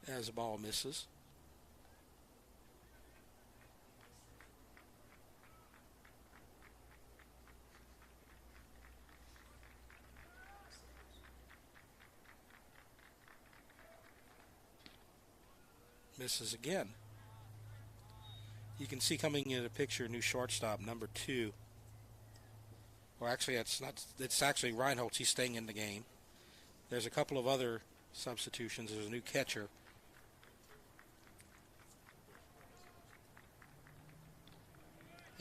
As the ball misses. Misses again. You can see coming into the picture new shortstop, number 2. Well, actually, it's actually Reinholtz. He's staying in the game. There's a couple of other substitutions. There's a new catcher.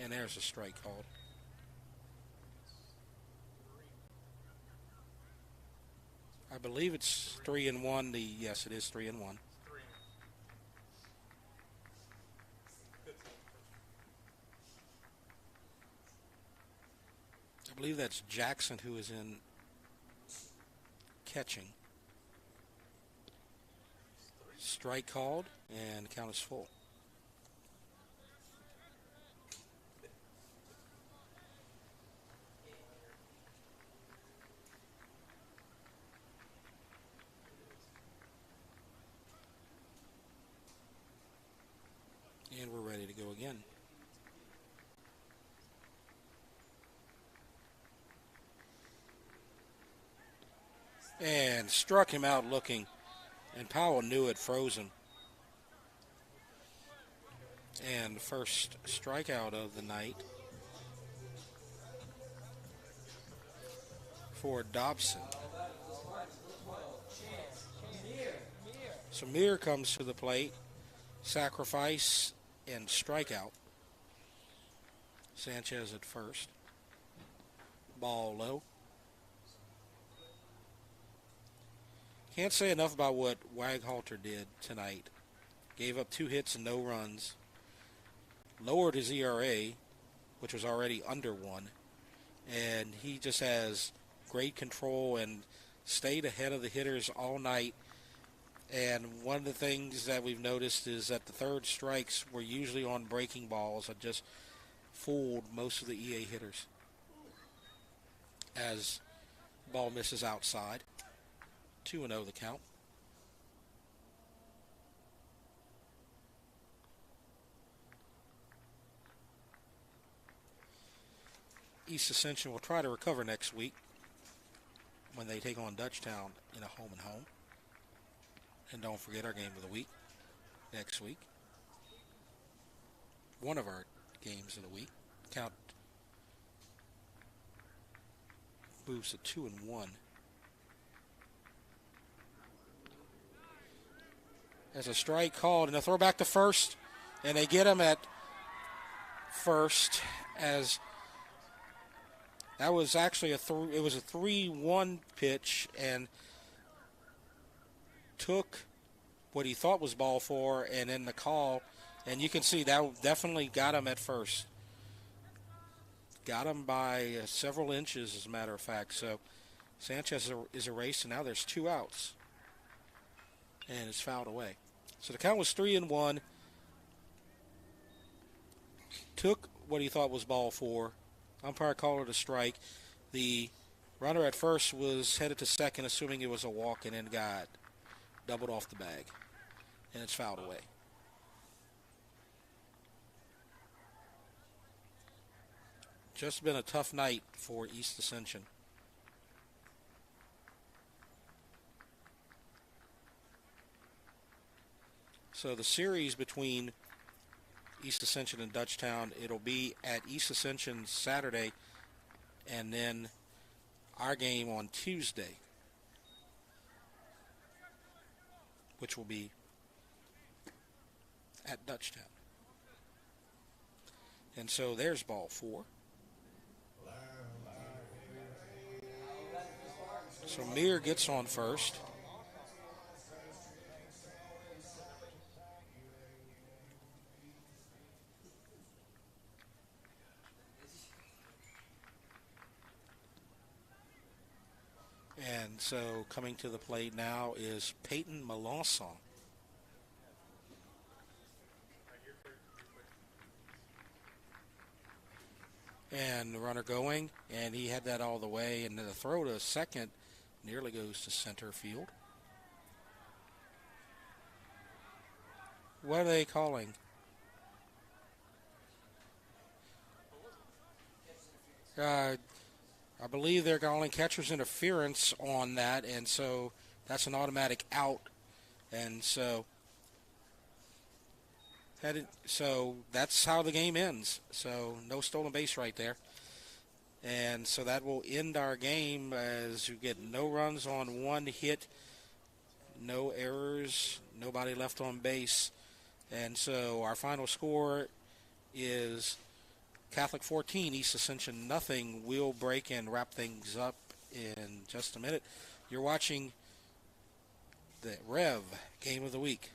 And there's a strike called. I believe it's 3-1. Yes, it is 3-1. I believe that's Jackson who is in catching. Strike called, and count is full. And we're ready to go again. And struck him out looking, and Powell knew it, froze him. And the first strikeout of the night for Dobson. So Mir comes to the plate, sacrifice and strikeout. Sanchez at first. Ball low. Can't say enough about what Waghalter did tonight. Gave up 2 hits and no runs. Lowered his ERA, which was already under 1. And he just has great control and stayed ahead of the hitters all night. And one of the things that we've noticed is that the third strikes were usually on breaking balls that just fooled most of the EA hitters. As ball misses outside. 2-0 the count. East Ascension will try to recover next week when they take on Dutchtown in a home and home. And don't forget our game of the week next week. One of our games of the week. Count moves to 2-1. As a strike called and a throw back to first, and they get him at first. As that was actually it was a 3-1 pitch, and took what he thought was ball 4, and then the call, and you can see that definitely got him at first. Got him by several inches, as a matter of fact. So Sanchez is erased, and now there's 2 outs. And it's fouled away. So the count was 3-1. Took what he thought was ball 4. Umpire called it a strike. The runner at first was headed to second, assuming it was a walk, and then got doubled off the bag. And it's fouled away. Just been a tough night for East Ascension. So the series between East Ascension and Dutchtown, it'll be at East Ascension Saturday and then our game on Tuesday, which will be at Dutchtown. And so there's ball 4. So Mir gets on first. And so coming to the plate now is Peyton Melanson. And the runner going, and he had that all the way, and the throw to second nearly goes to center field. What are they calling? I believe they're calling catcher's interference on that, and so that's an automatic out. And so that's how the game ends. So no stolen base right there. And so that will end our game as you get no runs on 1 hit, no errors, nobody left on base. And so our final score is Catholic 14, East Ascension nothing. We'll break and wrap things up in just a minute. You're watching the Rev Game of the Week.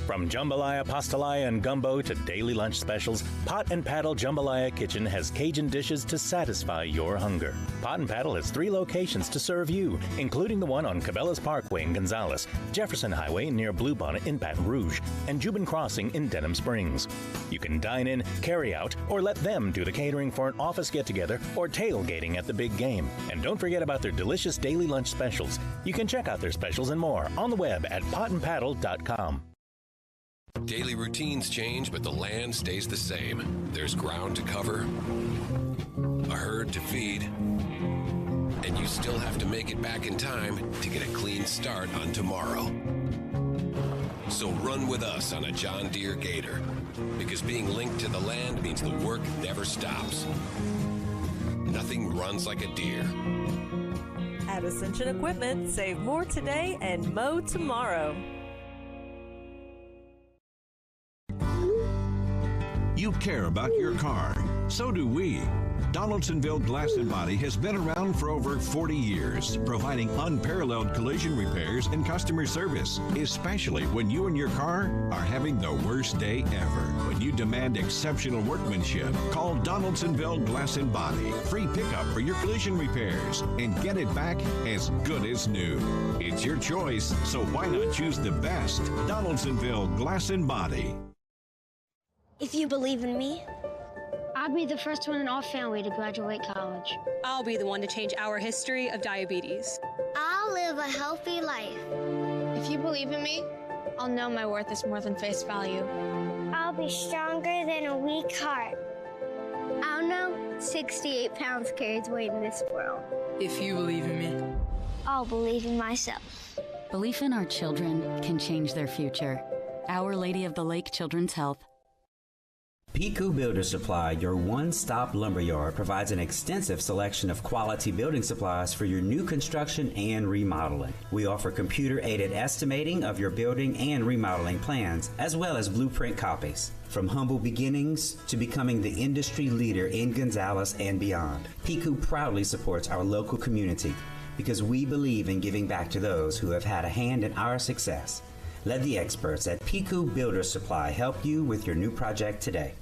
From jambalaya, pastalaya, and gumbo to daily lunch specials, Pot and Paddle Jambalaya Kitchen has Cajun dishes to satisfy your hunger. Pot and Paddle has 3 locations to serve you, including the one on Cabela's Parkway in Gonzales, Jefferson Highway near Bluebonnet in Baton Rouge, and Jubin Crossing in Denham Springs. You can dine in, carry out, or let them do the catering for an office get-together or tailgating at the big game. And don't forget about their delicious daily lunch specials. You can check out their specials and more on the web at potandpaddle.com. Daily routines change, but the land stays the same. There's ground to cover, a herd to feed, and you still have to make it back in time to get a clean start on tomorrow. So run with us on a John Deere Gator, because being linked to the land means the work never stops. Nothing runs like a deer. At Ascension Equipment, save more today and mow tomorrow. You care about your car. So do we. Donaldsonville Glass and Body has been around for over 40 years, providing unparalleled collision repairs and customer service, especially when you and your car are having the worst day ever. When you demand exceptional workmanship, call Donaldsonville Glass and Body. Free pickup for your collision repairs and get it back as good as new. It's your choice, so why not choose the best? Donaldsonville Glass and Body. If you believe in me, I'll be the first one in our family to graduate college. I'll be the one to change our history of diabetes. I'll live a healthy life. If you believe in me, I'll know my worth is more than face value. I'll be stronger than a weak heart. I'll know 68 pounds carries weight in this world. If you believe in me, I'll believe in myself. Belief in our children can change their future. Our Lady of the Lake Children's Health. Piku Builder Supply, your one-stop lumberyard, provides an extensive selection of quality building supplies for your new construction and remodeling. We offer computer-aided estimating of your building and remodeling plans, as well as blueprint copies. From humble beginnings to becoming the industry leader in Gonzales and beyond, Piku proudly supports our local community because we believe in giving back to those who have had a hand in our success. Let the experts at Piku Builder Supply help you with your new project today.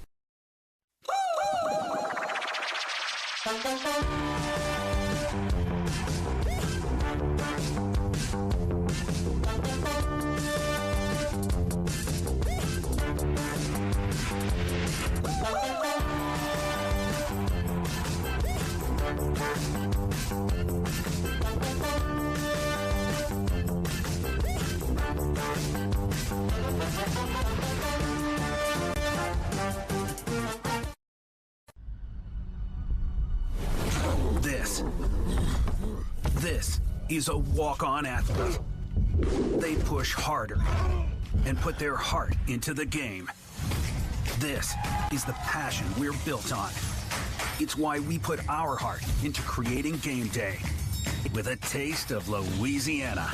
This is a walk-on athlete. They push harder and put their heart into the game. This is the passion we're built on. It's why we put our heart into creating game day with a taste of Louisiana.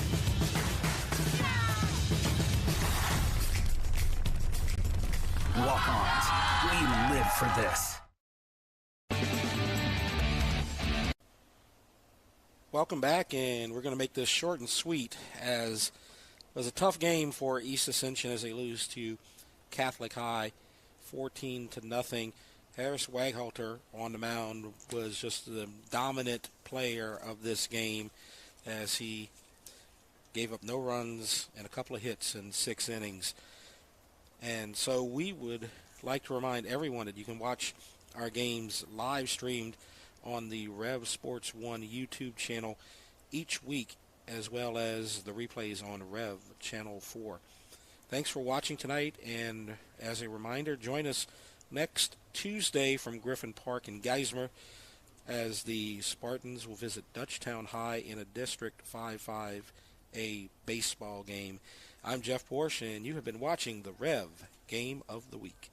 Walk-ons, we live for this. Welcome back, and we're going to make this short and sweet, as it was a tough game for East Ascension as they lose to Catholic High 14-0. Harris Waghalter on the mound was just the dominant player of this game, as he gave up no runs and a couple of hits in 6 innings. And so we would like to remind everyone that you can watch our games live streamed on the Rev Sports 1 YouTube channel each week, as well as the replays on Rev Channel 4. Thanks for watching tonight, and as a reminder, join us next Tuesday from Griffin Park in Geismar as the Spartans will visit Dutchtown High in a District 5-5A baseball game. I'm Jeff Porche, and you have been watching the Rev Game of the Week.